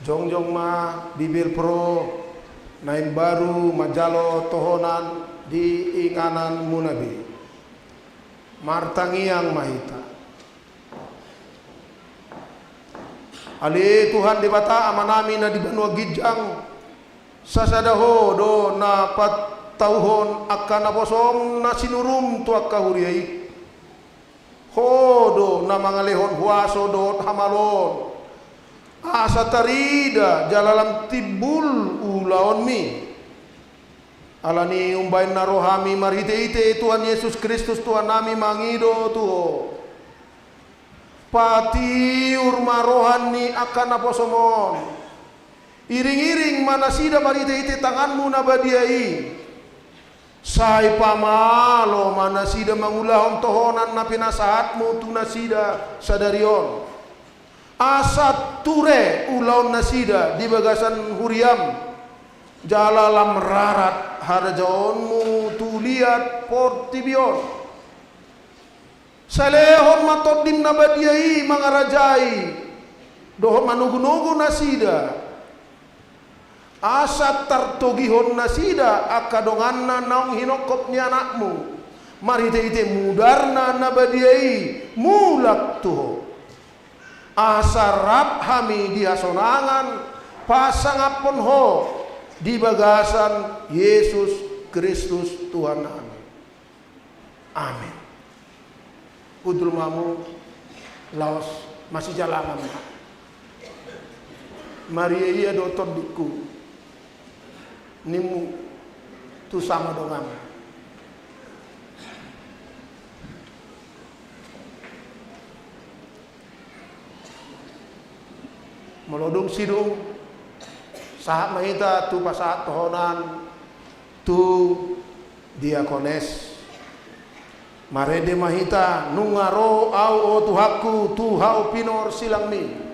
Jongjong ma Bibel Pro nain baru majalo tohonan di inganan munabi martangiang mahita ali Tuhan di bata amanami na di Banua Gijang sasadaho do na patauhon akan naposom na sinurum tuak kahuriai hodo na mangalehon huaso do hamalon asa tarida jalalam tibul ulaon mi alani umbain narohami marhite-hite Tuhan Yesus Kristus Tuhan nami mangido tuho patiur marohan ni akan naposomon iring-iring manasida marhite-hite tanganmu nabadiai sai pamalo manasida mangulahon tohonan na pinasahatmu tunasida sadarion asat ture ulaun nasida di bagasan huriam jalalam rarat harajaonmu tuliat portibion salehon matodim nabadiai mangarajai dohon manugu-nugu nasida asat tartogihon nasida akadonganna naung hinokop ni anakmu marhite-hite mudarna nabadiai mulak tuho asarap hami dia sonangan pasangapon ho di bagasan Yesus Kristus Tuhan kami. Amin. Kudul mamu laos masih jalangan. Maria iya dotor diku nimu tu sama dongan. Melodong sidung saat mahita tu pasaat tohonan tu diakones marede mahita nungaro au o tuhaku tu hau pinor silang mi.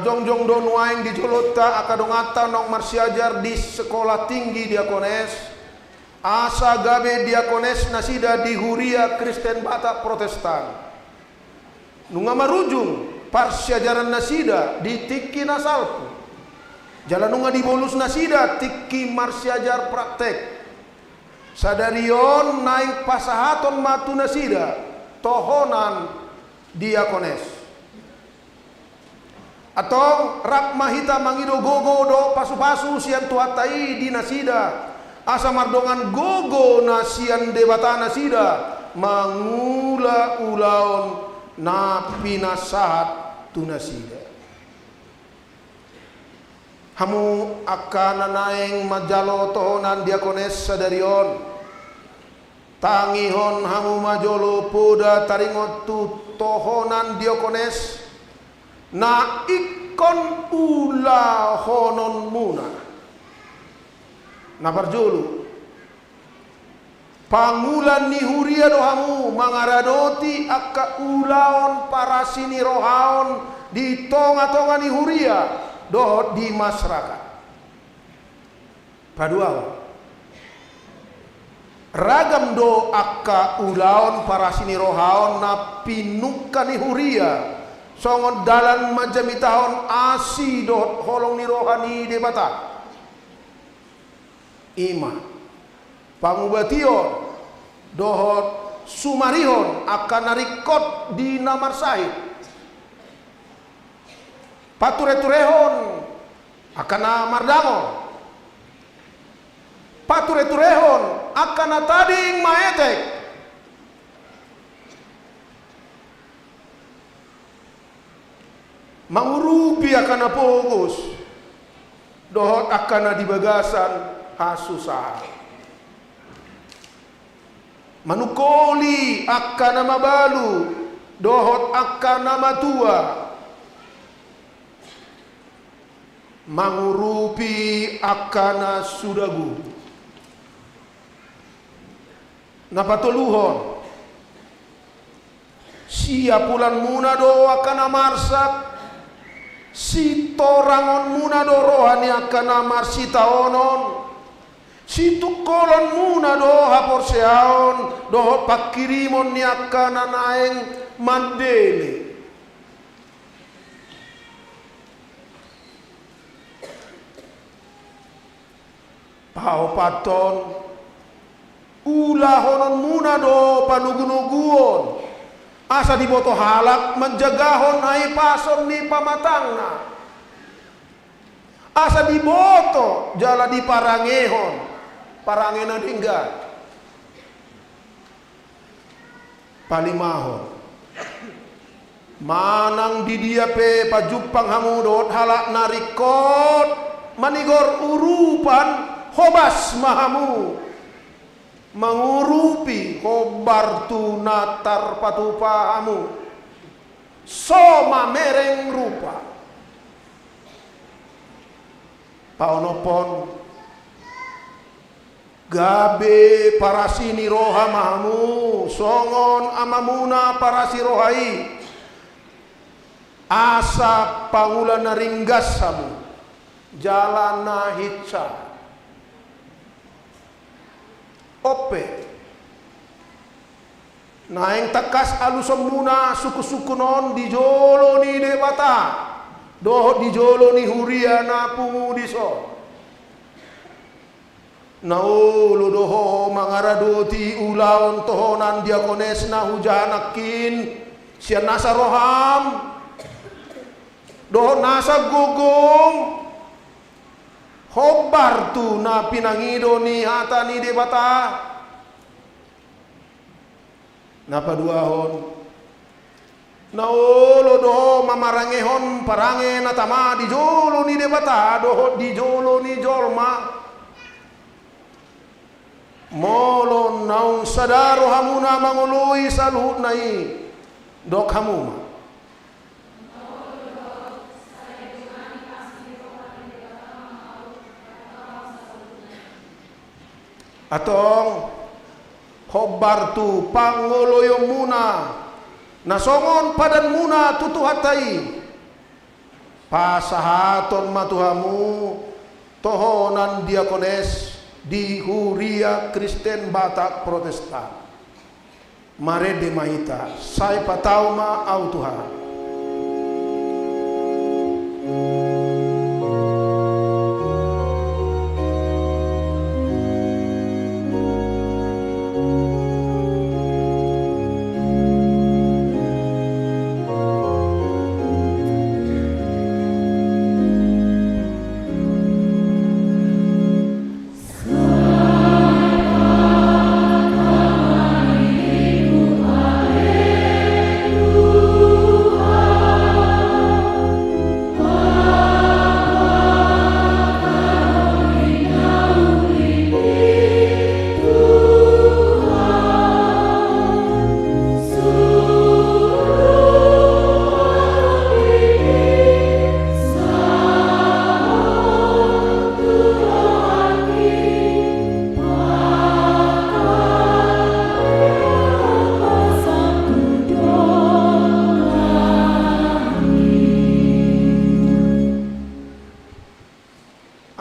Jongjong don waing di Jolota akadongata nong marsiajar di sekolah tinggi diakones asa gabe diakones nasida di Huria Kristen Batak Protestan nunga marujung parsiajaran nasida di Tiki Nasalpu jalan nunga di bolus nasida Tiki marsiajar praktek sadarion naik pasahaton matu nasida tohonan diakones atau rak mahita mangido gogo do pasu-pasu sian tuatai di nasida asa mardongan gogo nasian debata nasida mangula ulaon napi nasahat tu nasida hamu akan naeng majalo tohonan diakones sadarion tangihon hamu majolo poda taringot tu tohonan diakones na ikon ula honon muna na parjulu pangulan ni huria dohamu mangaradoti akka ulaon parasini rohaon di tonga-tonga ni huria doh di masyarakat padua ragam do akka ulaon parasini rohaon na pinuka ni huria songon dalan majami tahun asi dot holong ni rohani debata ima pangubatio dohot sumarihon akan narikot di namar sahid patureturehon akan namar dangon patureturehon akan natading maetek mangurupi akan apogos dohot akan di bagasan hasusah manukoli akan mabalu dohot akan matua mangurupi akan sudagu napatuluhon siapulan munado akan marsak si torangon muna do rohani akan amar si taonon si tukolon muna do hapor seaon do pakirimon ni akan naeng mandele pao paton ulahonon muna do panugunuguon asa diboto halak menjagahon hai pason ni pamatangna asa diboto jala di parangehon, parangena dinggan, palimahon. Manang di dia pe pajupang hamudot halak narikot manigor urupan hobas mahamu mengurupi hobar tu natar patupahamu soma mereng rupa paonopon gabe parasini roha mahamu songon amamuna parasi rohai asa pangulan naringgas samu jalan nahitsa ope naeng takas alusom muna suku-suku non dijolo ni debata doh dijolo ni huria na pungu diso naulu doho mangaradoti ulaon tohonan diakones na hujanakin sian nasa roham doh nasa gogong hobar tu na pinangido ni hata ni debata napa duahon naolo doho mamarangehon parange natama di jolo ni debata doho di jolo ni jolma molon naung sadaro hamuna mangului saluhut nai dok hamuma atong hobar tu pangoloyo muna nasongon padan muna tutuhatai pasahaton matuhamu tohonan diakones di Huria Kristen Batak Protestan mare de mahita sai patauma au Tuhan.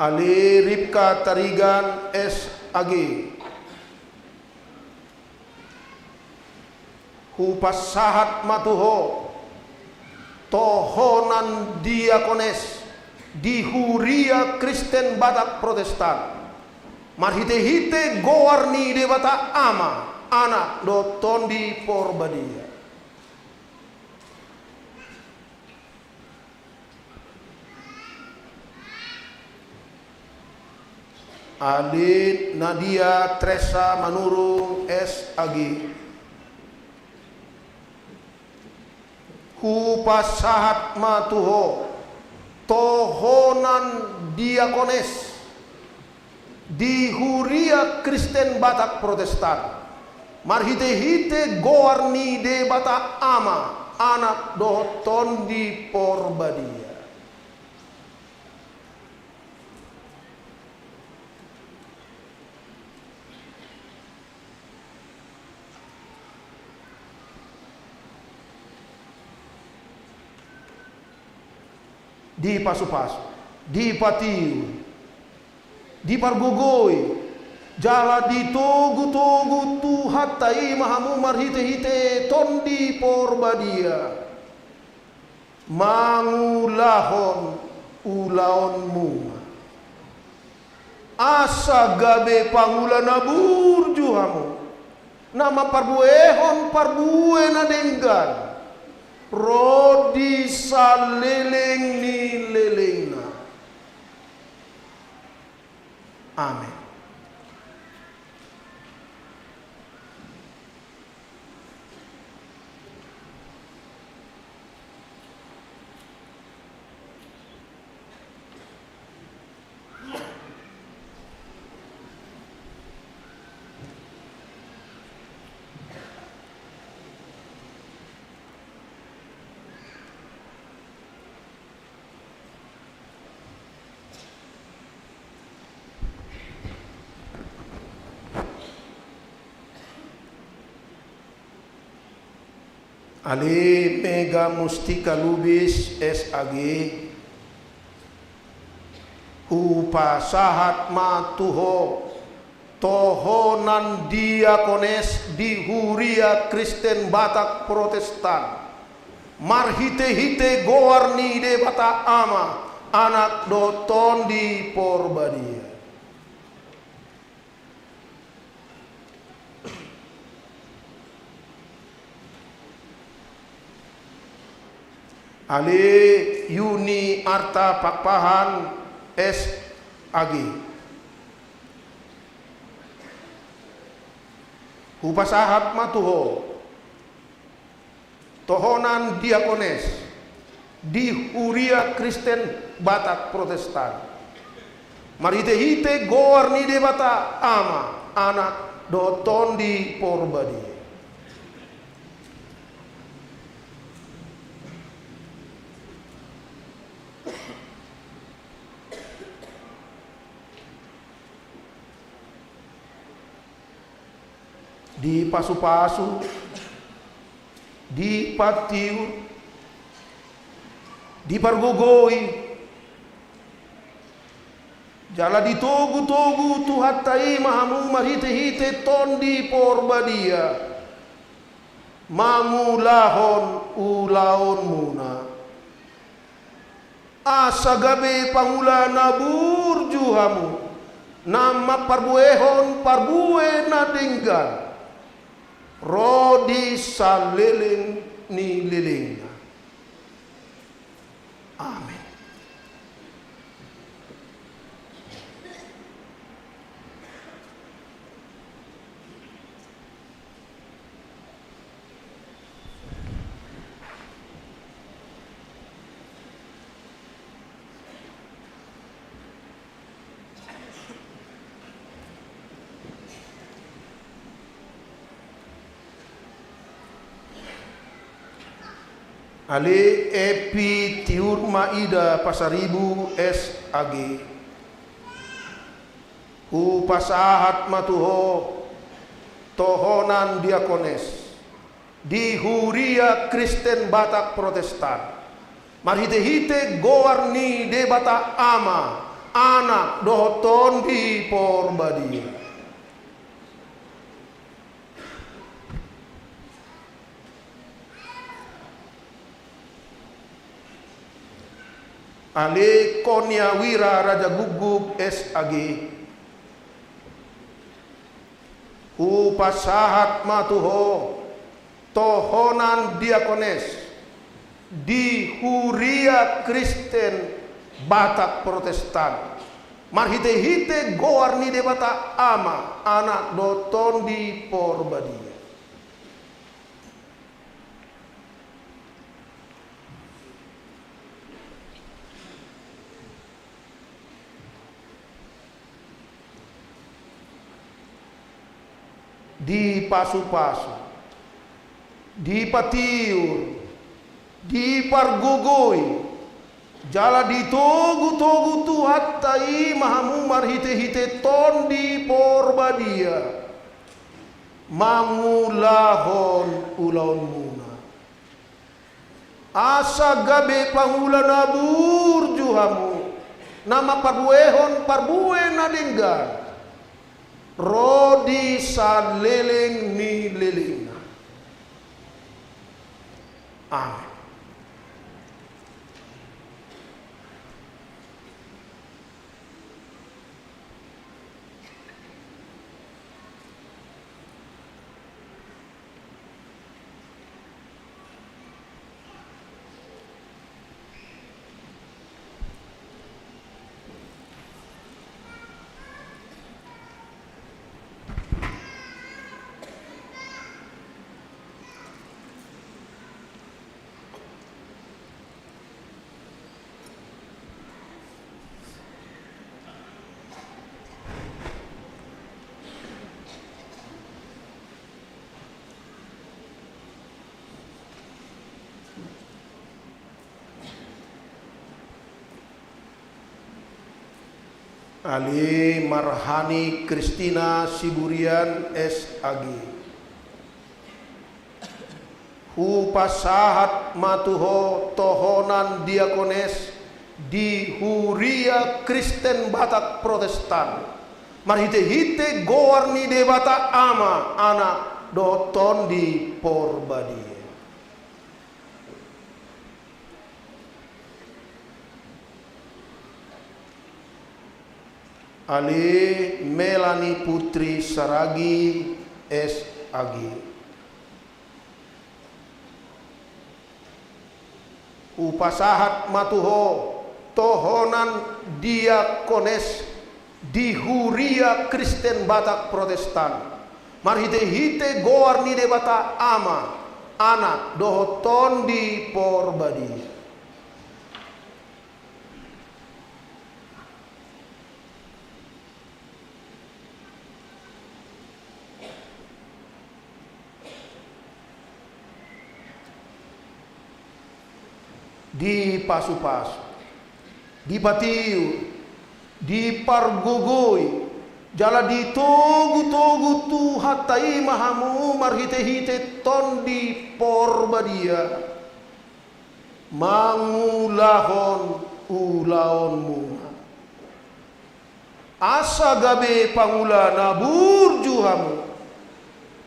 Ali Ripka Tarigan SAG Hupas Sahat Matuho Tohonan Diakones di Huria Kristen Batak Protestan marhite-hite gowarni debata ama anak doton di Porbadia Adit Nadia Tresa Manurung SAG Hupas Sahat Matuho Tohonan Diakones di Huria Kristen Batak Protestan marhite-hite gowarni de Batak ama anak doton di Porbadia di Pasu-Pasu, di Patiu, di Pargogoi, jala di Togu-Togu tuhatai mahamu marhite-hite ton di Porbadia, mangulahon ulaonmu, asa gabe pangulana burjuhamu, nama parbuehon parbuena denggan. Rodi saleleng ni lelengna Amin. Ali Mega Mustika Lubis SAG Upasahat Matuho Tohonan Diakones di Huria Kristen Batak Protestan Marhite-hite Goarni de Bata Ama Anak Doton di Porbadia. Ali Yuni Arta Pakpahan SAG Upasahat Matuho Tohonan Diakones di Huria Kristen Batak Protestan Marhite-hite Goarni de Bata Ama Anak Doton di Porbadi. Di Pasu-Pasu, di Patiur, di Pargogoi, jala di Togu-Togu Tuhatai Mahamu Marhite-hite Ton di Porbadia, Mamulahon Ulaon Muna, Asagabe Pangula Nabur Juhamu, Nama Parbuehon Parbue Nadinggan, Rodi Salilin ni lilinga. Amin. Ali Epi Tiur Maida Pasaribu SAG Upasahat Matuho Tohonan Diakones di Huria Kristen Batak Protestan Marhite-hite Goarni de Bata Ama Anak Doton di Porbadia. Ali Konya Wira Raja Guguk SAG Upasahat Matuho Tohonan Diakones di Huria Kristen Batak Protestan Marhite-hite Goarni de Bata Ama Anak Doton di Porbadia. Di Pasu-Pasu, di Patiur, di Pargogoi, jala di Togu-Togu Tuhatai Mahamu Marhite-hite Ton di Porbadia, Mangulahon Ulaon Muna, Asagabe Pangula Nabur Juhamu, Nama Parbuehon Parbue Nadinggan, Rodi Salilin ni lilinga. Amin. Ali Marhani Kristina Siburian SAG. Hu pasahat matuho tohonan diakones di Huria Kristen Batak Protestan. Marhite-hite goarni de Batak ama anak doton di Porbadi. Ali Melani Putri Saragi SAG. Upasahat matuho tohonan diakones di Huria Kristen Batak Protestan. Marhite-hite goarni de Batak ama anak dohoton di Porbadi. Di pasu-pasu, di patiu, di pargugui, jala di togu-togu tu hatai mahamu marhite-hite ton di Porbadia. Mangulahon ulaonmu. Asa gabe pangula nabur juhamu.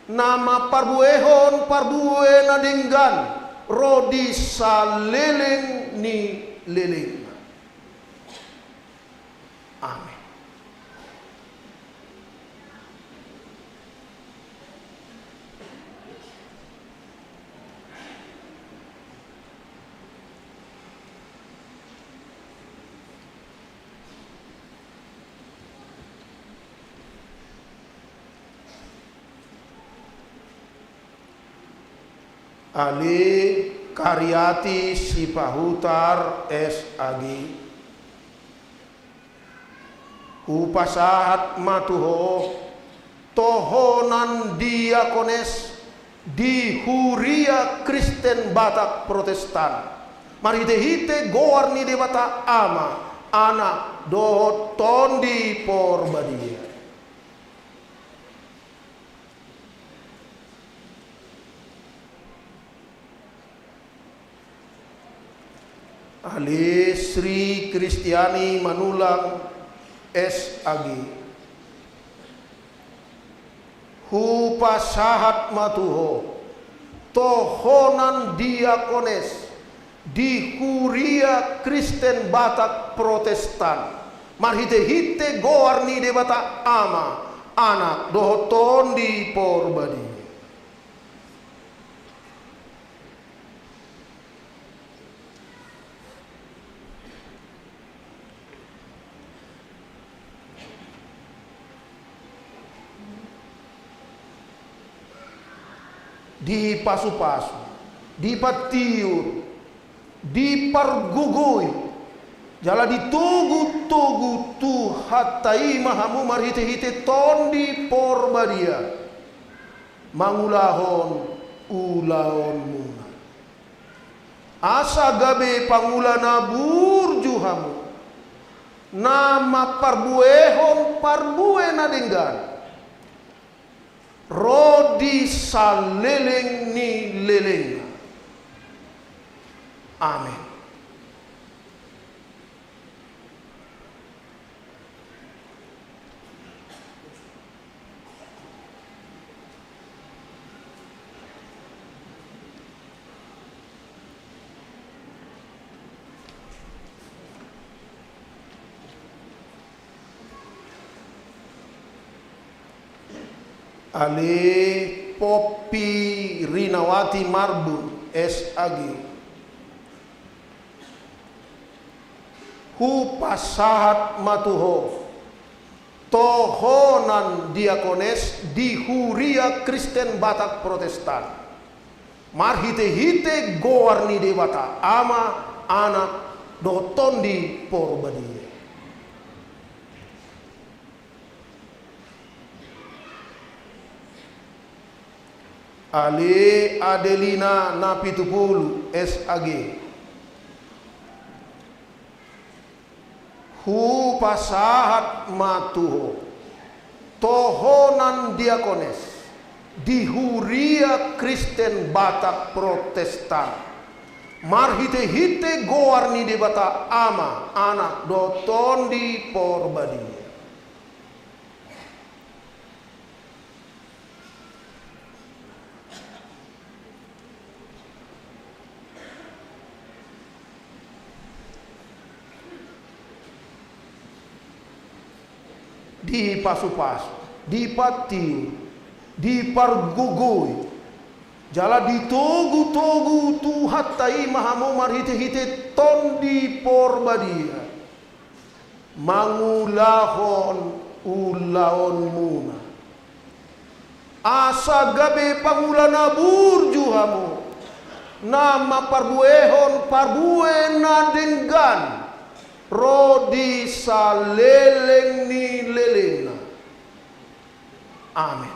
Nama parbuehon parbue nadinggan. Rodi saleleng ni leleng. Amin. Ali Karyati Sipahutar SAG. Upasahat matuho tohonan diakones di Huria Kristen Batak Protestan. Marhite-hite goarni de Batak ama anak doton di Porbadi. Ali Sri Kristiani Manulang SAG. Hu pasahat matuho tohonan diakones di Huria Kristen Batak Protestan. Marhite-hite goarni de Batak ama anak dohoton di Porbadi. Di pasu-pasu, di patiur, di pargugui, jala di tugu-tugu tu hatai mahamu marhite-hite ton di Porbadia. Mangulahon ulaon muna. Asa gabe pangula nabur juhamu. Nama parbuehon parbue nadenggan. Rodi saleleng ni leleng. Amin. Ali Popi Rinawati Marbu SAG. Hu pasahat matuho tohonan diakones di Huria Kristen Batak Protestan. Marhite-hite goarni de Batak ama anak doton di Porbadi. Ali Adelina Napitupulu SAG. hu pasahat matuho tohonan diakones di Huria Kristen Batak Protestan marhite-hite goarni de bata ama anak doton di porbadi. Di pasu-pasu, di patiu, di pargugui, jala di togu-togu tu hattai mahamu marhite-hite ton di porbadia, mangulahon ulaon muna, asa gabe pangulana burjuhamu, nama parbuehon parbue na denggan, rodi saleleng ni lelena. Amin.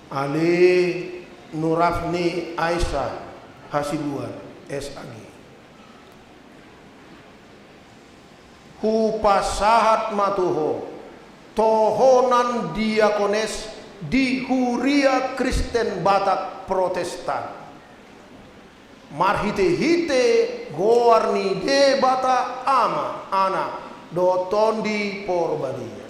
Ali Nurafni Aisyah Hasibuan SAG hu pasahat matuho tohonan diakones di Huria Kristen Batak Protestan marhite-hite goarni de bata ama anak doton di porbadi.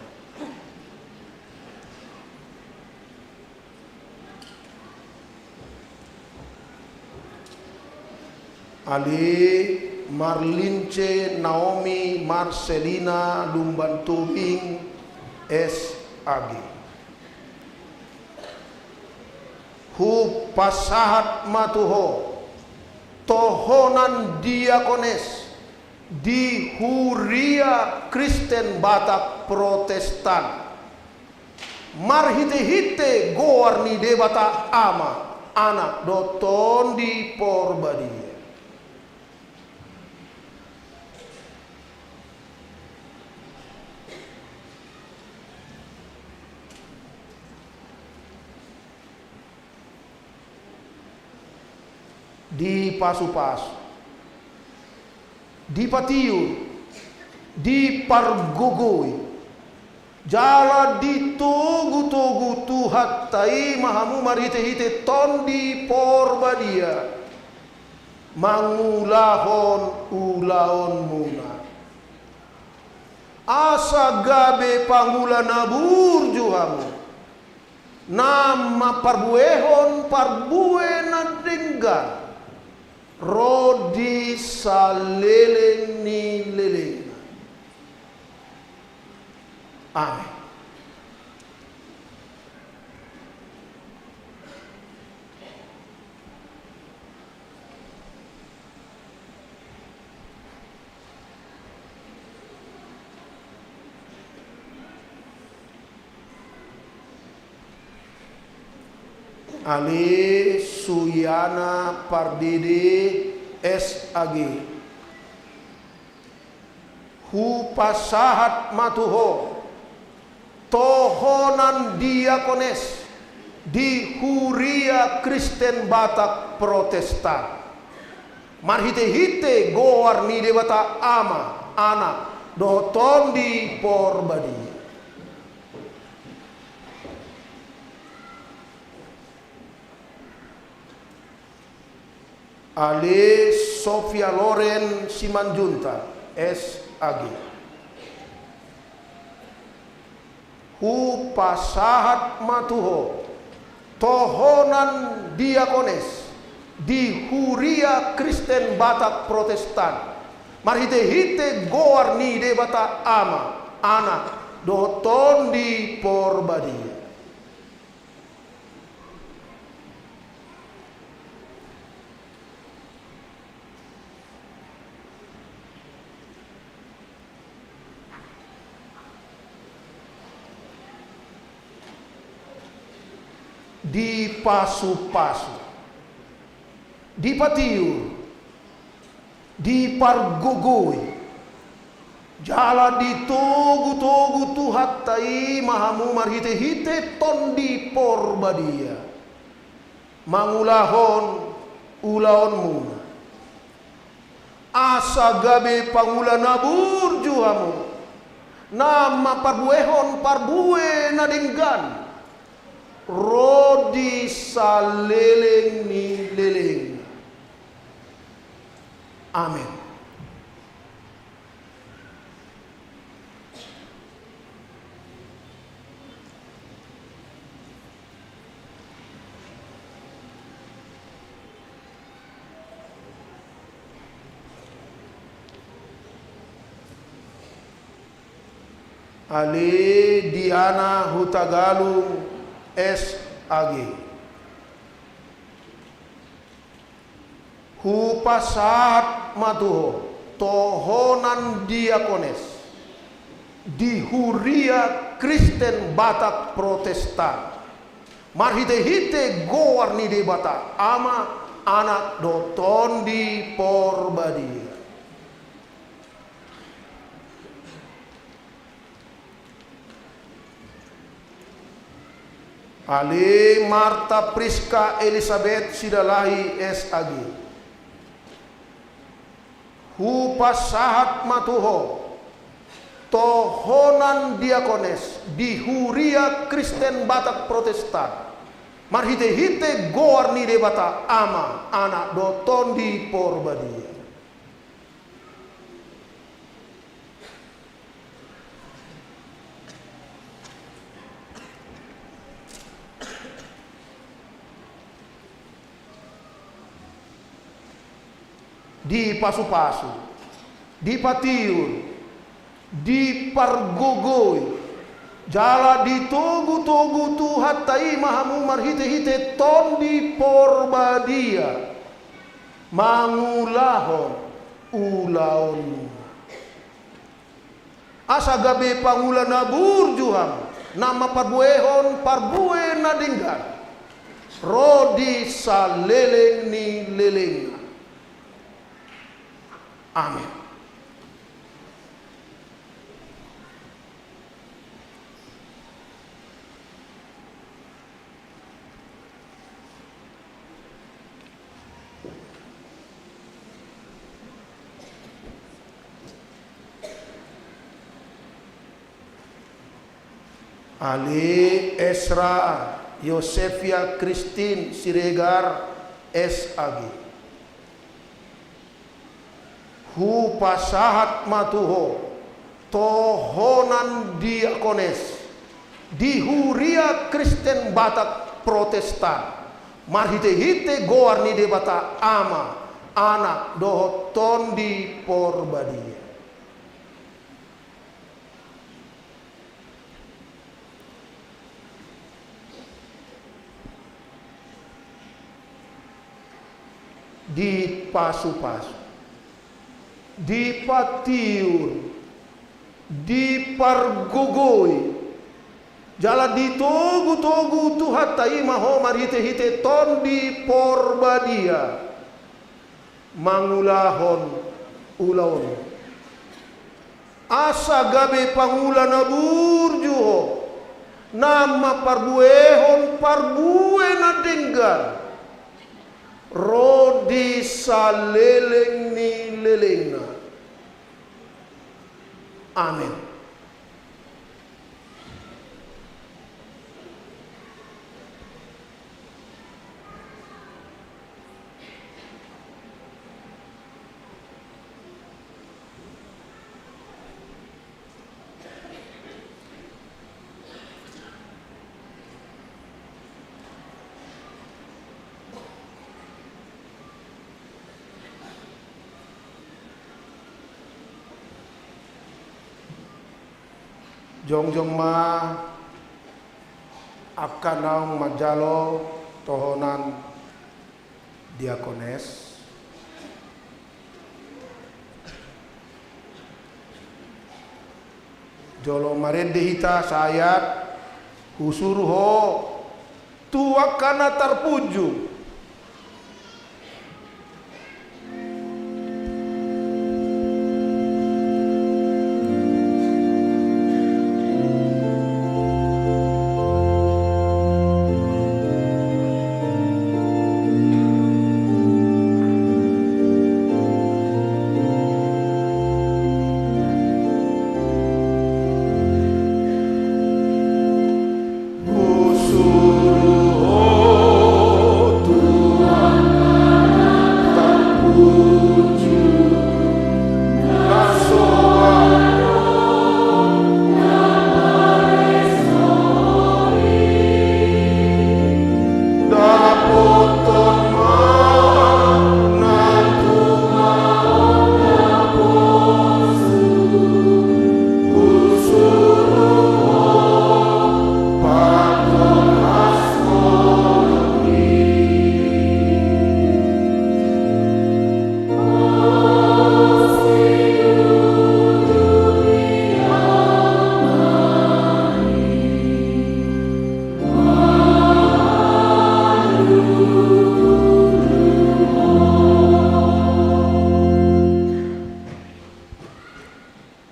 Ali Marlince Naomi Marcelina Lumbantubing SAG hu pasahat matuho tohonan diakones di Huria Kristen Batak Protestan marhite-hite goarni de bata ama anak doton di porbadi. Di pasu-pasu, di patiur, di pargogoi, jala di togu-togu tu hattai mahamu marhite-hite ton di porbadia, mangulahon ulaon muna, asa gabe pangulana burjuhamu, nama parbuehon parbue na denggan, rodi saleleng ni leleng. Amin. Ali Suyana Pardede SAG hu pasahat matuho tohonan diakones di Huria Kristen Batak Protestan marhite-hite goarni de bata ama anak doton di porbadi. Ali Sofia Loren Simanjunta SAG hu pasahat matuho tohonan diakones di Huria Kristen Batak Protestan Marhite hite goar ni debata ama anak doton di porbadi. Di pasu-pasu, di patiur, di pargogoi, jala di togu-togu tuhattai mahamu marhite-hite ton di porbadia, mangulahon ulaon muna, asa gabe pangula nabur juhamu, nama parbuehon parbue nadinggan, rodi saleleng ni leleng. Amin. Ali Diana Hutagalung SAG Hupasat Matuho Tohonan Diakones di Huria Kristen Batak Protestan marhite-hite goar ni de Batak ama anak doton di Porbadia. Ali Marta Priska Elizabeth Sidalahi SAG Hupasahat Matuho Tohonan Diakones di Huria Kristen Batak Protestan marhite-hite goar ni de Batak ama anak doton di Porbadia. Di pasu-pasu, di patiur, di pargogoi, jala di togu-togu tuhattai mahamu marhite-hite ton di porbadia, mangulahon ulaon. Asa gabe pangula nabur juham, nama parbuehon parbue nadinggan, rodi saleleng ni leleng. Amin. Ali Esra Yosefia Christine Siregar SAG Hupasahat Matuho Tohonan Diakones di Huria Kristen Batak Protestan marhite-hite goar ni de Batak ama anak doton di Porbadia. Di pasu-pasu, di patiur, di pargogoi, jala di togu-togu tuhattai maho marhite-hite ton di Porbadia, mangulahon ulaon. Asa gabe pangula nabur juho, nama parbuehon parbue nadenggan, rodi saleleng ni lelengna. Amin. Jongjong ma akanang majalo tohonan diakones. Jolo marende hita sayat husuruho tuak kana terpuju.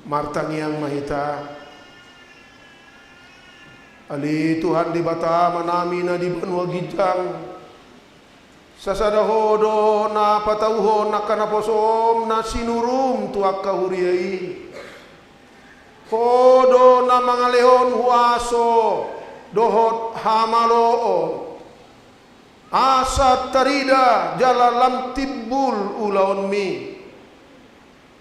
Martangiang mahita ali Tuhan di bata manami na di banua gijang sasadahodo na patauho na kanaposom na sinurum tuak kahuriai hodo na mangalehon huaso dohot hamaloo asat tarida jalalam tibbul ulaon mi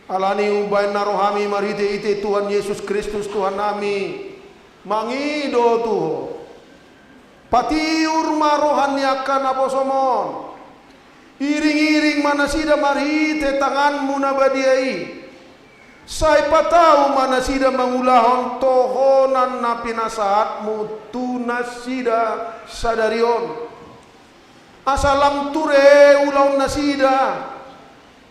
alani ubay na rohami marite ite Tuhan Yesus Kristus Tuhan nami mangido tuho patiur marohan yakan aposomon iring-iring mana sida marite tanganmu nabadiai say patau mana sida mangulahon tohonan na pinasaatmu tunas sida sadarion asalam ture ulaw na sida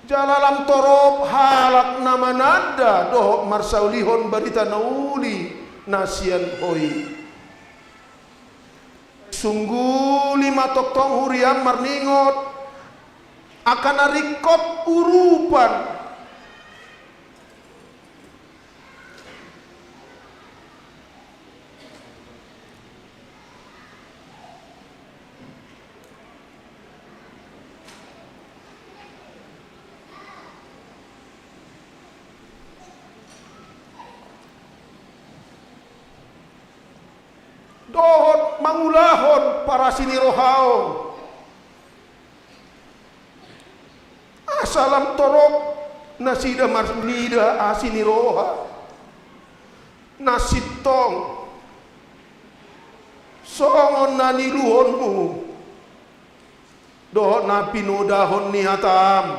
jalalam torop halak namanada doh marsaulihon barita nauli nasian hoi sungguh lima toktong huriam marningot akan arikot urupan dohot mangulahon para sinirohaon asalam torok nasida marnida asiniroha nasitong songon na niluhonmu dohot na pinudahon ni hatam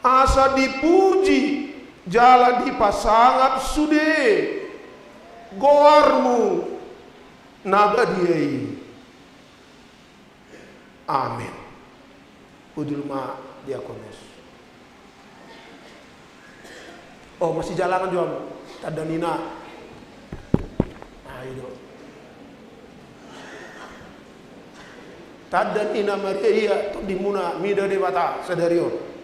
asa dipuji jala dipasangat sude goarmu nabadiai. Amin. Udulma diakones. Oh masih jalan juga. Tadanina. Ayo. Tadanina Maria to dimuna mida dewata sadario.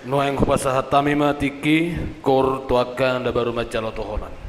Noeng kupasahat tami matiki kor tuakan da baru macalo tohonan.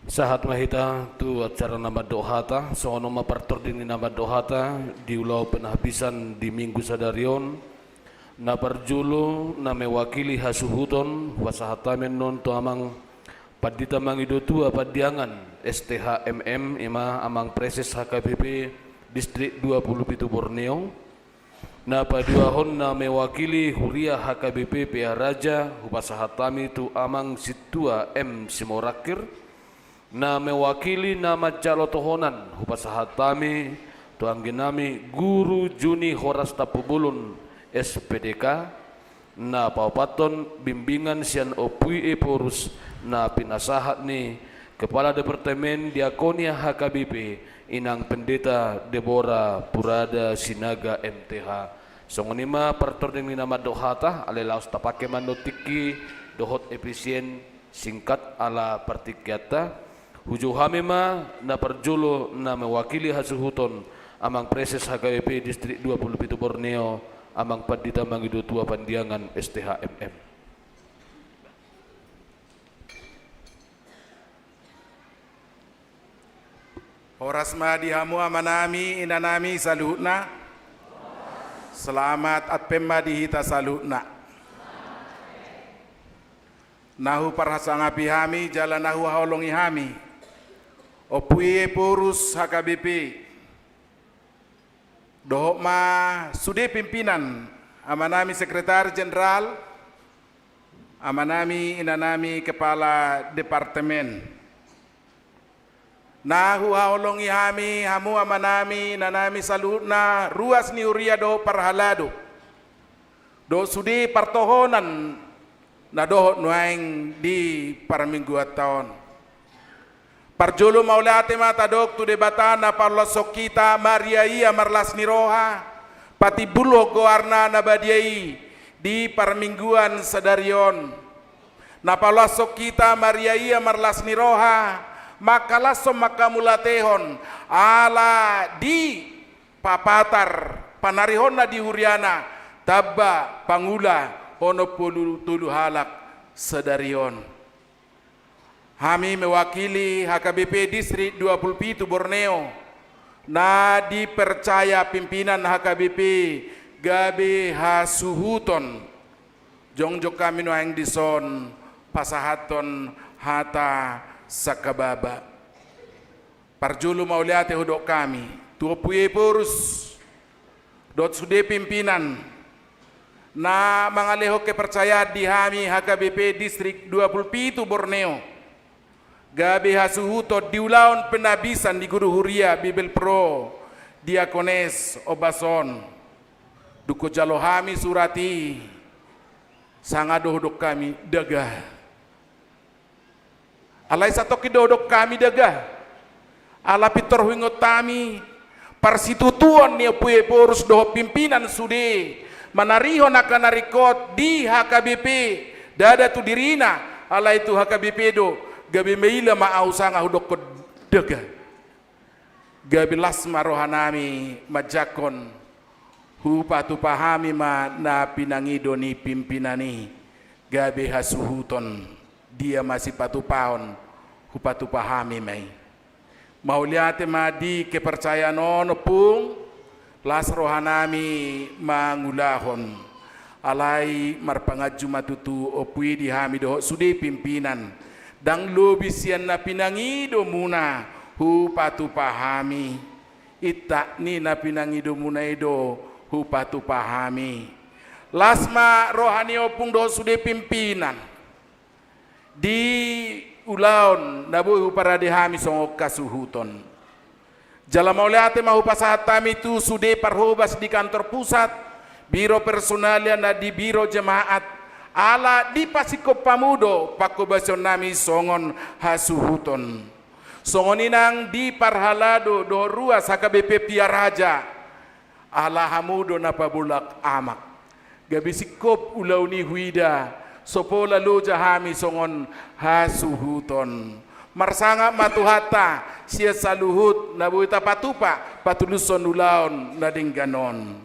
Sahat mahita tu acara nama dohata, sono mapartor dini nama dohata di ulau penhabisan di minggu sadarion, na parjulu na mewakili hasuhuton wasahatamen non tu amang padita mangido tua padiangan STHMM ima amang preses HKBP distrik 27 Borneo, na paduahon na mewakili huria HKBP PH Raja hupasahatami tu amang situa M Simorakir, na mewakili nama calotohonan hupasahatami tuang ginami Guru Juni Horas Tapubulun SPDK, na paupaton bimbingan sian opui porus na pinasahat ni Kepala Departemen Diakonia HKBP Inang Pendeta Deborah Purada Sinaga MTH. Songonima partor dengan nama dohata alelaus tapake manotiki dohot efisien singkat ala partikyata. Hujuhamima na perjulo na mewakili hasuhuton amang preses HKBP distrik 27 Borneo amang padita mangido tua pandiangan STHMM. Horas madi hamu amanami inanami salutna. Selamat at pemadi hita salutna. Nahu parhasanga pihami jalan nahu haolongi hami. Opui porus HKBP dohok ma sude pimpinan amanami sekretari jenderal amanami inanami kepala departemen nahu haolongi hami hamu amanami inanami salutna ruas ni uria do parhalado do sude partohonan na dohok nuaing di parminggu tahun. Parjulu maulate mata dok tu debatana parla sokita Maria ia marlas niroha pati bulo goarna nabadiai di parmingguan sadarion na parla sokita Maria ia marlas niroha makalaso makamulatehon ala di papatar panarihon na di huriana tabba pangula hono pulu tulu halak sadarion. Kami mewakili HKBP Distrik 27 Borneo na dipercaya pimpinan HKBP Gabe Hasuhuton jongjok kami noang dison pasahaton hata sakababa parjulu mauliate hudok kami tuopuye porus dot sude pimpinan na mangaleho kepercayaan di kami HKBP Distrik 27 Borneo Gabe hasuhuto diulaon penabisan di Guru Huria Bibel Pro Diakones Obason duko jalohami surati sangadohdok kami dagah alai satoki dohdok kami dagah ala pitor wingot tami parsitutuan ni puye porus doh pimpinan sude manarihon akan narikot di HKBP dada tu dirina ala itu HKBP do gabi meila ma'au sanga hudok dega gabi lasma rohanami majakon hupatu pahami ma na pinangido ni pimpinani gabi hasuhuton dia masih patu paon hupatu pahami mai mauliate ma di kepercayaan ono pung las rohanami mangulahon alai marpangaju matutu opui di hami doh sude pimpinan dang lobi sian na pinangido muna hu patu pahami ita ni na pinangido muna ido hu patu pahami lasma rohani opung do sude pimpinan di ulaon nabu hu paradihami songok kasuhuton jala mauliate mahu pasahatami tu sude parhobas di kantor pusat biro personalia na di biro jemaat ala di pasiko pamudo pakobason nami songon hasuhuton songoninang di parhalado do ruas HKBP PH Raja ala hamudo napabulak amak gabisikop ulauni huida sopola loja hami songon hasuhuton marsanga matuhata sia saluhut nabuita patupa patuluson ulaon nadingganon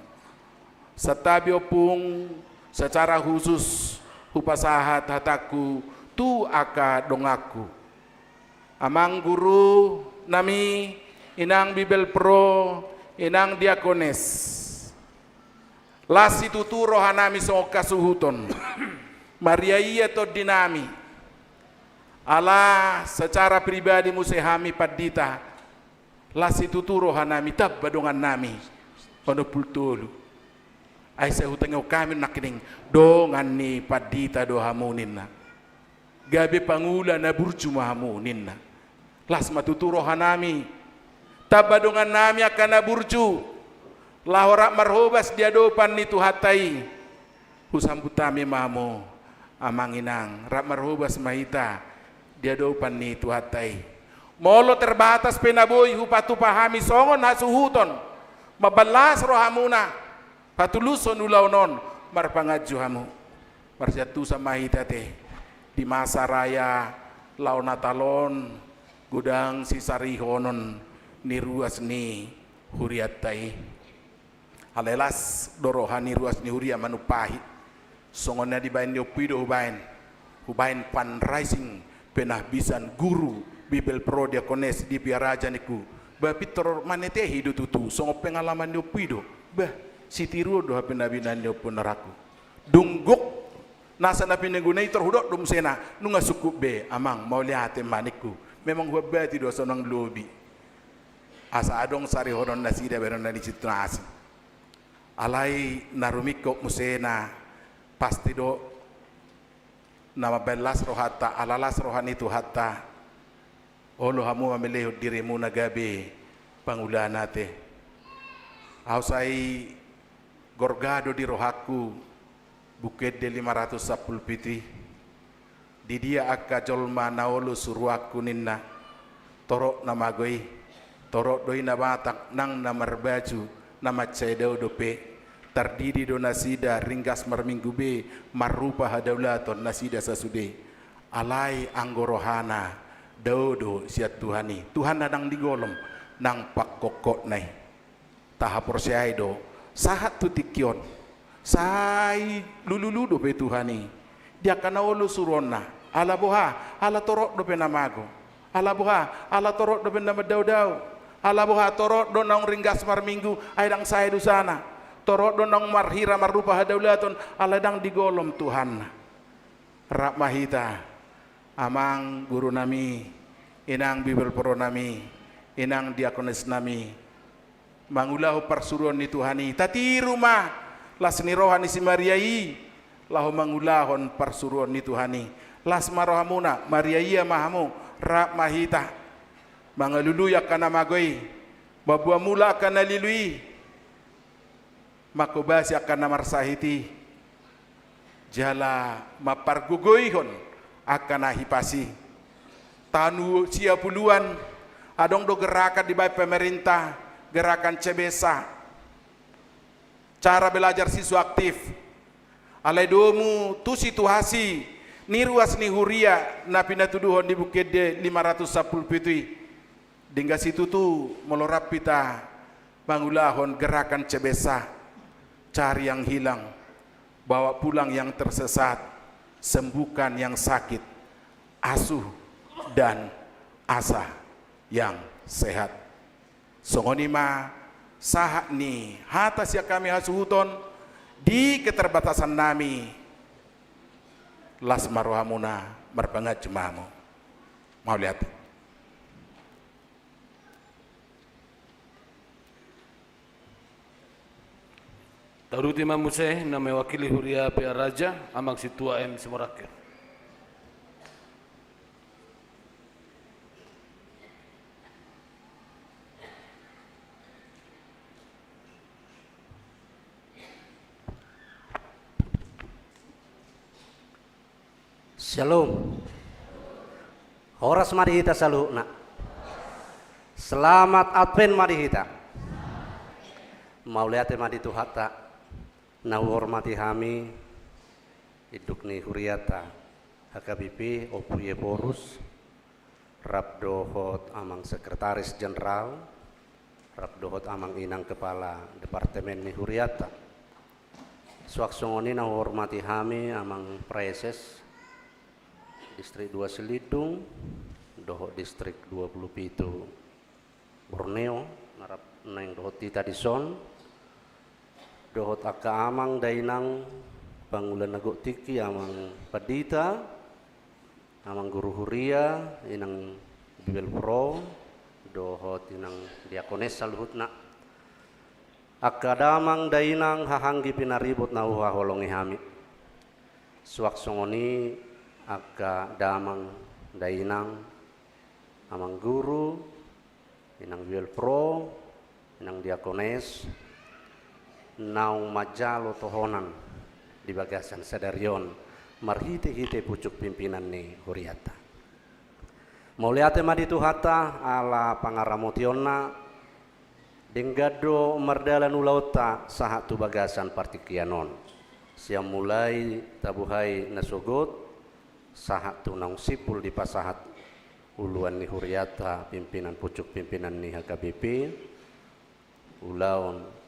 satabi opung secara khusus hupasahat hataku tu aka dongaku amang guru nami, inang Bibel Pro, inang diakones. Las ituturo hanami sa kasuhuton. Maria iya to dinami. Ala secara pribadi musehami padita. Las ituturo hanami tab badongan nami. Ono pultulu. Ay sa hutang kami nakining dongan ni padita do hamunin na. Gabi pangula na burju mahamunin na. Las matuturo hanami. Tabadongan nami akan na burju. Lahora marhobas dia dopan ni tuhatai. Husambutami mamo. Amang inang. Rak marhobas mahita. Dia dopan ni tuhatai. Molo terbatas penaboy hupatu pahami songon hasuhuton. Mabalas rohamuna. Patuluson ulaw non. Marpangadju hamu. Marjatu sa mahita te. Di masa raya laon natalon gudang si sarihonon ni ruas ni huriatai alelas dorohan ni ruas ni huria manupahi songonna di bain yopido hubain fundraising penahbisan guru Bibel Pro Diakones di Piaraja niku bapitor manete hidu tutu songo pengalaman yopido bah si tiru doha penabinan yopun neraku dungguk nasa na pinanggunay terhudok dum sena nunga suku be amang mau lihat maniku memang huwabati do sonang lobi asa adong sari horon nasida beron na dicitras alai narumiko musena pasti do nama belas rohata alalas rohani tu hatta olo hamu mameleho dirimu nagabe pangulanate ausai gorgado di rohaku Bukit de 510 piti di dia akka jolma naolo suruaku ninna torok nama goi torok doi na batak nang namar baju nama cedau dope tardidi do nasida ringgas marminggu be marupa hadaulaton nasida sasude alai anggorohana daudo siat Tuhani Tuhan nadang digolom nang pakokok nai tahapor siaido sahat tutikion sai lululu do pe Tuhani dia kana olo surona ala boha ala torok do pe namago ala boha ala torok do pe nama daudau ala boha torok do nang ringgas mar minggu aidang saya du sana torok do nang marhira marupa hadaulaton ala dang digolom Tuhan rak mahita amang guru nami inang Bibel Pro nami inang diakones nami mangulahu persuruan ni Tuhani tati rumah las ni rohani si Mariai lahu mangulahon persuruan ni Tuhani las marohamuna Mariai mahamu rak mahita mangaluluya kana magoi babua mula kana lilui makobasi akan marsahiti jala mapargugoihon akan hipasi tanu sia puluhan adong do gerakan di baik pemerintah gerakan cebesa cara belajar siswa aktif alai domu tu situasi ni ruas ni huria na pinatuduhon di Bukit de 510 pitui dingga situ tu melorap pita mangulahon gerakan cebesa cari yang hilang bawa pulang yang tersesat sembuhkan yang sakit asuh dan asa yang sehat songonima sahat ni hatas ya kami hasuhuton di keterbatasan nami las marohamuna marbangat jemamu mau lihat Taruti Mamuse na mewakili Huria Piaraja amang situa M Simorakir. Shalom. Horas marihita saluna. Selamat Advent marihita. Mau lihat madi tuhata. Na hormati kami iduk ni huriata HKBP Opuye Borus Rabdohot amang sekretaris jenderal Rabdohot amang inang kepala departemen ni huriata swaksongoni na hormati kami amang preses distrik 2 Selidung doho distrik 27 Borneo narap neng doho tita dison doho akka amang dainang pangulan nago tiki amang padita amang guru huria inang bibel pro doho tinang diakones saluhutna akka damang dainang hahanggi pinaribut na uha holongi hami suak songoni akka damang dainang amang guru inang bibel pro inang diakones naung majalo tohonan di bagasan sadarion marhite-hite pucuk pimpinan ni huriata mauliate madi tuhata ala pangaramotionna denggado mardalan ulauta sahat tu bagasan partikianon siam mulai tabuhai nasugot sahat tu naung sipul di pasahat uluan ni huriata pimpinan pucuk pimpinan ni HKBP ulaun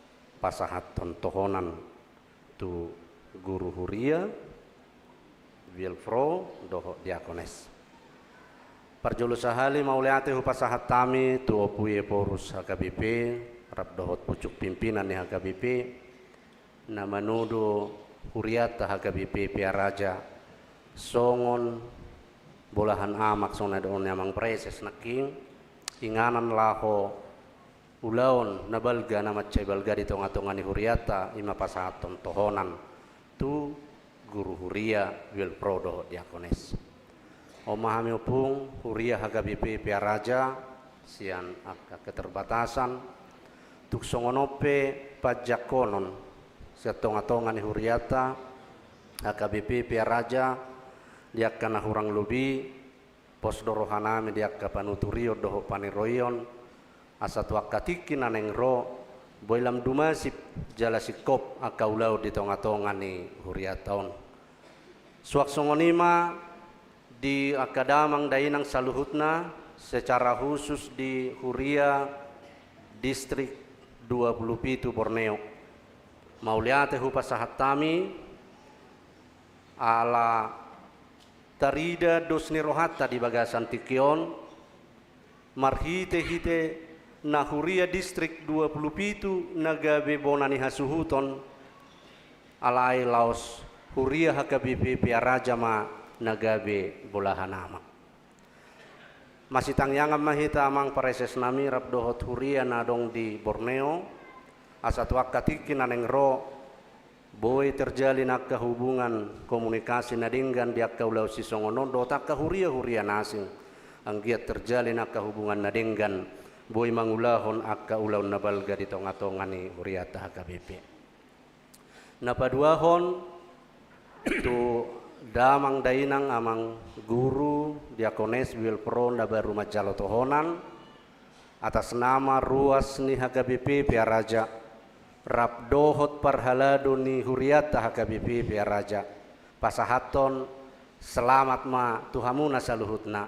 pasahat tontohonan tu guru huria Wilfro doho diakones parjulu sahali mauliate hu pasahat tami tu opuye porus HKBP rap dohot pucuk pimpinan ni HKBP na manudo huriata HKBP Piaraja songon bolahan amak sona doon amang preses naking inganan laho ulaon nabalga na matchay balga di tonga-tonga ni huriata ima pasaton tohonan tu guru huria Wilprodo diakones omahami upung huria HKBP Piaraja sian akka keterbatasan tuk songonope pajak konon sia tonga-tonga ni huriata HKBP Piaraja diakka na hurang lubi pos dorohanami diakka panuturio doho paniroyon asatu akatiki naneng ro boilam dumasip jala sikop akaulau di tonga-tonga ni huriataon suak songonima di akadamang dainang saluhutna secara khusus di huria distrik 27 Borneo mauliate hu pasahat tami ala tarida dosni rohata di bagasan tikion marhite-hite na huria distrik 27 nagabe bonani hasuhuton alai laos huria HKBP Piaraja ma nagabe bolahanama masih tangyangan mahita amang pareses nami rap dohot huria nadong di Borneo asatu akatiki naneng ro boy terjalin akka hubungan komunikasi nadinggan di akka ulau sisongono dota akka huria nasing anggiat terjalin akka hubungan nadinggan boy mangulahon akka ulau nabalga di tonga-tonga ni huriata HKBP napaduahon tu damang dainang amang guru diakones Wilpro nabaru majalo tohonan atas nama ruas ni HKBP Piaraja rap dohot parhalado ni huriata HKBP Piaraja pasahaton selamat ma tuhamuna saluhutna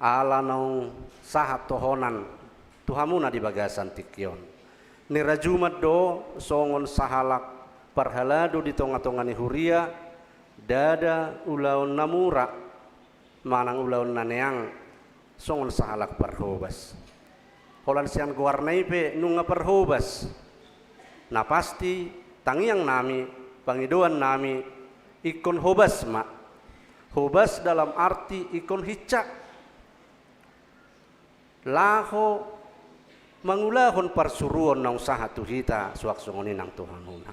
ala naung sahat tohonan tuhamuna di bagasan tikion ni rajumat do songon sahalak parhalado di tonga-tonga ni huria dada ulaun namura manang ulaun naneang songon sahalak parhobas holan sian guarnai pe nunga parhobas na pasti tangiang nami pangidoan nami ikon hobas ma hobas dalam arti ikon hicak laho mangulahon parsuruon nang sahatu hita suak songoni nang tuhanuna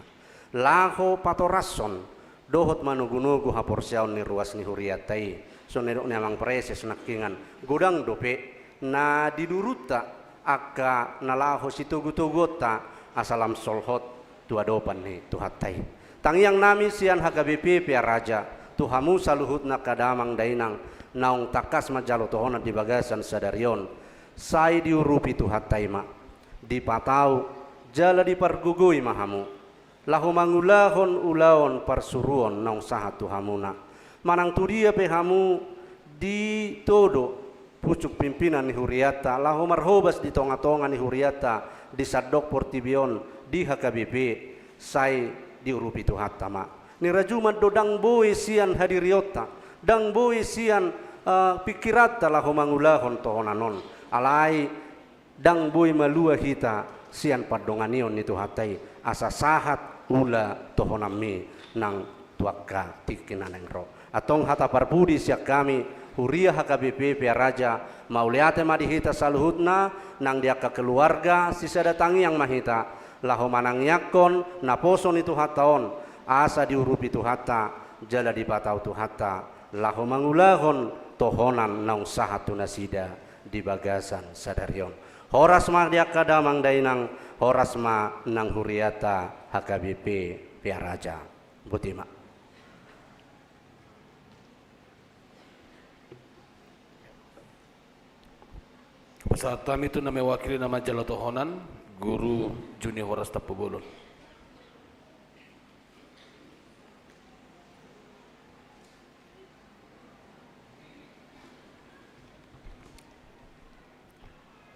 laho patorason dohot manugunugu haporsiaon ni ruas ni huriatai so nedok ni amang preses nakingan godang dope na diduruta akka nalaho situgu-tugota asalam solhot tuadopan ni tuhatai tangiang nami sian HKBP Piaraja tuhamu saluhut na kadamang dainang naung takas majalo tohona di bagasan sadarion sai diurupi tuhatai ma dipatau jala dipargugui mahamu lahu mangulahon ulaon parsuruon naung sahat tuhamuna manang tudia pehamu di todo pucuk pimpinan ni huriata lahu marhobas di tonga-tonga ni huriata di sadok portibion di HKBP sai diurupi tuhatama ni rajumat do dang boy sian hadiriota dang boy sian pikirat talah mangulahon tohonanon alai dang boy malua hita sian padonganion itu hatai asa sahat ula tohonami nang tuaka tikinan yang ro atong hata parpudi siak kami huria HKBP Piaraja mauliate madi hita saluhutna nang dia ke keluarga sisa datangi yang mahita laho manang yakon naposon itu hataon asa diurupi itu hata jala di batau tu hata laho mangulahon tohonan naung sahatu nasida di bagasan sadarion horas mah dia kadamang dainang horas ma nang huriata HKBP Piaraja Butima. Saat kami itu nama wakili nama Jala Tohonan Guru Juni Horas Tapubolon.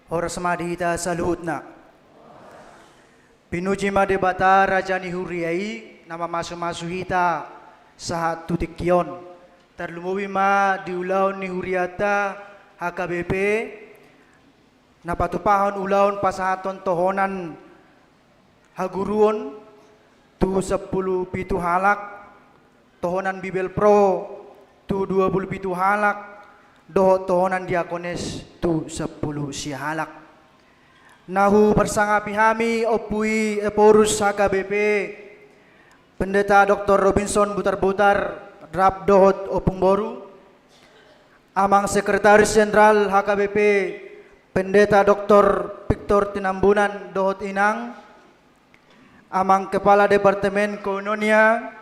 Horas madita saluhutna pinuji madebata Raja ni huriai nama masu-masu hita sahat tutikyon terlumubi ma diulaun ni huriata HKBP napatupahon ulaun pasahaton tohonan haguruon tu 10 pitu halak tohonan Bibel Pro tu 20 pitu halak doho tohonan diakones tu 10 sihalak nahu bersangapi hami opui eporus HKBP Pendeta Dr. Robinson Butar-Butar Rap Dohot Opung Boru amang Sekretaris Jenderal HKBP Pendeta Dr. Victor Tinambunan Dohot Inang amang Kepala Departemen Koinonia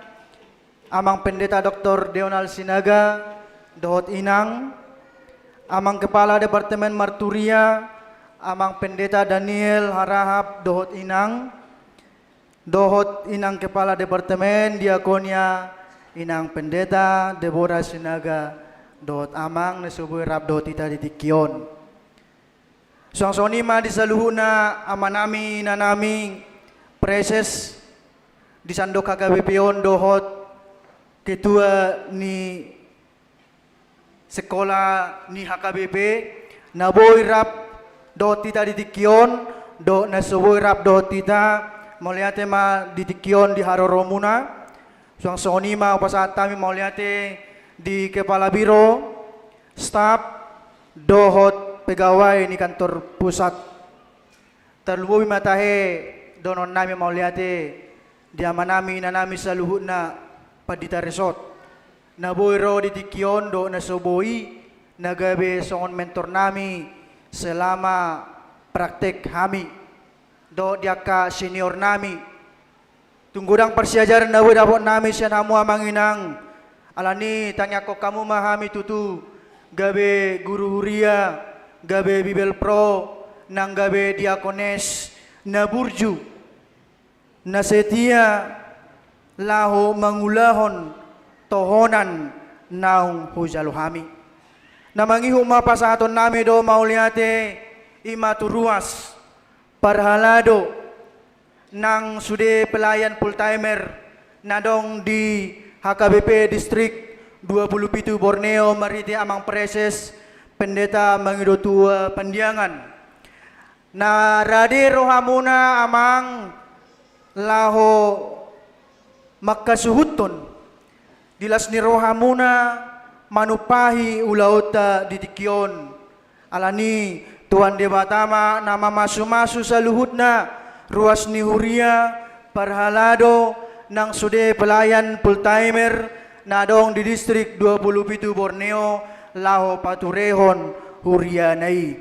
amang Pendeta Dr. Deonal Sinaga Dohot Inang amang Kepala Departemen Marturia amang Pendeta Daniel Harahap Dohot Inang Kepala Departemen Diakonia Inang Pendeta Deborah Sinaga Dohot amang nasuboy rap dohot ita ditikyon songsoni ma disaluhuna amanami nanami preses disandok HKBP on dohot ketua ni sekolah ni HKBP naboy rap dohot ita ditikyon do nasuboy rap dohot ita mauliate ma ditikyon di haroromuna songsoni ma pasaat kami mauliate di kepala biro staf dohot pegawai ni kantor pusat terluwi matahe donon nami mauliate diaman nami na nami sa luhut na padita resort naboy ro ditikyon do nasoboy nagabe songon mentor nami selama praktek kami do diaka senior nami tunggudang persiajaran naboy dapot nami siya namu amanginang alani tanya ko kamu mahami tutu gabe guru huria gabe Bibel Pro nang gabe diakones na burju na setia laho mangulahon tohonan naung hujaluhami na mangihu mapasaton nami do mauliate imaturuas parhalado nang sude pelayan full timer nadong di HKBP Distrik 27 Borneo mariti amang preses Pendeta Mangidotua Pandiangan na radi rohamuna amang laho makasuhuton dilas ni rohamuna manupahi ulauta ditikyon alani Tuan Debatama nama masu-masu sa luhutna ruas ni huria parhalado nang sude pelayan full timer nadong di distrik 27 Borneo laho paturehon hurianai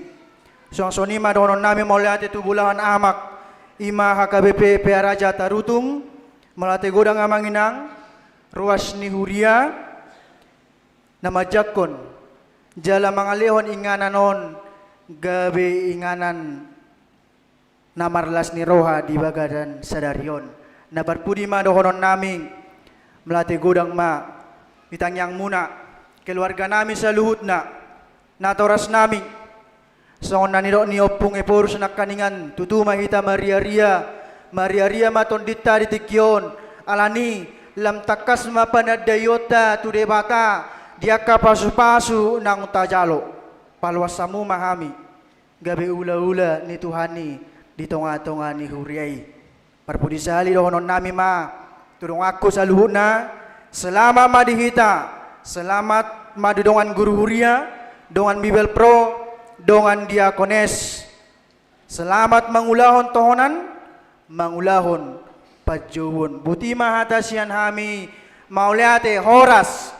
songsoni madonon nami mauliate tubulahan amak ima HKBP Piaraja Tarutung malate godang amanginang ruas ni huria nama jakon jala mangalehon ingananon gabe inganan namarlas ni roha di bagadan sadarion nabarpudi madohonon nami melate godang ma mitangyang muna keluarga nami sa luhut na natoras nami songon naniro ni opung eporus na kaningan tutuma hita Maria Ria maton dita ditikyon alani lam takas mapanadayota tudebata dia ka pasu-pasu nang tajalo palwasamu mahami gabe ula-ula ni Tuhani di tonga-tonga ni huriai parpudisali dohonon nami ma turung aku saluhuna selama madihita selamat madudongan guru huria dongan Bibel Pro dongan diakones selamat mangulahon tohonan mangulahon pajowon butima hatasian hami mauliate horas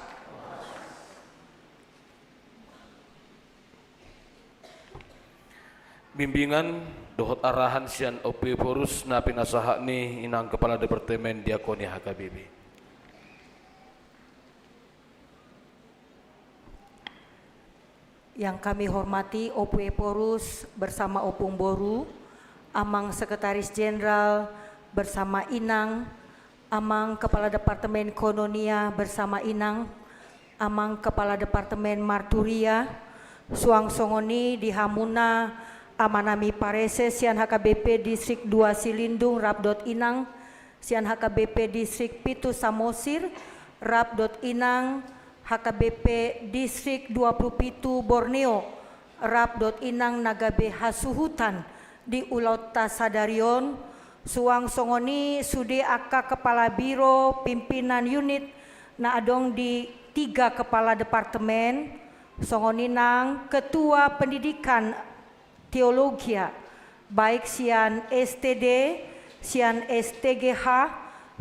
bimbingan dohot arahan sian OP Porus na pinasaha ni inang Kepala Departemen Diakoni HKBP. Yang kami hormati OP Porus bersama Opung Boru, Amang Sekretaris Jenderal bersama Inang, Amang Kepala Departemen Kononia bersama Inang, Amang Kepala Departemen Marturia, Suang Songoni di Hamuna, Amanami Parese, Sian HKBP Distrik 2 Silindung, Rabdot Inang, Sian HKBP Distrik Pitu Samosir, Rabdot Inang, HKBP Distrik 27 Borneo, Rabdot Inang Nagabe Hasuhutan di Ulauta Sadarion, Suang Songoni Sude Aka Kepala Biro Pimpinan Unit na adong di 3 Kepala Departemen, Songoninang Ketua Pendidikan Teologia, baik sian STD, sian STGH,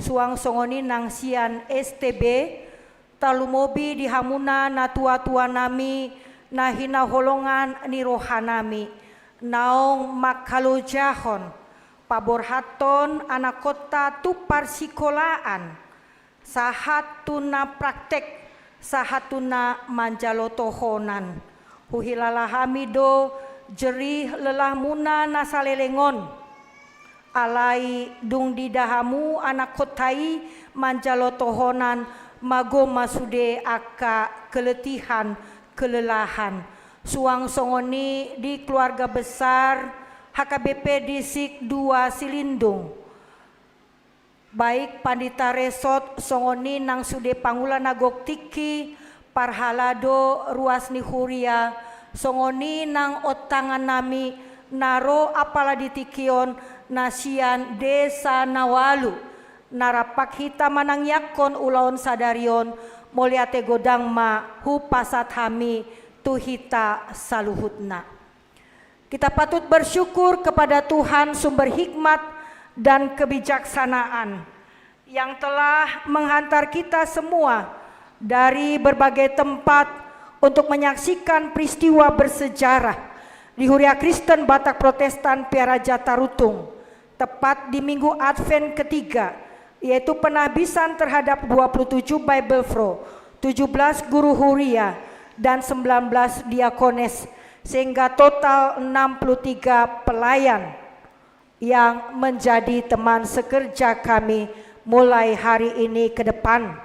Suang Songoninang sian STB, talumobi di hamuna na tua-tua nami na hinaholongan ni rohanami, naong makalojahon, paborhaton anak kota tupar sikolaan, sahatuna praktek, sahatuna manjalotohonan, huhilalahamido jerih lelah muna nasalelengon, alai dung didahamu anak kotai manjalotohonan, mago masude aka keletihan kelelahan. Suang Songoni di keluarga besar HKBP Distrik 2 Silindung, baik Pandita Resot Songoni nang sude pangula nagok tiki parhalado ruas ni huria Songoni nang otangan nami naro apala ditikion nasian desa Nawalu narapak hita manang yakon ulaon sadarion moliate godang ma hupasat hami tuhita saluhutna. Kita patut bersyukur kepada Tuhan sumber hikmat dan kebijaksanaan yang telah menghantar kita semua dari berbagai tempat untuk menyaksikan peristiwa bersejarah di Huria Kristen Batak Protestan Piaraja Tarutung, tepat di Minggu Advent ketiga, yaitu penahbisan terhadap 27 Bible Pro, 17 guru Huria, dan 19 diakones, sehingga total 63 pelayan yang menjadi teman sekerja kami mulai hari ini ke depan,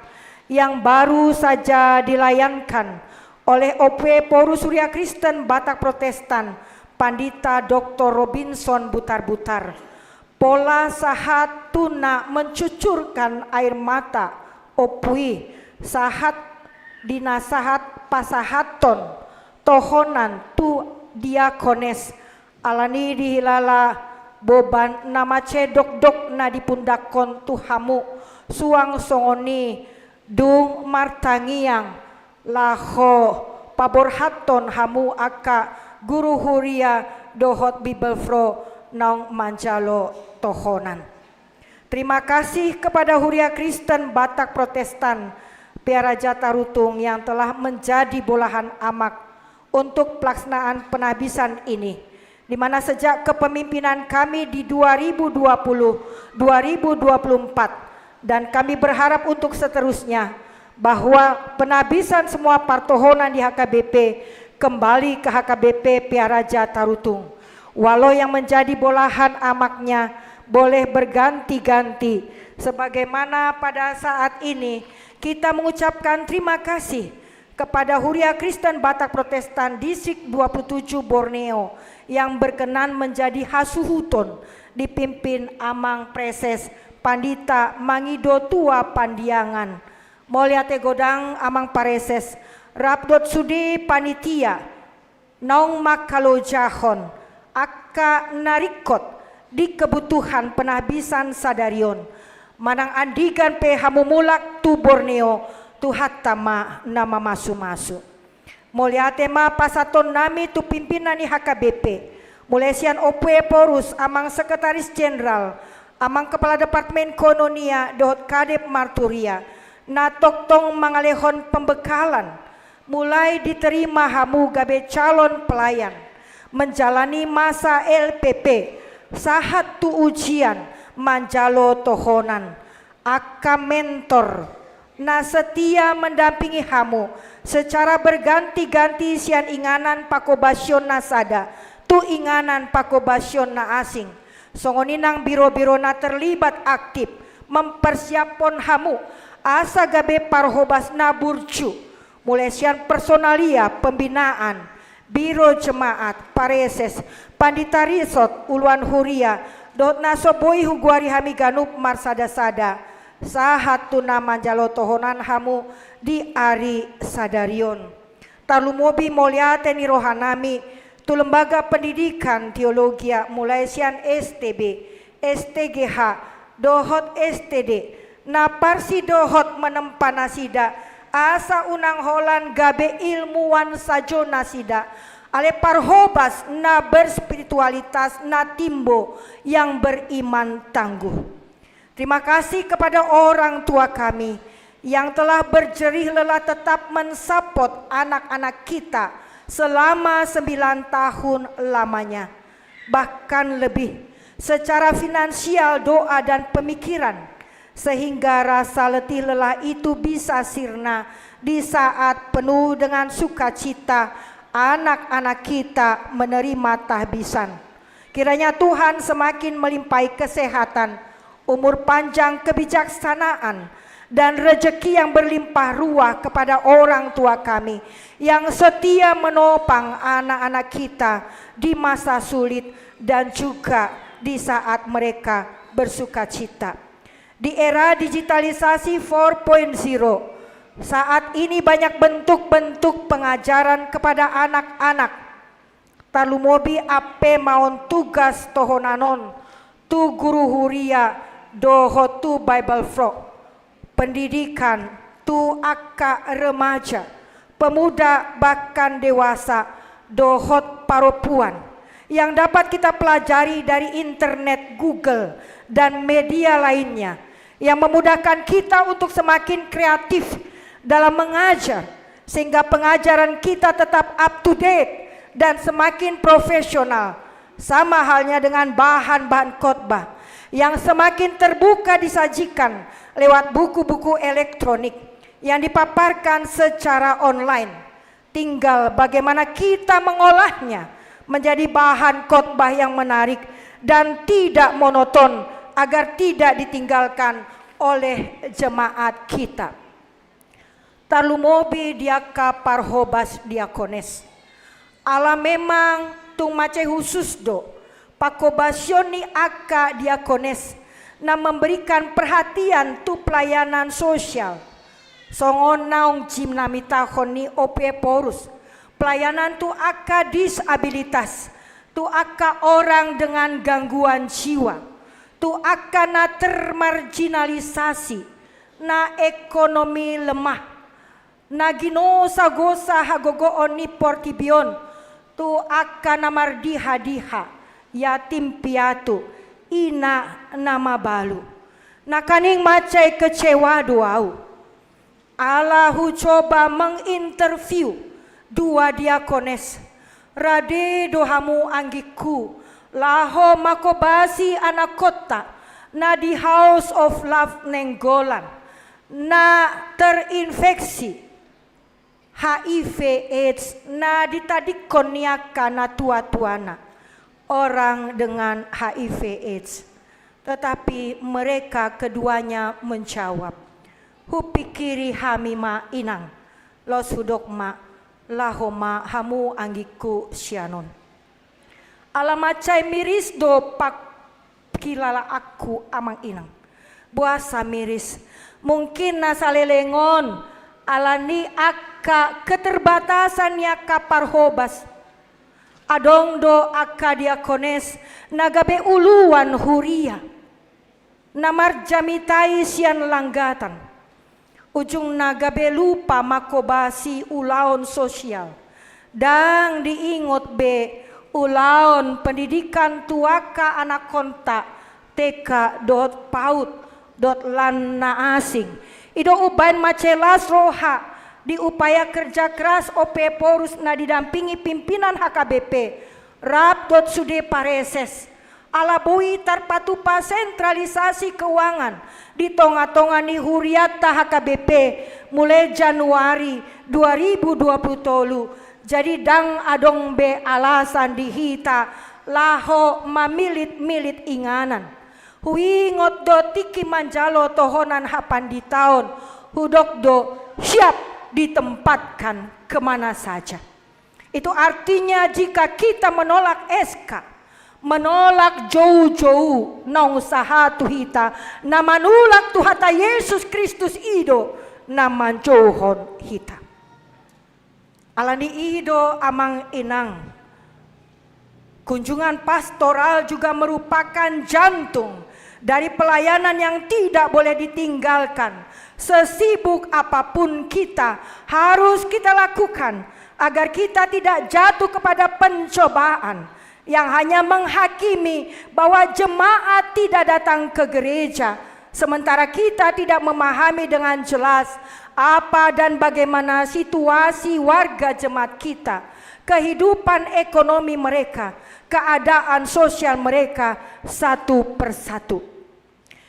yang baru saja dilayankan oleh OP Porus Huria Kristen Batak Protestan Pandita Dr. Robinson Butar-Butar. Pola sahat tuna mencucurkan air mata opui sahat dinasahat pasahaton tohonan tu diakones alani dihilala boban nama cedok-dok na dipundakon tuhamu Suang Songoni dung martangiang laho paborhaton hamu aka guru Huria dohot Bible Pro nang manjalo tohonan. Terima kasih kepada Huria Kristen Batak Protestan Piaraja Tarutung yang telah menjadi bolahan amak untuk pelaksanaan penahbisan ini, di mana sejak kepemimpinan kami di 2020-2024 dan kami berharap untuk seterusnya bahwa penahbisan semua partohonan di HKBP kembali ke HKBP Piaraja Tarutung. Walau yang menjadi bolahan amaknya boleh berganti-ganti, sebagaimana pada saat ini kita mengucapkan terima kasih kepada Huria Kristen Batak Protestan Distrik 27 Borneo yang berkenan menjadi hasuhuton dipimpin Amang Preses Pandita Mangido Tua Pandiangan. Moliate godang Amang Pareses Rabdot Sudi panitia naung makalo jahon akka narikot di kebutuhan penahbisan sadarion manang andigan pe hamumulak tu Borneo tu hatama nama masu-masu. Mulia tema pasaton nami tu pimpinan ni HKBP. Mulesian Opwe Porus amang sekretaris jenderal, amang kepala departemen Kononia dohot Kadep Marturia, na toktong mangalehon pembekalan, mulai diterima hamu gabe calon pelayan, menjalani masa LPP, sahat tu ujian, manjalo tohonan, aka mentor, na setia mendampingi hamu, secara berganti-ganti sian inganan pakobasyon nasada, tu inganan pakobasyon na asing. Songoninang biro-biro na terlibat aktif mempersiapkan hamu asa gabe parhobas na burcu mulai sian personalia pembinaan biro jemaat pareses pandita risot uluan huria dot nasoboi huguari hami ganup marsada-sada sahat tu nama jalo tohonan hamu di ari sadarion talumobi moliate ni rohanami tu lembaga pendidikan teologia mulai sian STB, STGH, dohot STD, na parsi dohot menempa nasida, asa unang holan gabe ilmuwan sajo nasida, ale parhobas na berspiritualitas na timbo yang beriman tangguh. Terima kasih kepada orang tua kami yang telah berjerih lelah tetap mensapot anak-anak kita selama 9 tahun lamanya, bahkan lebih secara finansial, doa dan pemikiran, sehingga rasa letih lelah itu bisa sirna di saat penuh dengan sukacita anak-anak kita menerima tahbisan. Kiranya Tuhan semakin melimpahi kesehatan, umur panjang, kebijaksanaan, dan rezeki yang berlimpah ruah kepada orang tua kami yang setia menopang anak-anak kita di masa sulit dan juga di saat mereka bersuka cita. Di era digitalisasi 4.0, saat ini banyak bentuk-bentuk pengajaran kepada anak-anak. Talumobi ape maon tugas tohonanon tu guru huria doho tu Bible Frog. Pendidikan tu akka remaja, pemuda bahkan dewasa, dohot paropuan yang dapat kita pelajari dari internet, Google dan media lainnya yang memudahkan kita untuk semakin kreatif dalam mengajar sehingga pengajaran kita tetap up to date dan semakin profesional, sama halnya dengan bahan-bahan khotbah yang semakin terbuka disajikan lewat buku-buku elektronik yang dipaparkan secara online. Tinggal bagaimana kita mengolahnya menjadi bahan khotbah yang menarik dan tidak monoton agar tidak ditinggalkan oleh jemaat kita. Talumobi diaka parhobas diakones. Ala memang tung mace khusus do pakobasyoni aka diakones na memberikan perhatian tu pelayanan sosial. Songon naung jimnamita honi opie porus. Pelayanan tu aka disabilitas, tu aka orang dengan gangguan jiwa, tu aka na termarginalisasi, na ekonomi lemah, na ginosa-gosa hagogo oni portibion, tu aka na mardiha-diha, yatim piatu, ina nama balu. Nakaning macai kecewa doau. Allahu coba menginterview dua diakones. Rade dohamu anggiku laho makobasi anak kota na di House of Love Nenggolan na terinfeksi HIV AIDS na ditadikon niaka na tua-tuana orang dengan HIV AIDS. Tetapi mereka keduanya menjawab, hupikiri hamima inang los hudokma lahoma hamu anggiku sianon. Alamacai miris do pak kilala aku amang inang. Buasa miris mungkin nasalelengon alani ak aka keterbatasannya kaparhobas adongdo aka diakones nagabe uluan huria namar jamitai sian langgatan ujung nagabe lupa makobasi ulaon sosial dan diingot be ulaon pendidikan tuaka anak kontak TK dot paut dot lana asing ido ubain macelas roha diupaya kerja keras OP Porus na didampingi pimpinan HKBP rap dot sude pareses alabui tarpatupa sentralisasi keuangan di tonga-tonga ni huriata HKBP mulai Januari 2020 jadi dang adong be alasan dihita laho mamilit-milit inganan huingot do tiki manjalo tohonan hapan di tahun hudok do siap ditempatkan kemana saja. Itu artinya jika kita menolak SK, menolak jauh-jauh na usaha tuhita na manulak tuhata Yesus Kristus ido na manjohon hita alani ido amang inang. Kunjungan pastoral juga merupakan jantung dari pelayanan yang tidak boleh ditinggalkan. Sesibuk apapun kita harus kita lakukan agar kita tidak jatuh kepada pencobaan yang hanya menghakimi bahwa jemaat tidak datang ke gereja sementara kita tidak memahami dengan jelas apa dan bagaimana situasi warga jemaat kita, kehidupan ekonomi mereka, keadaan sosial mereka satu persatu.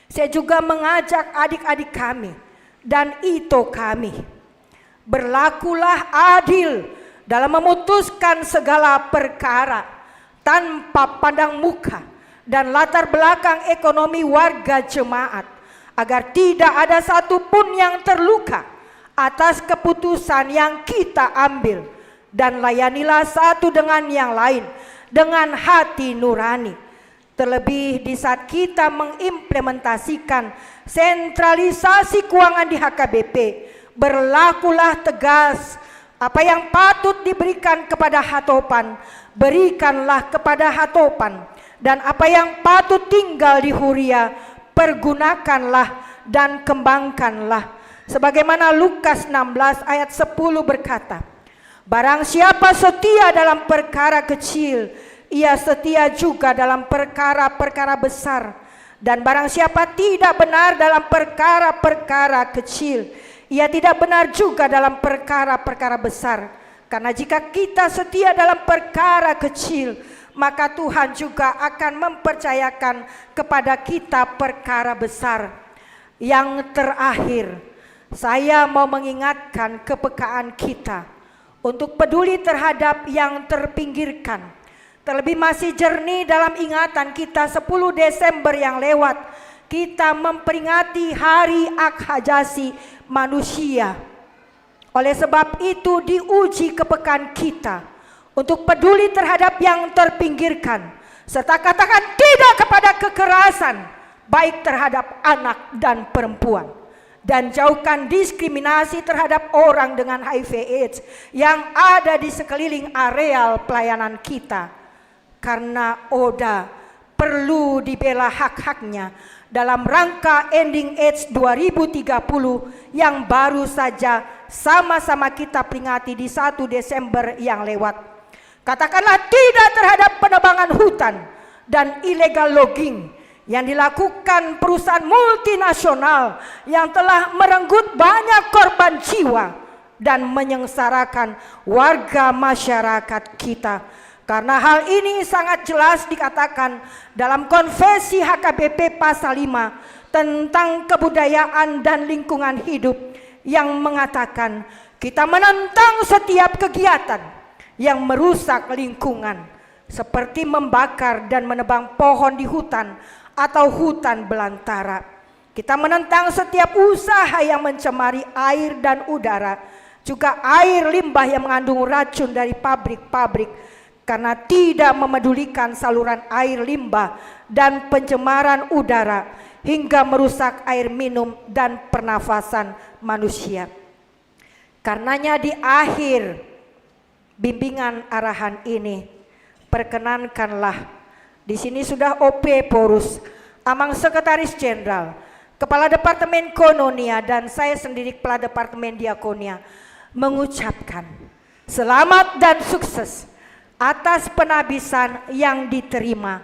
Saya juga mengajak adik-adik kami dan itu kami, berlakulah adil dalam memutuskan segala perkara tanpa pandang muka dan latar belakang ekonomi warga jemaat, agar tidak ada satupun yang terluka atas keputusan yang kita ambil, dan layanilah satu dengan yang lain dengan hati nurani. Terlebih di saat kita mengimplementasikan sentralisasi keuangan di HKBP, berlakulah tegas. Apa yang patut diberikan kepada hatopan, berikanlah kepada hatopan. Dan apa yang patut tinggal di huria, pergunakanlah dan kembangkanlah. Sebagaimana Lukas 16 ayat 10 berkata, barang siapa setia dalam perkara kecil, ia setia juga dalam perkara-perkara besar. Dan barang siapa tidak benar dalam perkara-perkara kecil, ia tidak benar juga dalam perkara-perkara besar. Karena jika kita setia dalam perkara kecil, maka Tuhan juga akan mempercayakan kepada kita perkara besar. Yang terakhir, saya mau mengingatkan kepekaan kita untuk peduli terhadap yang terpinggirkan. Terlebih masih jernih dalam ingatan kita 10 Desember yang lewat, kita memperingati Hari Hak Hajati Manusia. Oleh sebab itu diuji kepekaan kita untuk peduli terhadap yang terpinggirkan, serta katakan tidak kepada kekerasan baik terhadap anak dan perempuan, dan jauhkan diskriminasi terhadap orang dengan HIV/AIDS yang ada di sekeliling areal pelayanan kita. Karena ODA perlu dibela hak-haknya dalam rangka ending AIDS 2030 yang baru saja sama-sama kita peringati di 1 Desember yang lewat. Katakanlah tidak terhadap penebangan hutan dan illegal logging yang dilakukan perusahaan multinasional yang telah merenggut banyak korban jiwa dan menyengsarakan warga masyarakat kita. Karena hal ini sangat jelas dikatakan dalam Konvensi HKBP pasal 5 tentang kebudayaan dan lingkungan hidup yang mengatakan kita menentang setiap kegiatan yang merusak lingkungan seperti membakar dan menebang pohon di hutan atau hutan belantara. Kita menentang setiap usaha yang mencemari air dan udara, juga air limbah yang mengandung racun dari pabrik-pabrik, karena tidak memedulikan saluran air limbah dan pencemaran udara hingga merusak air minum dan pernafasan manusia. Karenanya di akhir bimbingan arahan ini, perkenankanlah, di sini sudah OP Porus, Amang Sekretaris Jenderal, Kepala Departemen Kononia, dan saya sendiri Kepala Departemen Diakonia, mengucapkan selamat dan sukses atas penabisan yang diterima.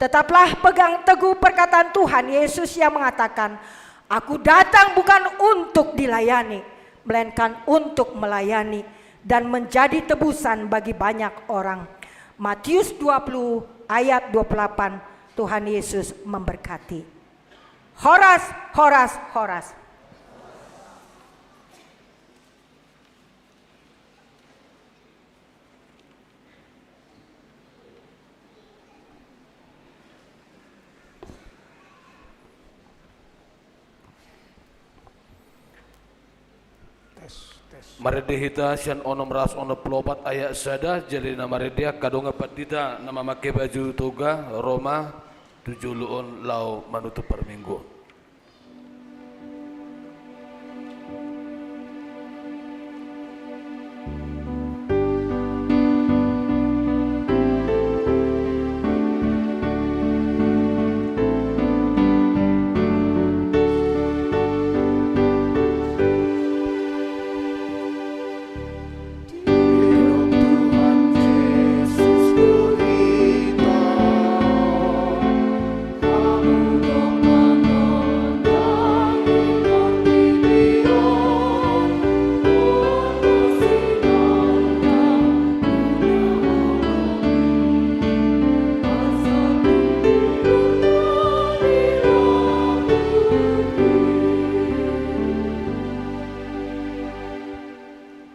Tetaplah pegang teguh perkataan Tuhan Yesus yang mengatakan, "Aku datang bukan untuk dilayani, melainkan untuk melayani dan menjadi tebusan bagi banyak orang." Matius 20 ayat 28. Tuhan Yesus memberkati. Horas, horas, horas. Marede hita sian onom ras ono pelopat ayat sada jadi nama redia kadonga patita nama make baju toga Roma 7 luon lau manutup per minggu.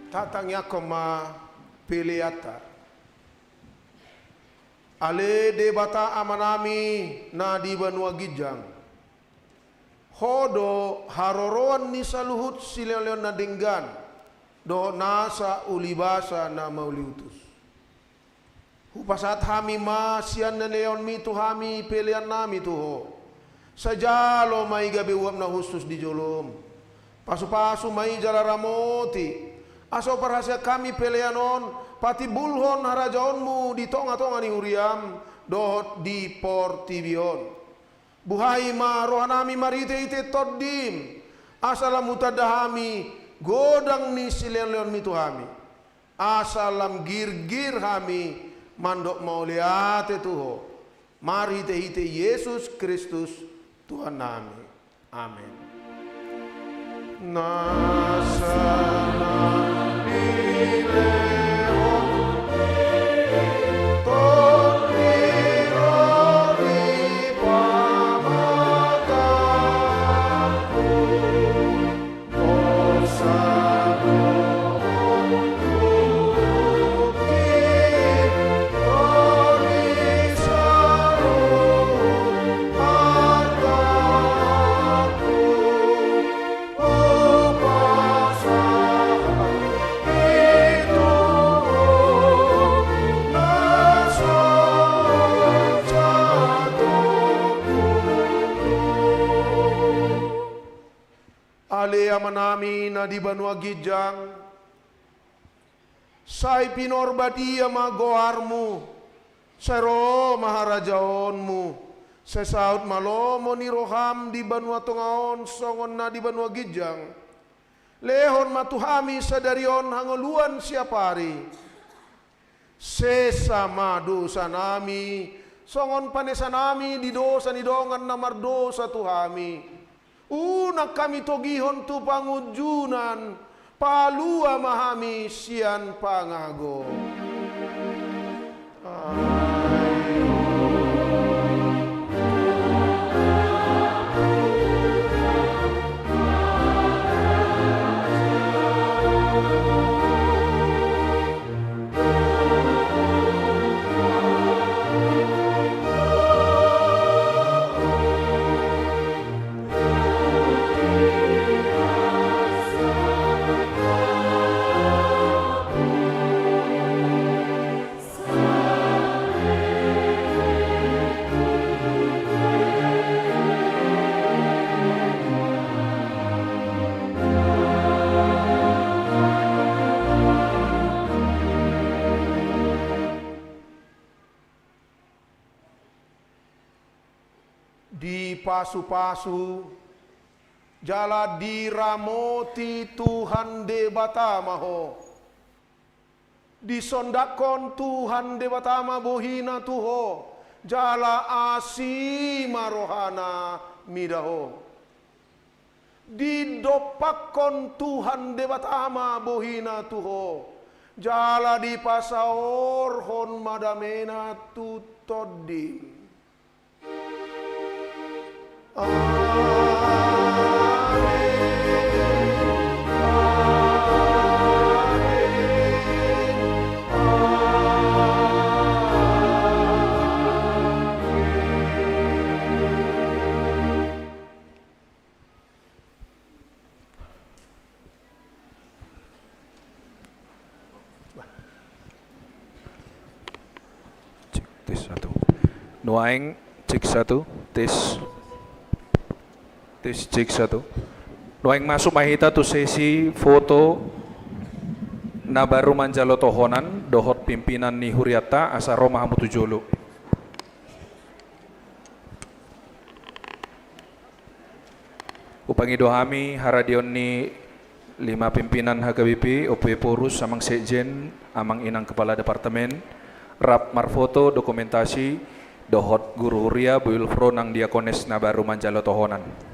Tatangnya koma piliata. Ale debata amanami na di Banua Gijang. Hodo haroroan ni saluhut sileleon na denggan. Do nasa ulibasa na mauliutus. Hupasat hami ma sian na leon mi tu hami pilian nami tuho. Sajalo mai gabi uam na hustus di jolom. Pasu-pasu mai jala ramoti. Aso perhasia kami peleanon pati bulhon harajaonmu di tonga-tonga ni Uriam dohot di Portibion. Buhai ma rohanami marite ite toddim asalam mutadahami godang ni sileon mitu hami asalam gir-gir hami mandok mauliate tuho marite ite Yesus Kristus Tuhan nami. Amin. Nasana manami na di Banua Gijang say pinorbadia magoarmu sero maharajaonmu sesaut malomo ni roham di Banua Tongaon songon na di Banua Gijang lehon matuhami sadarion hangoluan siapari sesama dosa nami songon panesa nami di dosa ni dongan namar dosa tuhami. Unak kami togihon tu pangujunan palua mahami sian pangago. di pasu-pasu, jala diramoti Tuhan debatama ho. Disondakon Tuhan debatama bohina tuho, jala asima rohana midaho. Didopakon Tuhan debatama bohina tuho, jala di pasaor hon madamena tutodim. Tes 1. Nuaing cek 1 tes cek 1. Nuaing masuk mahita tu sesi foto na baru manjalo tohonan dohot pimpinan ni Huriata asa Roma hamutu jolo. Upangi dohami haradion ni 5 pimpinan HKBP, OP Porus, amang sekjen, amang inang kepala departemen, rap marfoto dokumentasi dohot guru Huria Buil Fro nang Diakones na baru manjalo tohonan.